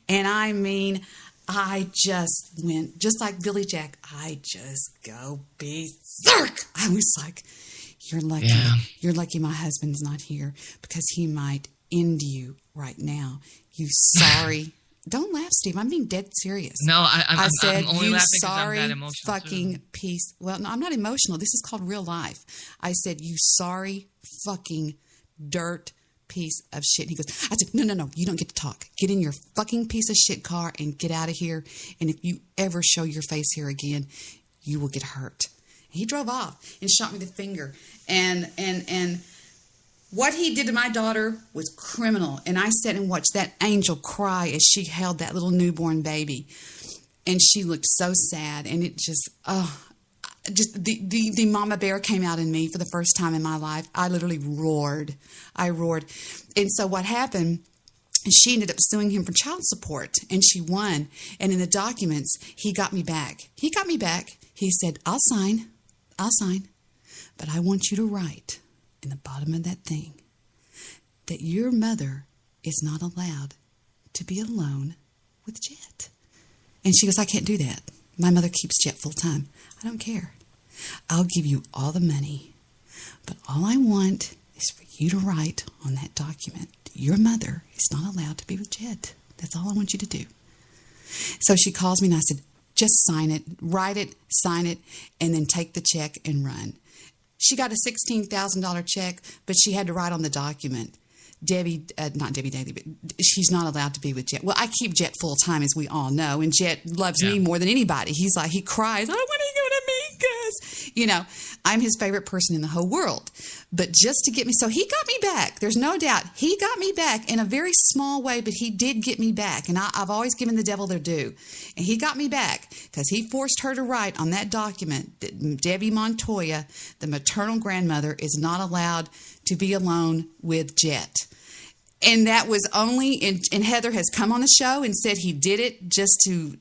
And I mean, I just went, just like Billy Jack, I just go berserk. I was like, you're lucky. Yeah. You're lucky my husband's not here, because he might end you right now. You sorry. Don't laugh, Steve. I'm being dead serious. No, I said, I'm only you laughing sorry I'm that emotional fucking too. piece. Well, no, I'm not emotional. This is called real life. I said, you sorry fucking dirt piece of shit. And he goes, I said, no, you don't get to talk. Get in your fucking piece of shit car and get out of here. And if you ever show your face here again, you will get hurt. He drove off and shot me the finger. And what he did to my daughter was criminal. And I sat and watched that angel cry as she held that little newborn baby. And she looked so sad. And it just, the mama bear came out in me for the first time in my life. I literally roared. I roared. And so what happened, she ended up suing him for child support, and she won. And in the documents, he got me back. He said, I'll sign. But I want you to write in the bottom of that thing that your mother is not allowed to be alone with Jet. And she goes, I can't do that. My mother keeps Jet full time. I don't care. I'll give you all the money, but all I want is for you to write on that document, your mother is not allowed to be with Jet. That's all I want you to do. So she calls me and I said, just sign it, write it, sign it, and then take the check and run. She got a $16,000 check, but she had to write on the document, not Debbie Daly, but she's not allowed to be with Jet. Well, I keep Jet full time, as we all know, and Jet loves me more than anybody. He's like, he cries, I want to go to Minka's. You know, I'm his favorite person in the whole world. But just to get me, so he got me back. There's no doubt. He got me back in a very small way, but he did get me back. And I've always given the devil their due. And he got me back because he forced her to write on that document that Debbie Montoya, the maternal grandmother, is not allowed to be alone with Jet. And that was only, and Heather has come on the show and said he did it just to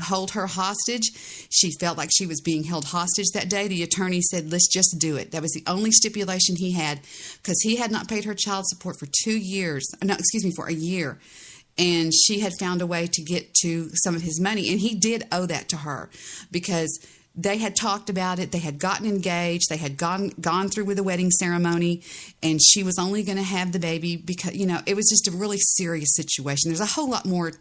hold her hostage. She felt like she was being held hostage that day. The attorney said, let's just do it. That was the only stipulation he had, because he had not paid her child support for 2 years. No, excuse me, for a year. And she had found a way to get to some of his money. And he did owe that to her, because they had talked about it. They had gotten engaged. They had gone through with the wedding ceremony, and she was only going to have the baby because, you know, it was just a really serious situation. There's a whole lot more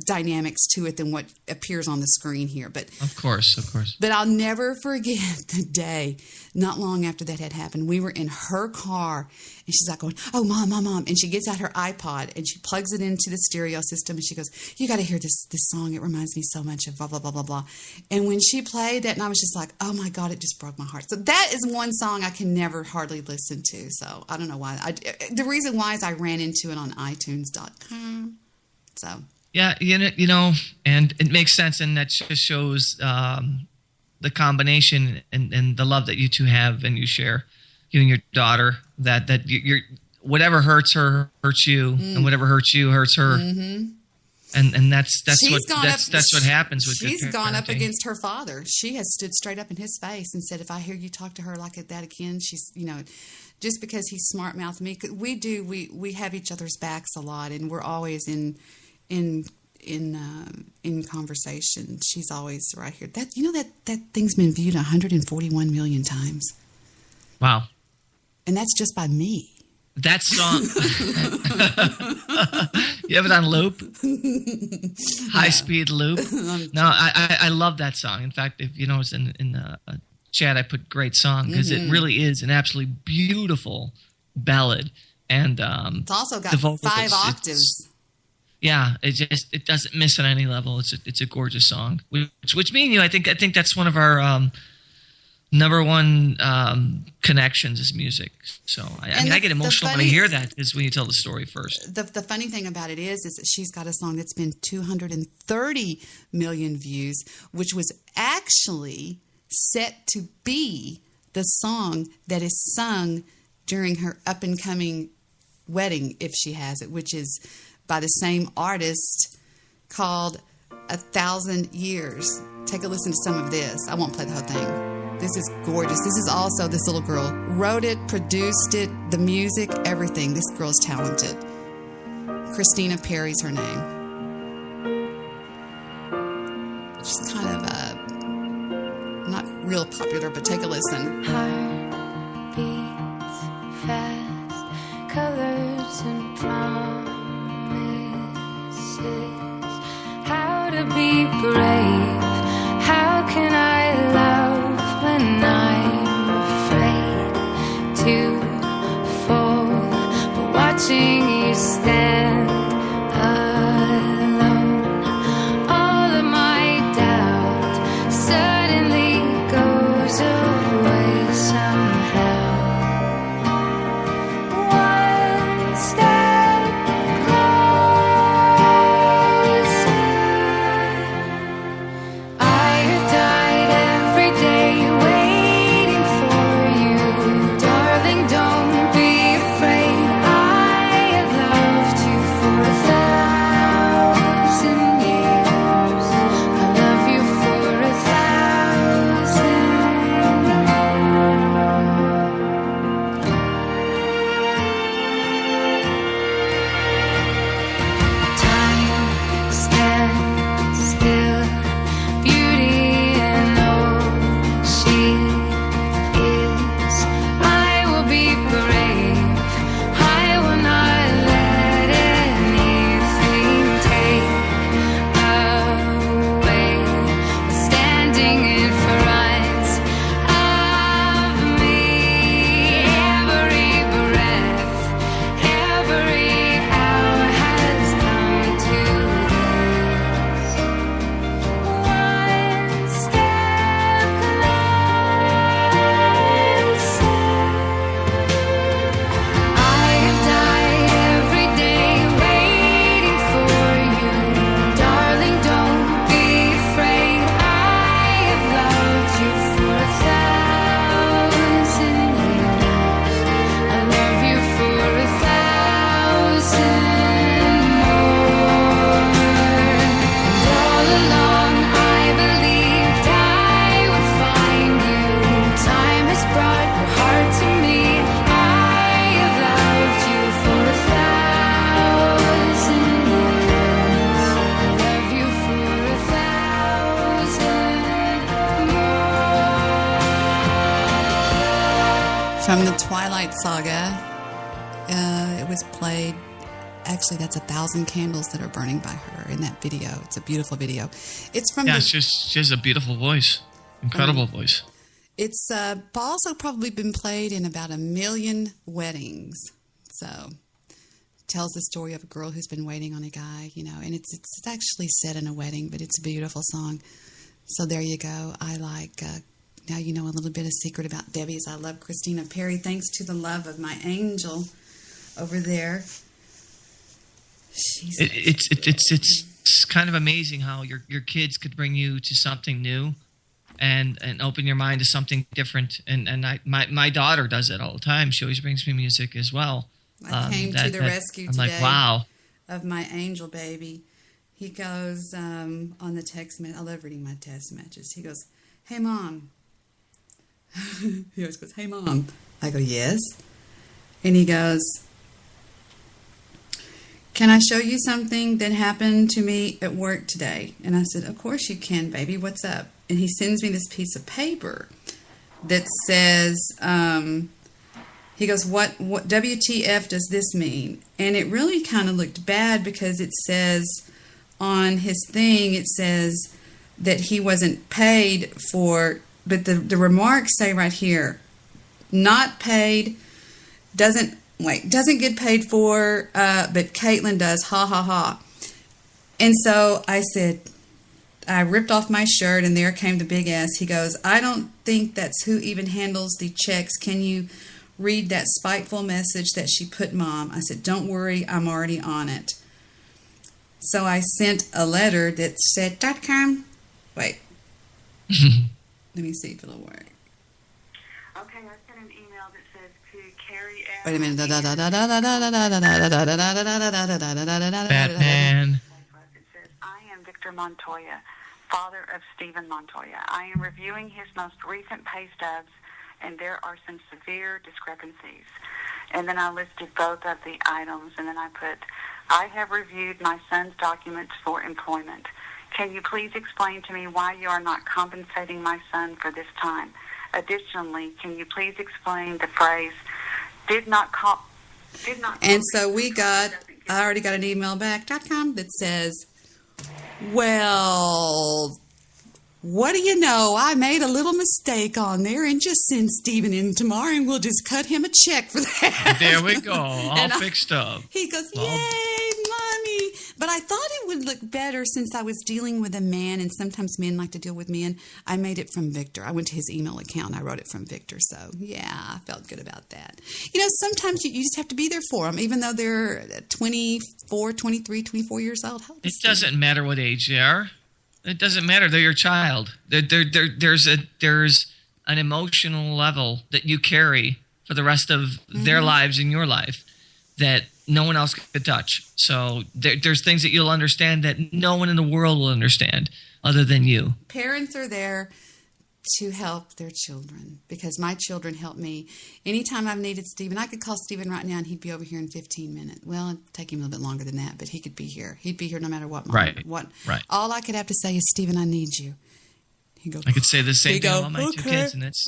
dynamics to it than what appears on the screen here. But Of course. But I'll never forget the day, not long after that had happened. We were in her car, and she's like going, oh, Mom. And she gets out her iPod, and she plugs it into the stereo system, and she goes, you got to hear this song. It reminds me so much of blah, blah, blah, blah, blah. And when she played that, and I was just like, oh, my God, it just broke my heart. So that is one song I can never hardly listen to. So I don't know why. The reason why is I ran into it on iTunes.com. So... Yeah, you know, and it makes sense, and that just shows the combination and the love that you two have and you share, you and your daughter. That you're whatever hurts her hurts you, and whatever hurts you hurts her, and that's what happens with. She's gone up against her father. She has stood straight up in his face and said, "If I hear you talk to her like that again, she's just because he's smart mouthed me. We have each other's backs a lot, and we're always in conversation. She's always right here. That thing's been viewed 141 million times. Wow. And that's just by me. That song. You have it on loop? High speed loop? No, I love that song. In fact, if you notice in the chat, I put great song because it really is an absolutely beautiful ballad. And it's also got the vocals, 5 octaves. Yeah, it doesn't miss on any level. It's a gorgeous song. Which means I think that's one of our number one connections is music. So I get emotional when I hear that is when you tell the story first. The funny thing about it is that she's got a song that's been 230 million views, which was actually set to be the song that is sung during her up and coming wedding, if she has it, which is by the same artist called 1,000 Years. Take a listen to some of this. I won't play the whole thing. This is gorgeous. This is also, this little girl wrote it, produced it, the music, everything. This girl's talented. Christina Perry's her name. She's kind of not real popular, but take a listen. Heart beats fast, colors and promises. How to be brave? How can I love when I'm afraid to fall? But watching you stand alone, all of my doubt suddenly goes away somehow. One step closer. I have died every day waiting for you, darling. Don't be afraid. I have loved you for 1,000 years. I love you for 1,000 more. Time stands still. Beauty and all she is. I will be brave. I will not let anything take away. Standing in front of me, every breath, every hour has come to this. One step closer. I have died every day waiting for you, darling. Don't be afraid. I have loved you for 1,000 years. I love you for 1,000 more. And all along I believed I would find you. Time has brought your heart to me. I have loved you for 1,000 years. I love you for 1,000 more. From the Twilight Saga, it was played. Actually, that's 1,000 candles that are burning by her in that video. It's a beautiful video. It's from she has a beautiful voice, incredible voice. It's also probably been played in about 1 million weddings. So tells the story of a girl who's been waiting on a guy, and it's actually set in a wedding, but it's a beautiful song. So there you go. I like now you know a little bit of secret about Debbie's. I love Christina Perry, thanks to the love of my angel over there. It's kind of amazing how your kids could bring you to something new and open your mind to something different. And my daughter does it all the time. She always brings me music as well. I came to the rescue I'm today. like, wow. Of my angel baby. He goes on the text message. I love reading my text messages. He goes, "Hey, Mom." He always goes, "Hey, Mom." I go, "Yes." And he goes, "Can I show you something that happened to me at work today?" And I said, "Of course you can, baby. What's up?" And he sends me this piece of paper that says, He goes, what WTF does this mean? And it really kind of looked bad because it says on his thing, it says that he wasn't paid for, but the remarks say right here, not paid, doesn't get paid for, but Caitlin does, ha ha ha. And so I said, I ripped off my shirt and there came the big S. He goes, I don't think that's who even handles the checks. Can you read that spiteful message that she put, Mom? I said, don't worry, I'm already on it. So I sent a letter that said .com. Wait. Let me see if it'll work. Okay, I sent an email that says to Carrie F. Wait a minute. Batman. It says, I am Victor Montoya, father of Stephen Montoya. I am reviewing his most recent pay stubs, and there are some severe discrepancies. And then I listed both of the items, and then I put, I have reviewed my son's documents for employment. Can you please explain to me why you are not compensating my son for this time? Additionally, can you please explain the phrase, And so I already got an email back, .com, that says, well, what do you know? I made a little mistake on there and just send Stephen in tomorrow and we'll just cut him a check for that. There we go. All fixed up. He goes, yay, Mommy. But I thought it would look better since I was dealing with a man, and sometimes men like to deal with men. I made it from Victor. I went to his email account and I wrote it from Victor. So, yeah, I felt good about that. You know, sometimes you just have to be there for them, even though they're 24, 23, 24 years old. It doesn't matter what age they are. It doesn't matter. They're your child. There's an emotional level that you carry for the rest of their lives and your life that no one else could touch. So there's things that you'll understand that no one in the world will understand other than you. Parents are there to help their children because my children help me. Anytime I've needed Stephen, I could call Stephen right now and he'd be over here in 15 minutes. Well, it'd take him a little bit longer than that, but he could be here. He'd be here no matter what. Right. Right. All I could have to say is, Stephen, I need you. He'd go, I could say the same thing about my two kids, and it's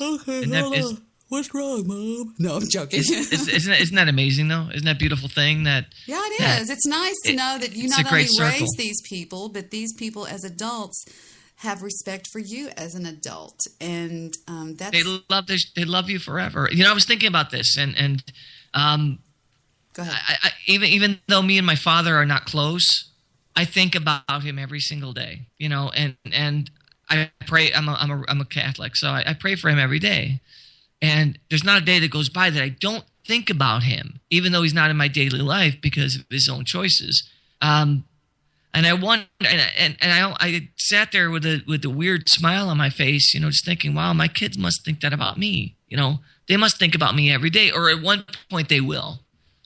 what's wrong, Mom? No, I'm joking. Isn't that amazing, though? Isn't that a beautiful thing? Yeah, it is. It's nice to know that you not only raise these people, but these people as adults have respect for you as an adult, and that's they love you forever. You know, I was thinking about this, and go ahead. I, even though me and my father are not close, I think about him every single day. You know, and I pray. I'm a Catholic, so I pray for him every day. And there's not a day that goes by that I don't think about him, even though he's not in my daily life because of his own choices. And I wonder, and I sat there with a weird smile on my face, you know, just thinking, wow, my kids must think that about me. You know, they must think about me every day, or at one point they will,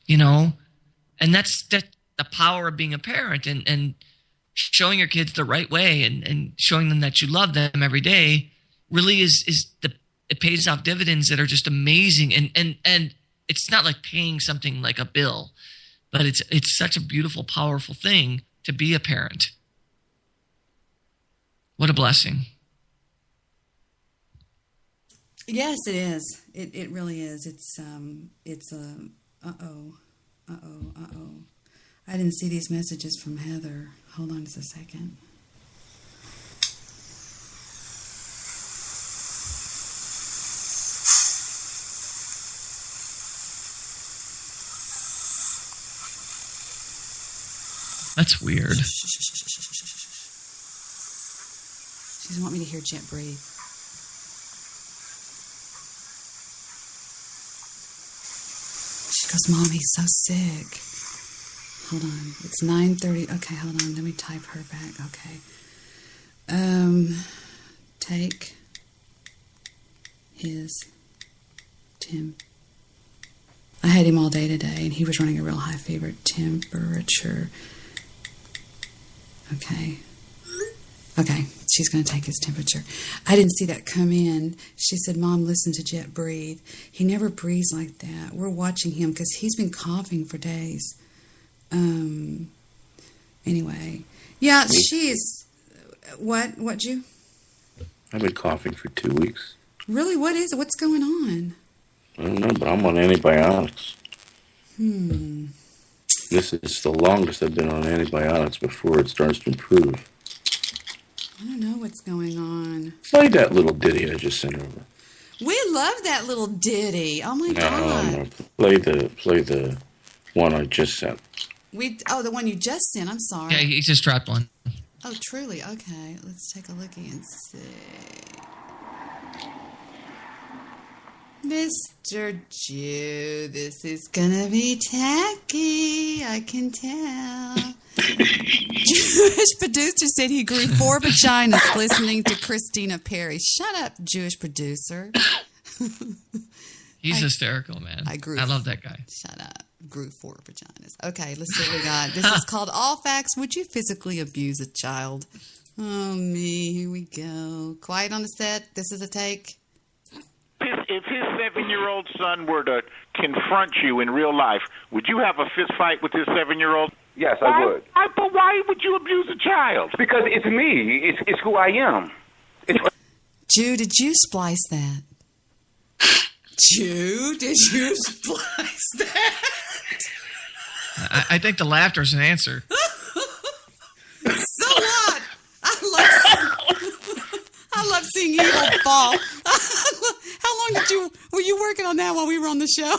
you know. And that's the power of being a parent and showing your kids the right way and showing them that you love them every day really it pays off dividends that are just amazing. And it's not like paying something like a bill, but it's such a beautiful, powerful thing to be a parent. What a blessing. Yes, it is. It really is. It's I didn't see these messages from Heather. Hold on just a second. That's weird. She doesn't want me to hear Jet breathe. She goes, Mom, he's so sick. Hold on. It's 9:30. Okay, hold on. Let me type her back. Okay. Take his temp. I had him all day today, and he was running a real high fever temperature. Okay. She's going to take his temperature. I didn't see that come in. She said, Mom, listen to Jet breathe. He never breathes like that. We're watching him because he's been coughing for days. Anyway. Yeah, she's... What, you? I've been coughing for 2 weeks. Really? What is it? What's going on? I don't know, but I'm on antibiotics. This is the longest I've been on antibiotics before it starts to improve. I don't know what's going on. Play that little ditty I just sent over. We love that little ditty. Oh my God. No. Play the one I just sent. The one you just sent. I'm sorry. Yeah, he just dropped one. Oh, truly? Okay. Let's take a looky and see. Mr. Jew, this is gonna be tacky. I can tell. Jewish producer said he grew 4 vaginas listening to Christina Perry. Shut up, Jewish producer. He's hysterical, man. I love that guy. Shut up. Grew 4 vaginas. Okay, let's see what we got. This is called All Facts. Would you physically abuse a child? Oh, me. Here we go. Quiet on the set. This is a take. If his 7-year-old son were to confront you in real life, would you have a fist fight with his 7-year-old? Yes, I would. But why would you abuse a child? Because it's me. It's who I am. Jew, did you splice that? Jew, did you splice that? I think the laughter is an answer. So what? I love seeing evil fall. How long were you working on that while we were on the show?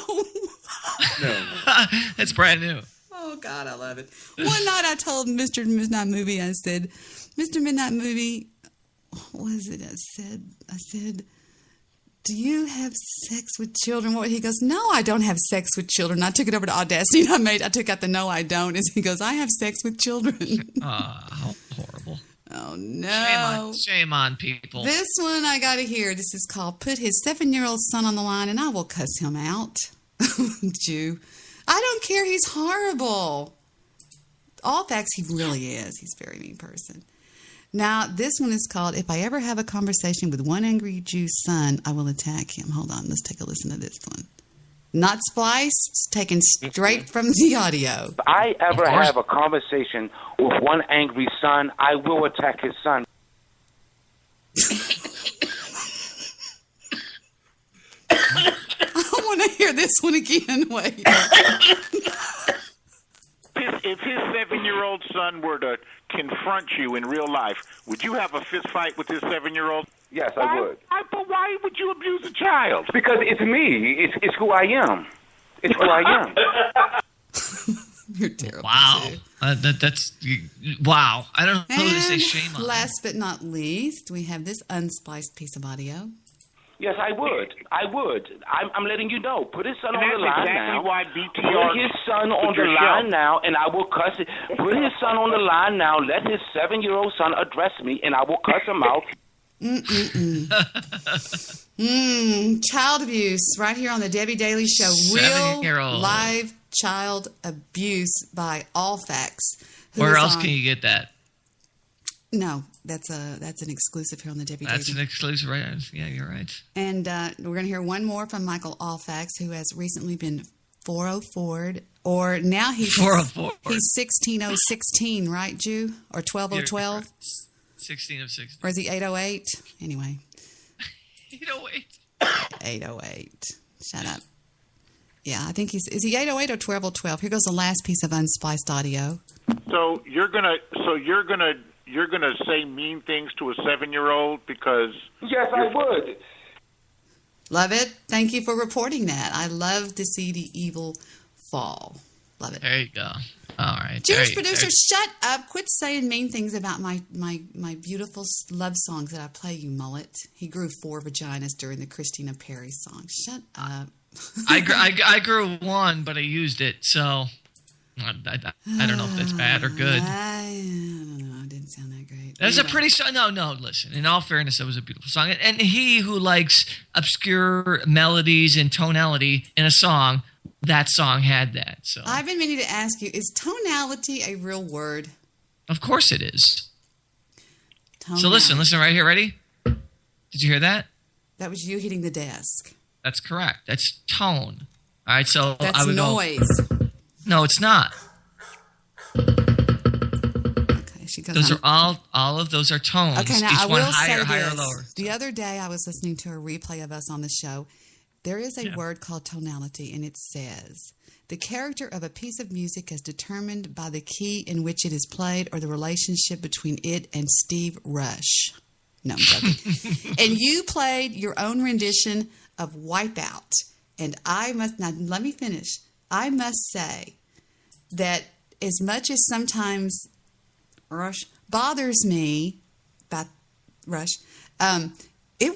No. It's brand new. Oh, God, I love it. One night I told Mr. Midnight Movie, I said, Mr. Midnight Movie, what was it I said, do you have sex with children? He goes, no, I don't have sex with children. I took it over to Audacity and I took out the no, I don't. And he goes, I have sex with children. How horrible. Oh, no. Shame on people. This one I got to hear. This is called Put His 7-year-old Son on the Line and I Will Cuss Him Out. Jew. I don't care. He's horrible. All facts, he really is. He's a very mean person. Now, this one is called If I Ever Have a Conversation with One Angry Jew's Son, I Will Attack Him. Hold on. Let's take a listen to this one. Not spliced, taken straight from the audio. If I ever have a conversation with one angry son, I will attack his son. I want to hear this one again. Wait. If his 7-year-old son were to confront you in real life, would you have a fist fight with his 7-year-old? Yes, I would. But why would you abuse a child? Because it's me. It's who I am. It's who I am. You're terrible. Wow. That's wow. I don't know who to say shame on. Last but not least, we have this unspliced piece of audio. Yes, I would. I'm letting you know. Put his son on the line now. Why BTR Put his son on the line now, and I will cuss it. Put his son on the line now. Let his 7-year-old son address me, and I will cuss him out. Child abuse right here on the Debbie Daily Show. Real live child abuse by All Facts. Where else can you get that? No, that's an exclusive here on the Debbie Daily. That's an exclusive, right? Yeah, you're right. And we're going to hear one more from Michael Allfax, who has recently been 404'd, or now he's 404'd. He's 16016, right, Jew? Or 12012? 1606. Or is he 808? Anyway. 808. 808. Shut up. Yeah, I think is he 808 or 1212? Here goes the last piece of unspliced audio. So you're gonna say mean things to a 7-year-old because yes, I would. Love it. Thank you for reporting that. I love to see the evil fall. Love it. There you go. All right. Jewish producer, shut up. Quit saying mean things about my beautiful love songs that I play, you mullet. He grew 4 vaginas during the Christina Perry song. Shut up. I grew 1, but I used it, so I don't know if that's bad or good. I don't know. It didn't sound that great. That's a pretty song. No, listen. In all fairness, that was a beautiful song. And he who likes obscure melodies and tonality in a song, that song had that. So I've been meaning to ask you, is tonality a real word? Of course it is. Tonality. So listen right here. Ready? Did you hear that? That was you hitting the desk. That's correct. That's tone. All right, so that's I would noise. No, it's not. Okay, she goes those on. are all of those are tones. Okay, now each I one will higher, say higher, this. lower. The other day I was listening to a replay of us on the show, There is a word called tonality, and it says, the character of a piece of music is determined by the key in which it is played or the relationship between it and Steve Rush. No, I'm joking. And you played your own rendition of Wipeout. And now let me finish. I must say that as much as sometimes Rush bothers me about Rush, it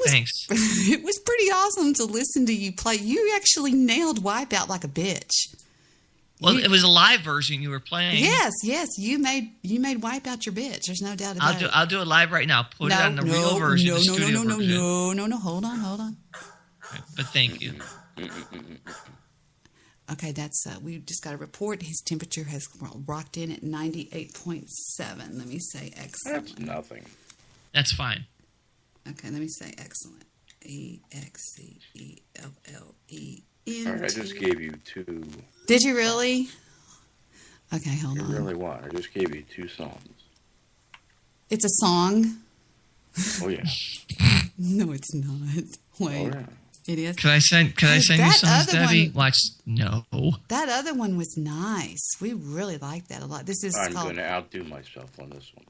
was pretty awesome to listen to you play. You actually nailed Wipeout like a bitch. Well, it was a live version you were playing. Yes. You made Wipeout your bitch. There's no doubt about it. I'll do it live right now. Put it on the real version. No. Hold on. But thank you. Okay, that's we just got a report. His temperature has rocked in at 98.7. Let me say excellent. That's nothing. That's fine. Okay, let me say excellent. EXCELLE. All right, I just gave you 2. Did you really? Okay, hold on. You really what? I just gave you 2 songs. It's a song? Oh, yeah. No, it's not. Wait. Oh, yeah. It is? Can I send you songs, Debbie? No. That other one was nice. We really liked that a lot. I'm going to outdo myself on this one.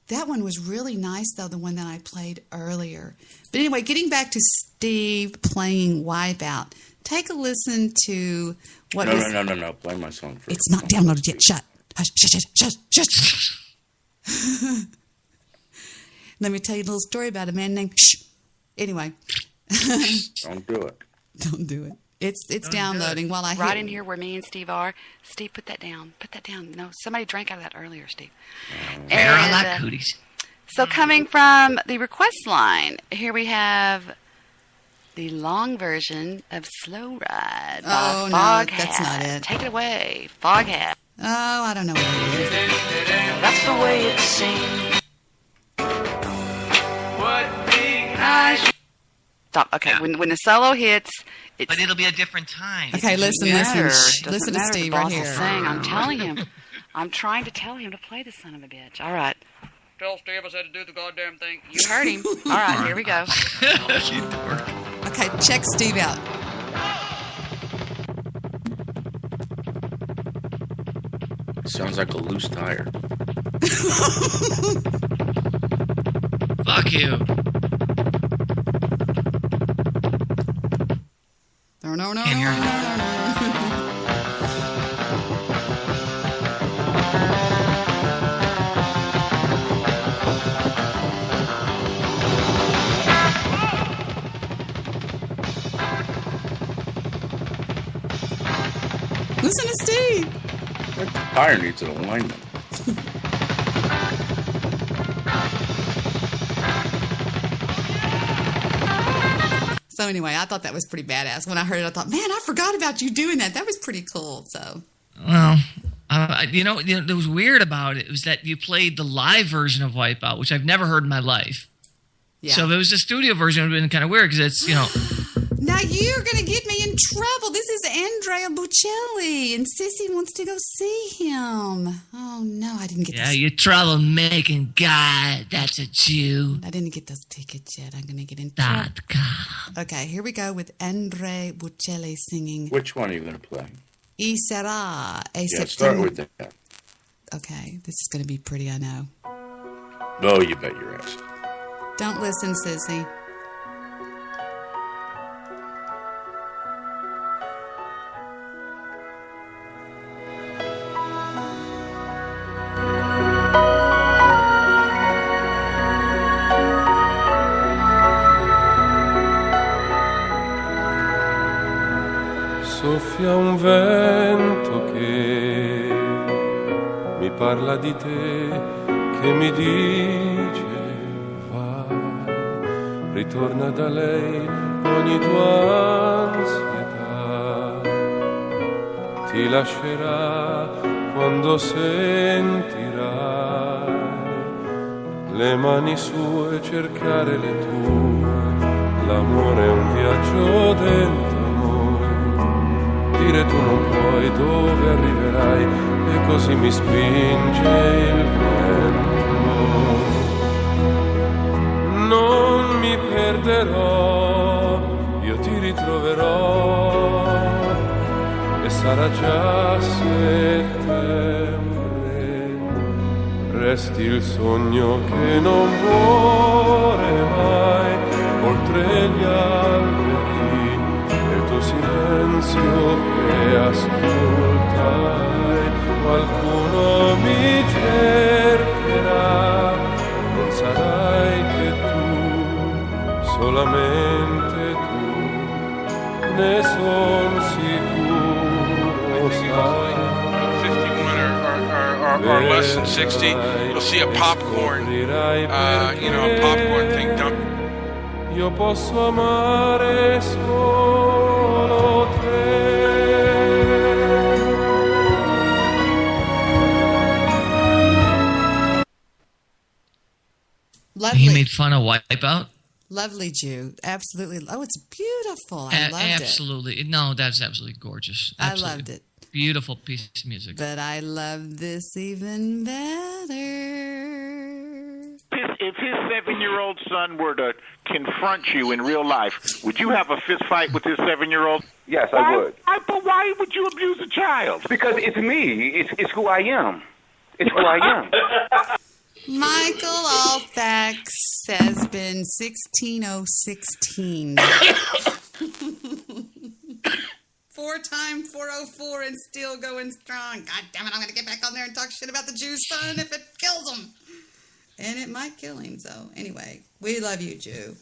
That one was really nice, though, the one that I played earlier. But anyway, getting back to Steve playing Wipeout, take a listen to what No. Play my song first. It's not downloaded yet. Shut. Hush. Let me tell you a little story about a man named... Shh. Anyway. Don't do it. Don't do it. It's downloading while I right in here where me and Steve are. Steve, put that down. No, somebody drank out of that earlier, Steve. I like cooties. So coming from the request line, here we have the long version of Slow Ride by Foghat. That's not it. Take it away, Foghat. Oh, I don't know what it is. That's the way it seems. What big eyes. Stop. Okay, when the solo hits, but it'll be a different time. Okay, listen to Steve right here. I'm telling him. I'm trying to tell him to play the son of a bitch. All right. Tell Steve I said to do the goddamn thing. You heard him. All right, here we go. Okay, check Steve out. Sounds like a loose tire. Fuck you. No. Listen to Steve. That tire needs an alignment. So anyway, I thought that was pretty badass. When I heard it, I thought, man, I forgot about you doing that. That was pretty cool. So, well, what was weird about it was that you played the live version of Wipeout, which I've never heard in my life. Yeah. So if it was a studio version, it would have been kind of weird because it's, Now you're going to get me in trouble. This is Andrea Bocelli, and Sissy wants to go see him. Oh, no, I didn't get those. Yeah, you trouble-making guy. That's a Jew. I didn't get those tickets yet. I'm going to get in trouble. Okay, here we go with Andrea Bocelli singing. Which one are you going to play? Y Será a September. Start with that. Okay, this is going to be pretty, I know. No, you bet your ass. Don't listen, Sissy. Soffia un vento che mi parla di te, che mi dice vai, ritorna da lei ogni tua ansietà, ti lascerà quando sentirai le mani sue cercare le tue, l'amore è un viaggio dentro. Dire tu non puoi dove arriverai e così mi spinge il vento. Non mi perderò, io ti ti troverò e sarà già settembre. Resti il sogno che non muore mai oltre gli alberi e il tuo silenzio che ascoltai. Qualcuno mi cercherà, non sarai che tu, solamente tu, ne son sicuro. Or less than 60, you'll see a popcorn, a popcorn thing dumped. Io posso amare solo te. Lovely. He made fun of Wipeout. Lovely Jew. Absolutely. Oh, it's beautiful. I loved it. Absolutely. No, that's absolutely gorgeous. Absolutely. I loved it. Beautiful piece of music. But I love this even better. If his 7-year-old son were to confront you in real life, would you have a fist fight with his 7-year-old? Yes, I would. But why would you abuse a child? Because it's me. It's who I am. It's who I am. Michael Alfax has been 16016. 4x 404 and still going strong. God damn it, I'm going to get back on there and talk shit about the Jew son if it kills him. And it might kill him. So anyway, we love you, Jew.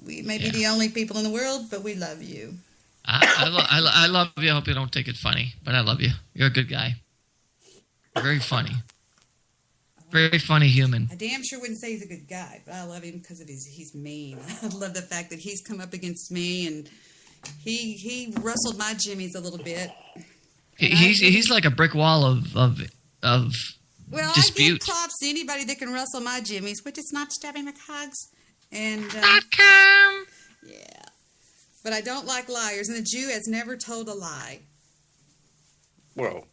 We may be the only people in the world, but we love you. I love you. I hope you don't take it funny, but I love you. You're a good guy. Very funny. Very funny human. I damn sure wouldn't say he's a good guy, but I love him because of he's mean. I love the fact that he's come up against me and he rustled my jimmies a little bit. He's like a brick wall of well, dispute. I give props to anybody that can rustle my jimmies, which is not Stabby McHugs. And .com. Yeah. But I don't like liars, and the Jew has never told a lie. Well,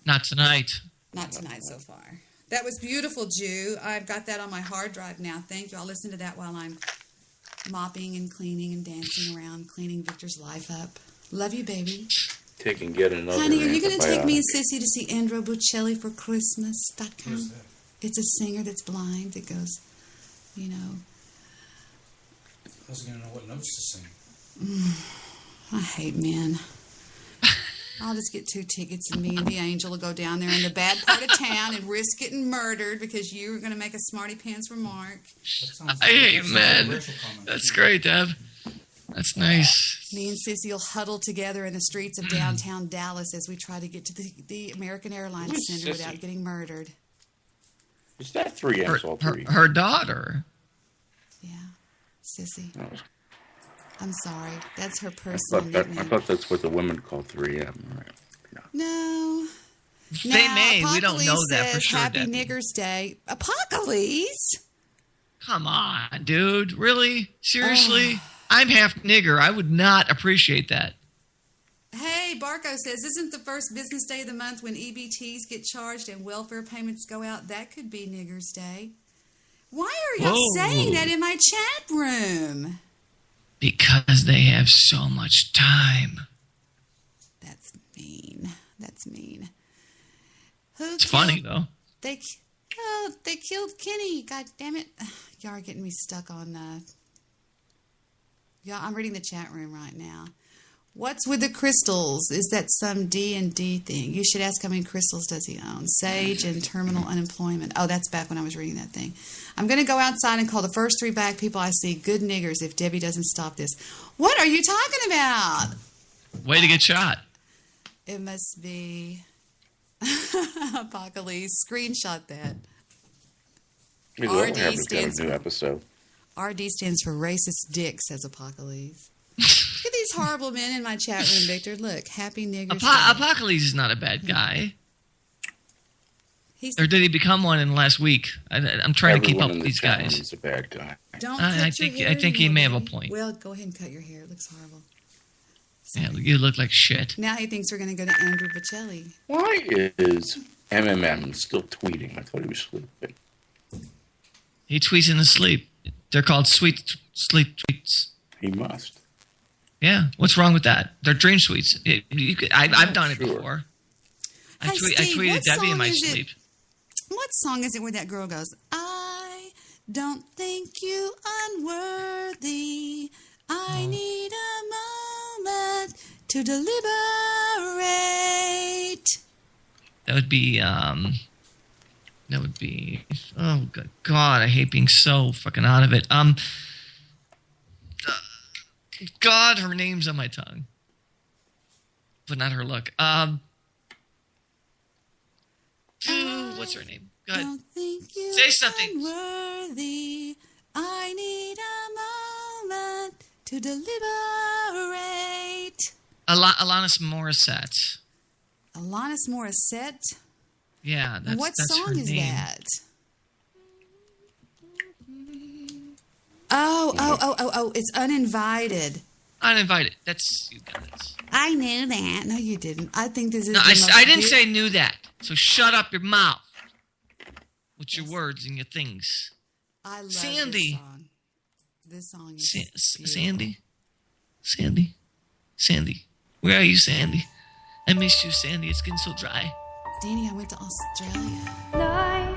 not tonight. Not tonight so far. That was beautiful, Jew. I've got that on my hard drive now. Thank you. I'll listen to that while I'm mopping and cleaning and dancing around, cleaning Victor's life up. Love you, baby. Take and get another. Honey, are you going to take me and Sissy to see Andrew Bocelli for Christmas.com? It's a singer that's blind that goes, I was going to know what notes to sing. I hate men. I'll just get 2 tickets and me and the angel will go down there in the bad part of town and risk getting murdered because you were going to make a smarty pants remark. I hate men. That's great, Deb. That's nice. Me and Sissy will huddle together in the streets of downtown Dallas as we try to get to the American Airlines Center without getting murdered. Is that 3M's all three? Her daughter. Yeah, Sissy. Oh. I'm sorry. That's her personal nickname. I thought that's what the women call 3M. Right. No. They may. We don't know that for sure. Happy Niggers Day. Apocalypse? Come on, dude. Really? Seriously? I'm half nigger. I would not appreciate that. Hey, Barco says, isn't the first business day of the month when EBTs get charged and welfare payments go out? That could be Niggers Day. Why are y'all saying that in my chat room? Because they have so much time. That's mean. That's mean. It's funny, though. They killed Kenny. God damn it. Y'all are getting me stuck on... Y'all, I'm reading the chat room right now. What's with the crystals? Is that some D&D thing? You should ask how many crystals does he own. Sage and terminal unemployment. Oh, that's back when I was reading that thing. I'm going to go outside and call the first 3 black people I see good niggers if Debbie doesn't stop this. What are you talking about? Way to get shot. It must be Apocalypse. Screenshot that. RD stands for a new episode. RD stands for racist dick, says Apocalypse. Look at these horrible men in my chat room, Victor. Look, happy niggers. Apocalypse is not a bad guy. Or did he become one in the last week? I'm trying to keep up with these guys. He's a bad guy. I think he may have a point. Well, go ahead and cut your hair. It looks horrible. Sorry. Yeah, you look like shit. Now he thinks we're going to go to Andrew Bocelli. Why is MMM still tweeting? I thought he was sleeping. He tweets in his sleep. They're called sweet sleep tweets. He must. Yeah. What's wrong with that? They're dream suites. I've done it before. I tweeted Debbie in my sleep. What song is it where that girl goes, I don't think you unworthy. I need a moment to deliberate. That would be, oh, good God, I hate being so fucking out of it. God, her name's on my tongue. But not her look. What's her name? Go ahead. Say something. Unworthy. I need a moment to deliberate. Alanis Morissette. Alanis Morissette? Yeah, that's what that's song her is name. that? Oh, it's Uninvited. Uninvited. That's you got it. I knew that. No, you didn't. I think this is. No, I didn't say knew that. So shut up your mouth with your words and your things. I love Sandy. this song. This song is Sandy. Where are you, Sandy? I miss you, Sandy. It's getting so dry. Danny, I went to Australia. Like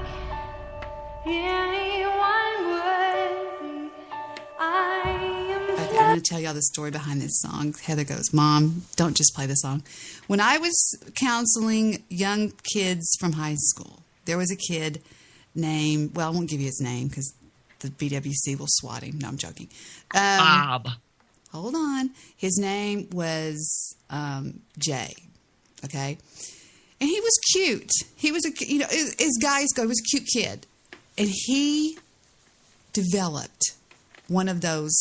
anyone would, I'm going to tell y'all the story behind this song. Heather goes, Mom, don't just play the song. When I was counseling young kids from high school, there was a kid named, well, I won't give you his name because the BWC will swat him. No, I'm joking. Bob. Hold on. His name was Jay. Okay? And he was cute. He was as guys go, he was a cute kid. And he developed one of those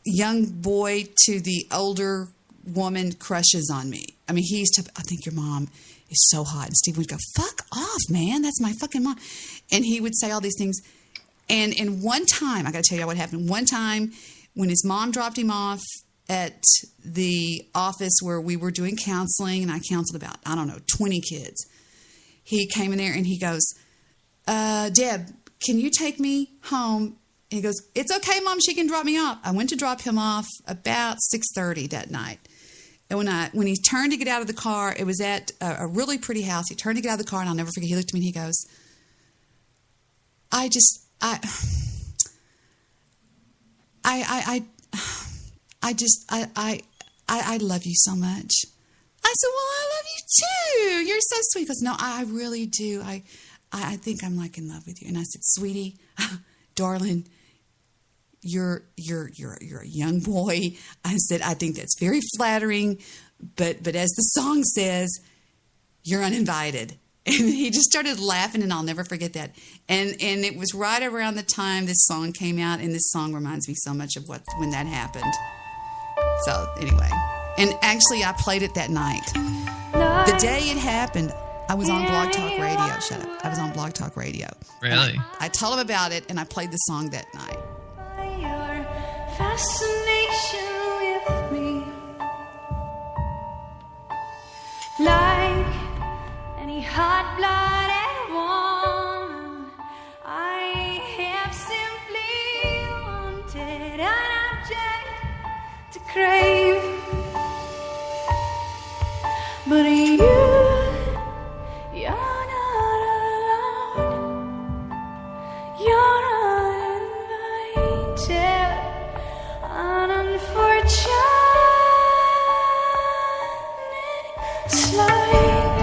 young boy to the older woman crushes on me. I mean, he used to, I think your mom is so hot. And Steve would go, fuck off, man. That's my fucking mom. And he would say all these things. And one time, I got to tell you what happened. One time when his mom dropped him off at the office where we were doing counseling, and I counseled about, 20 kids. He came in there and he goes, Deb, can you take me home? And he goes, it's okay, Mom, she can drop me off. I went to drop him off about 6:30 that night. And when he turned to get out of the car, it was at a really pretty house. He turned to get out of the car, and I'll never forget, he looked at me and he goes, I love you so much. I said, well, I love you too. You're so sweet. He goes, no, I really do. I think I'm like in love with you. And I said, sweetie, darling, you're a young boy. I said, I think that's very flattering, but as the song says, you're uninvited. And he just started laughing, and I'll never forget that. And it was right around the time this song came out, and this song reminds me so much of when that happened. So anyway, and actually I played it that night. The day it happened, I was on Blog Talk Radio. Shut up. I was on Blog Talk Radio. Really? I told him about it, and I played the song that night. your fascination with me, like any hot-blooded woman, I have simply wanted an object to crave. But you're not alone. You're uninvited, an unfortunate slide.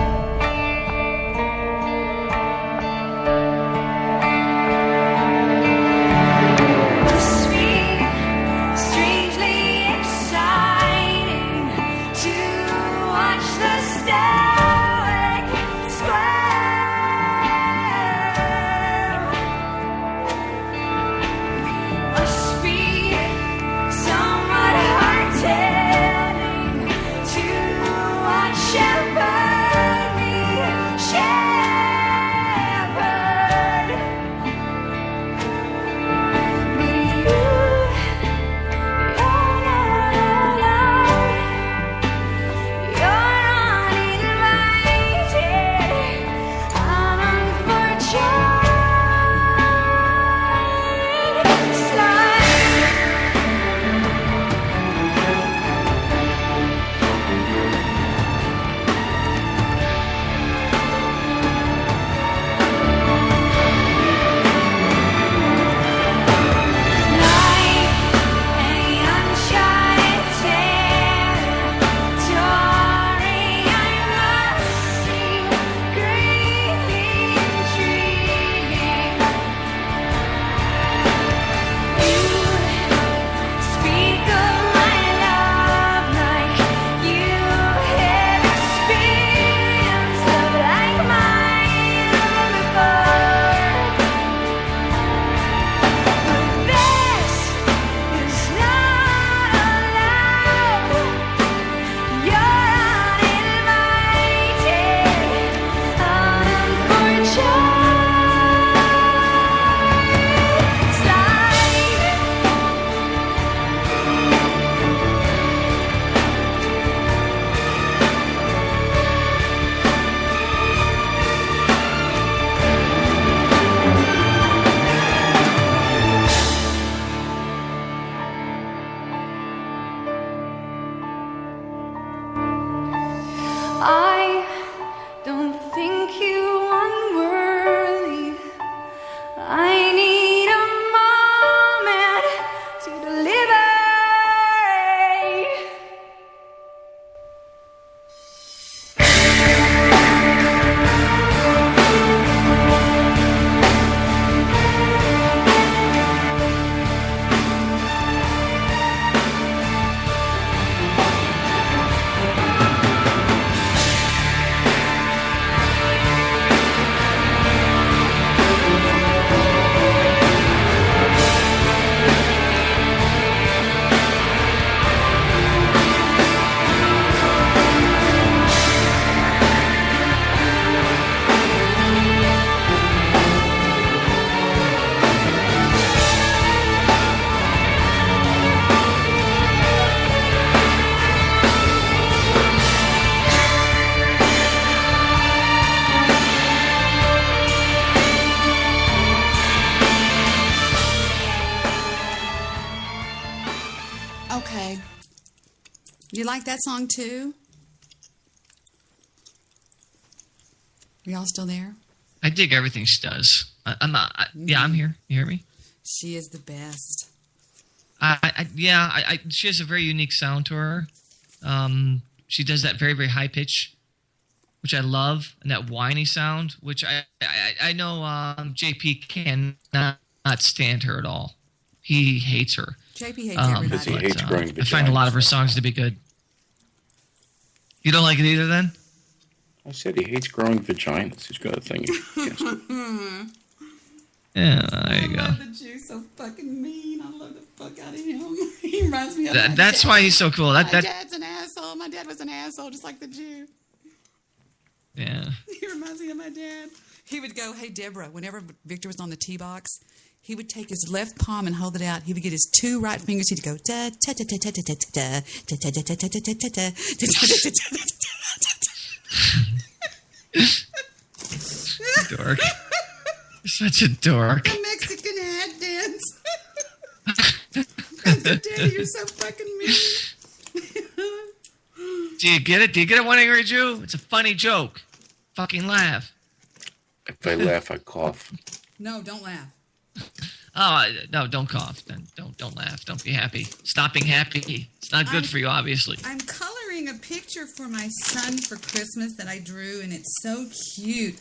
You like that song too? Are y'all still there? I dig everything she does. Yeah, I'm here. You hear me? She is the best. She has a very unique sound to her. She does that very, very high pitch, which I love, and that whiny sound, which I know JP cannot stand her at all. He hates her. JP hates everybody. He hates growing I find a lot of her songs to be good. You don't like it either, then? I said he hates growing vaginas. He's got a thing against it. Yeah, there you go. I love the Jew so fucking mean. I love the fuck out of him. He reminds me of my That's dad. why he's so cool. My dad's an asshole. My dad was an asshole, just like the Jew. Yeah. He reminds me of my dad. He would go, "Hey, Deborah," whenever Victor was on the tee box, he would take his left palm and hold it out. He would get his two right fingers. He'd go, da ta ta ta ta ta ta ta ta ta ta ta ta ta ta. Dork. You're such a dork. The Mexican hat dance. Daddy, you're so fucking mean. Do you get it? Do you get it, One Angry Jew? It's a funny joke. Fucking laugh. If I laugh, I cough. No, don't laugh. Oh, no, don't cough. Then don't laugh. Don't be happy. Stop being happy. It's not good for you, obviously. I'm coloring a picture for my son for Christmas that I drew, and it's so cute.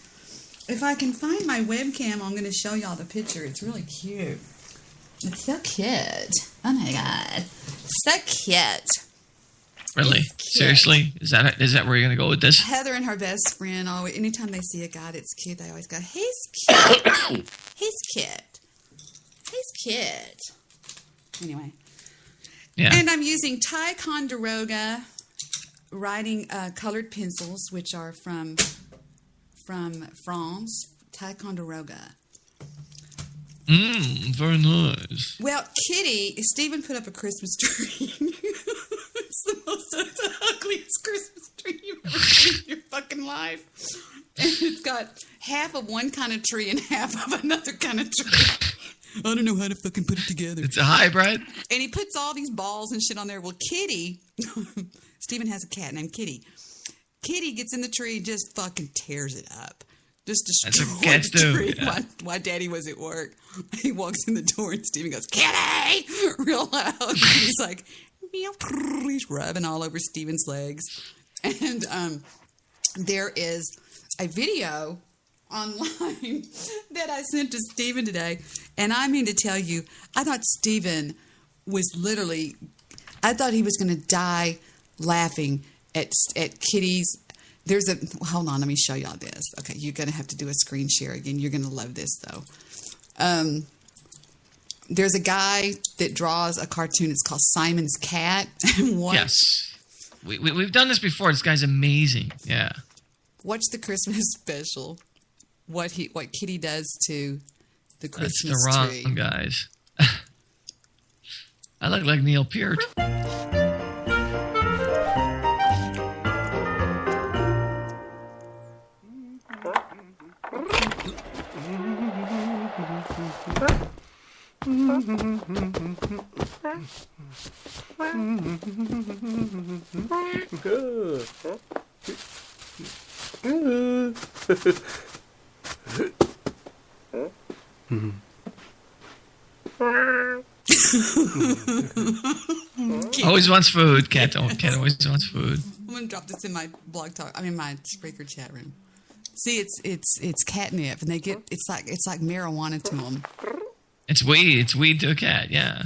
If I can find my webcam, I'm going to show y'all the picture. It's really cute. It's so cute. Oh, my God. So cute. Really? Seriously? Is that where you're going to go with this? Heather and her best friend, always, anytime they see a guy that's cute, they always go, "He's cute. He's cute. He's cute." Anyway. Yeah. And I'm using Ticonderoga writing colored pencils, which are from France, Ticonderoga. Very nice. Well, Kitty, Stephen put up a Christmas tree. It's the ugliest Christmas tree you've ever seen in your fucking life. And it's got half of one kind of tree and half of another kind of tree. I don't know how to fucking put it together. It's a hybrid. And he puts all these balls and shit on there. Well, Kitty, Stephen has a cat named Kitty. Kitty gets in the tree and just fucking tears it up. Just destroys the tree while Daddy was at work. He walks in the door and Stephen goes, "Kitty!" real loud. And he's like, meow. He's rubbing all over Stephen's legs. And there is a video online that I sent to Stephen today. And I mean to tell you, I thought Stephen was literally, I thought he was going to die laughing at Kitty's. Hold on, let me show y'all this. Okay, you're going to have to do a screen share again. You're going to love this, though. There's a guy that draws a cartoon. It's called Simon's Cat. Yes. We've done this before. This guy's amazing. Yeah. Watch the Christmas special. What Kitty does to the Christmas That's the tree. wrong guys. I look like Neil Peart. Always wants food. Cat always wants food. I'm gonna drop this in my my Spreaker chat room. See, it's catnip, and it's like marijuana to them. It's weed. It's weed to a cat. Yeah.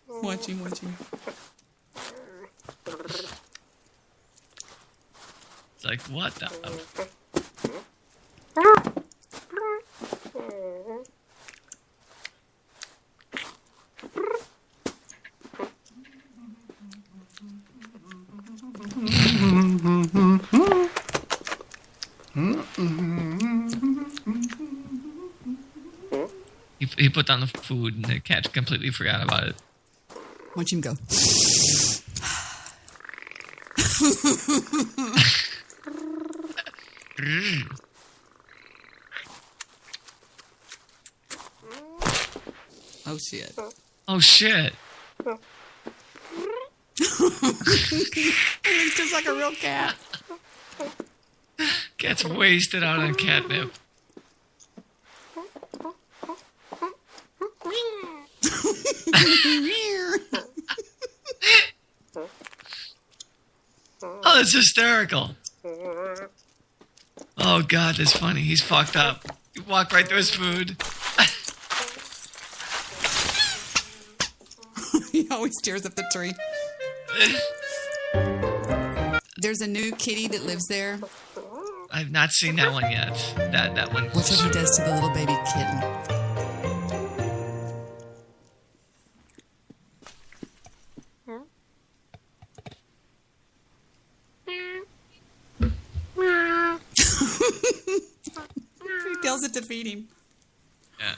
Watch him. It's like, what the? He put down the food and the cat completely forgot about it. Watch him go. Oh, shit. Oh, shit. It's just like a real cat. Cat's wasted out on catnip. Oh, that's hysterical. Oh, God, that's funny. He's fucked up. He walked right through his food. He always tears up the tree. There's a new kitty that lives there. I've not seen that one yet. That one. Watch what he does to the little baby kitten. He tells it to feed him. Yeah.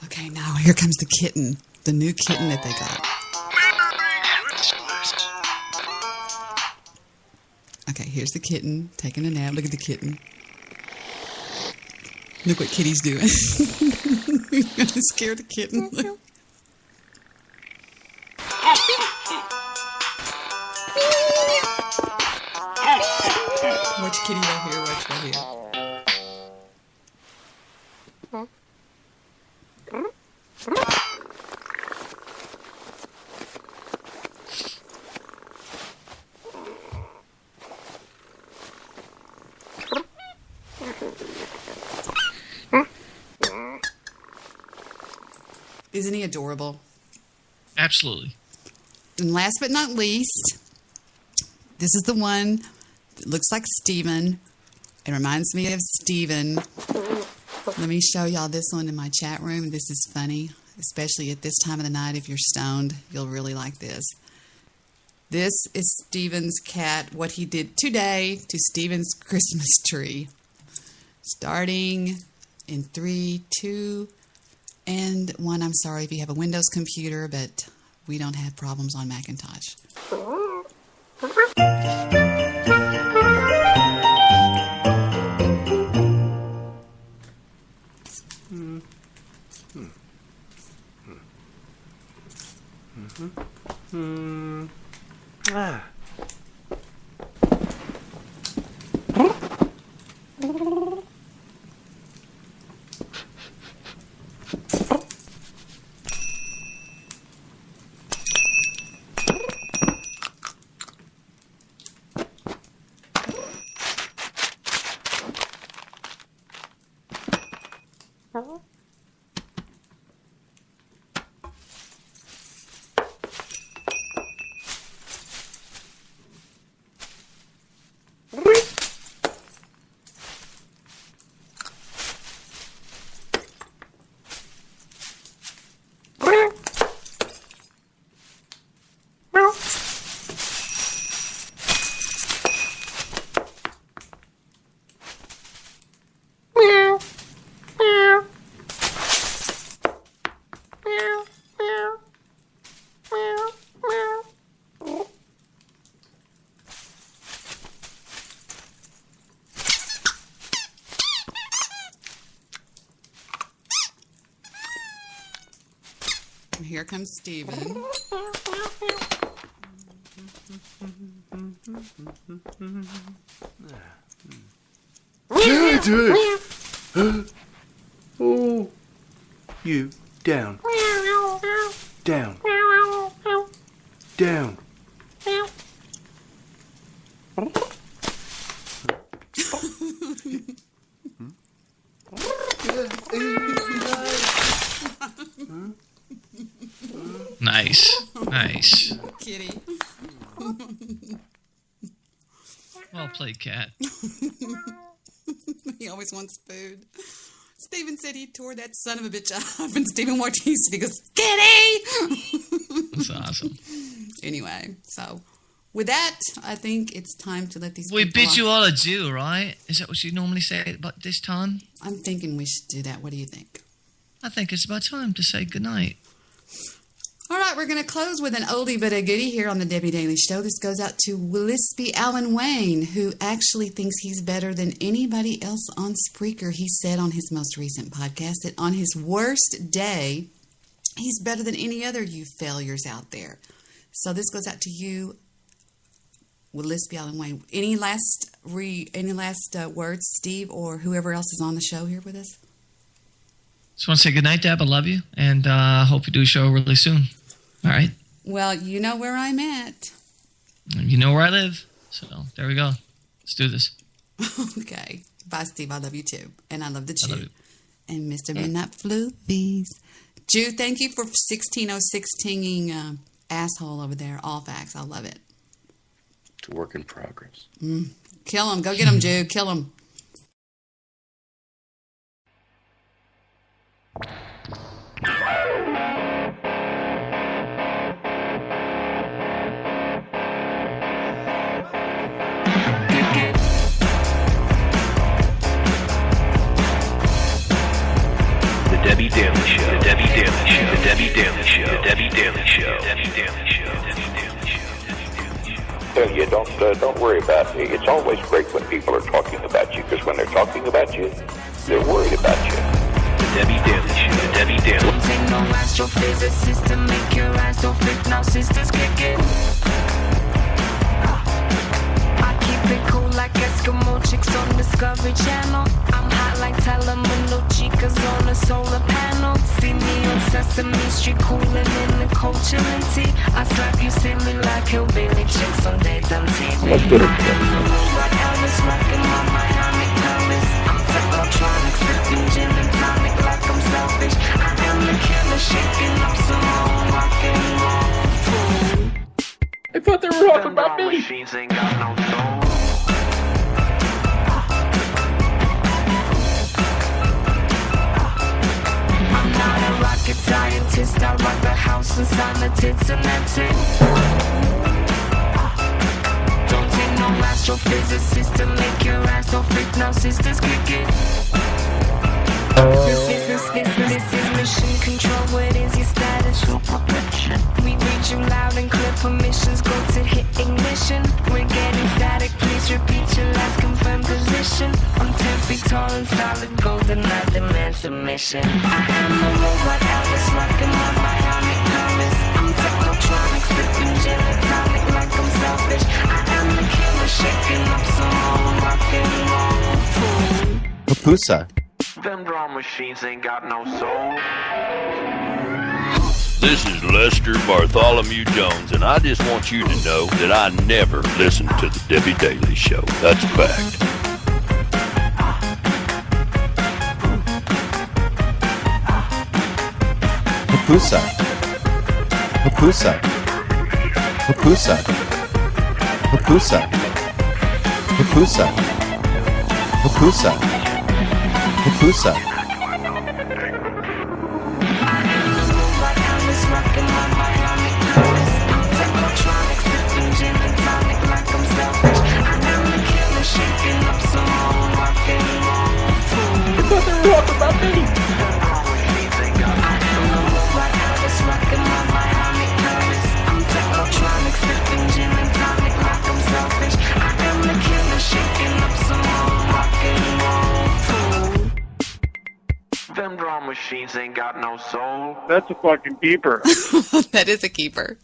Okay, now here comes the kitten. The new kitten that they got. Okay, here's the kitten taking a nap. Look at the kitten. Look what Kitty's doing. You're going to scare the kitten. Watch Kitty right here. Watch right here. Isn't he adorable? Absolutely. And last but not least, this is the one that looks like Steven. It reminds me of Steven. Let me show y'all this one in my chat room. This is funny, especially at this time of the night. If you're stoned, you'll really like this. This is Steven's cat, what he did today to Steven's Christmas tree. Starting in 3, 2, and 1. I'm sorry if you have a Windows computer, but we don't have problems on Macintosh. Ah. Here comes Steven. Oh, you down. Down. Down. Nice. Kitty. Well played, cat. He always wants food. Steven said he tore that son of a bitch up, and Steven watched his he goes, Kitty! That's awesome. Anyway, so with that, I think it's time to let these We people bid off. you all adieu, right? Is that what you normally say about this time? I'm thinking we should do that. What do you think? I think it's about time to say goodnight. All right, we're going to close with an oldie but a goodie here on the Debbie Daily Show. This goes out to Willispy Alan Wayne, who actually thinks he's better than anybody else on Spreaker. He said on his most recent podcast that on his worst day, he's better than any other you failures out there. So this goes out to you, Willispy Alan Wayne. Any last words, Steve, or whoever else is on the show here with us? Just want to say goodnight, Deb. I love you, and hope you do a show really soon. All right? Well, you know where I'm at. You know where I live. So there we go. Let's do this. Okay. Bye, Steve. I love you, too. And I love the I love Jew. you. And Mr. Midnight Floopies. Jew, thank you for 1606-tinging asshole over there. All facts. I love it. It's a work in progress. Kill him. Go get him, Jew. Kill him. The Debbie Daily Show. The Debbie Daily Show. The Debbie Daily Show. The Debbie Daily Show. The Debbie Daily Show. The Debbie Daily Show. Tell you, don't worry about me. It's always great when people are talking about you, because when they're talking about you, they're worried about you. The Debbie Daily Show. The Debbie Daily Show. Take no astrophysicist to make your eyes so freak. Now sisters kick it. I keep it cool like Eskimo chicks on Discovery Channel. I'm hot like Telemundo chicas on a solar panel. See me on Sesame Street cooling in the Coachella tea. I slap you silly like hillbilly chicks on daytime TV. Let's get it. Like Elvis rocking my Miami Paris. I'm technotronic, sipping gin and tonic like I'm selfish. I am the killer, shaking up some more rock and roll. I thought they were talking about me. Machines ain't got no soul. I'm not a rocket scientist. I rock the house and sign the tits and that's it. Don't take no astrophysicist to make your ass so freak. Now sisters kick it. This is mission control. What is your status? We read you loud and clear. Permissions go to hit ignition. We're getting static. Please repeat your last confirmed position. I'm 10 feet tall and solid gold, and I demand submission. I am a robot, Elvis rocking my Miami Paris. I'm technotronic, sipping gin and tonic like I'm selfish. I am the killer, shaking up some more rock and roll. Fool. Papusa. Them drum machines ain't got no soul. This is Lester Bartholomew Jones, and I just want you to know that I never listen to the Debbie Daily Show. That's a fact. Papusa. Papusa. Papusa. Papusa. Papusa. Papusa. Papusa. Talk about me. Them drum machines ain't got no soul. That's a fucking keeper. That is a keeper.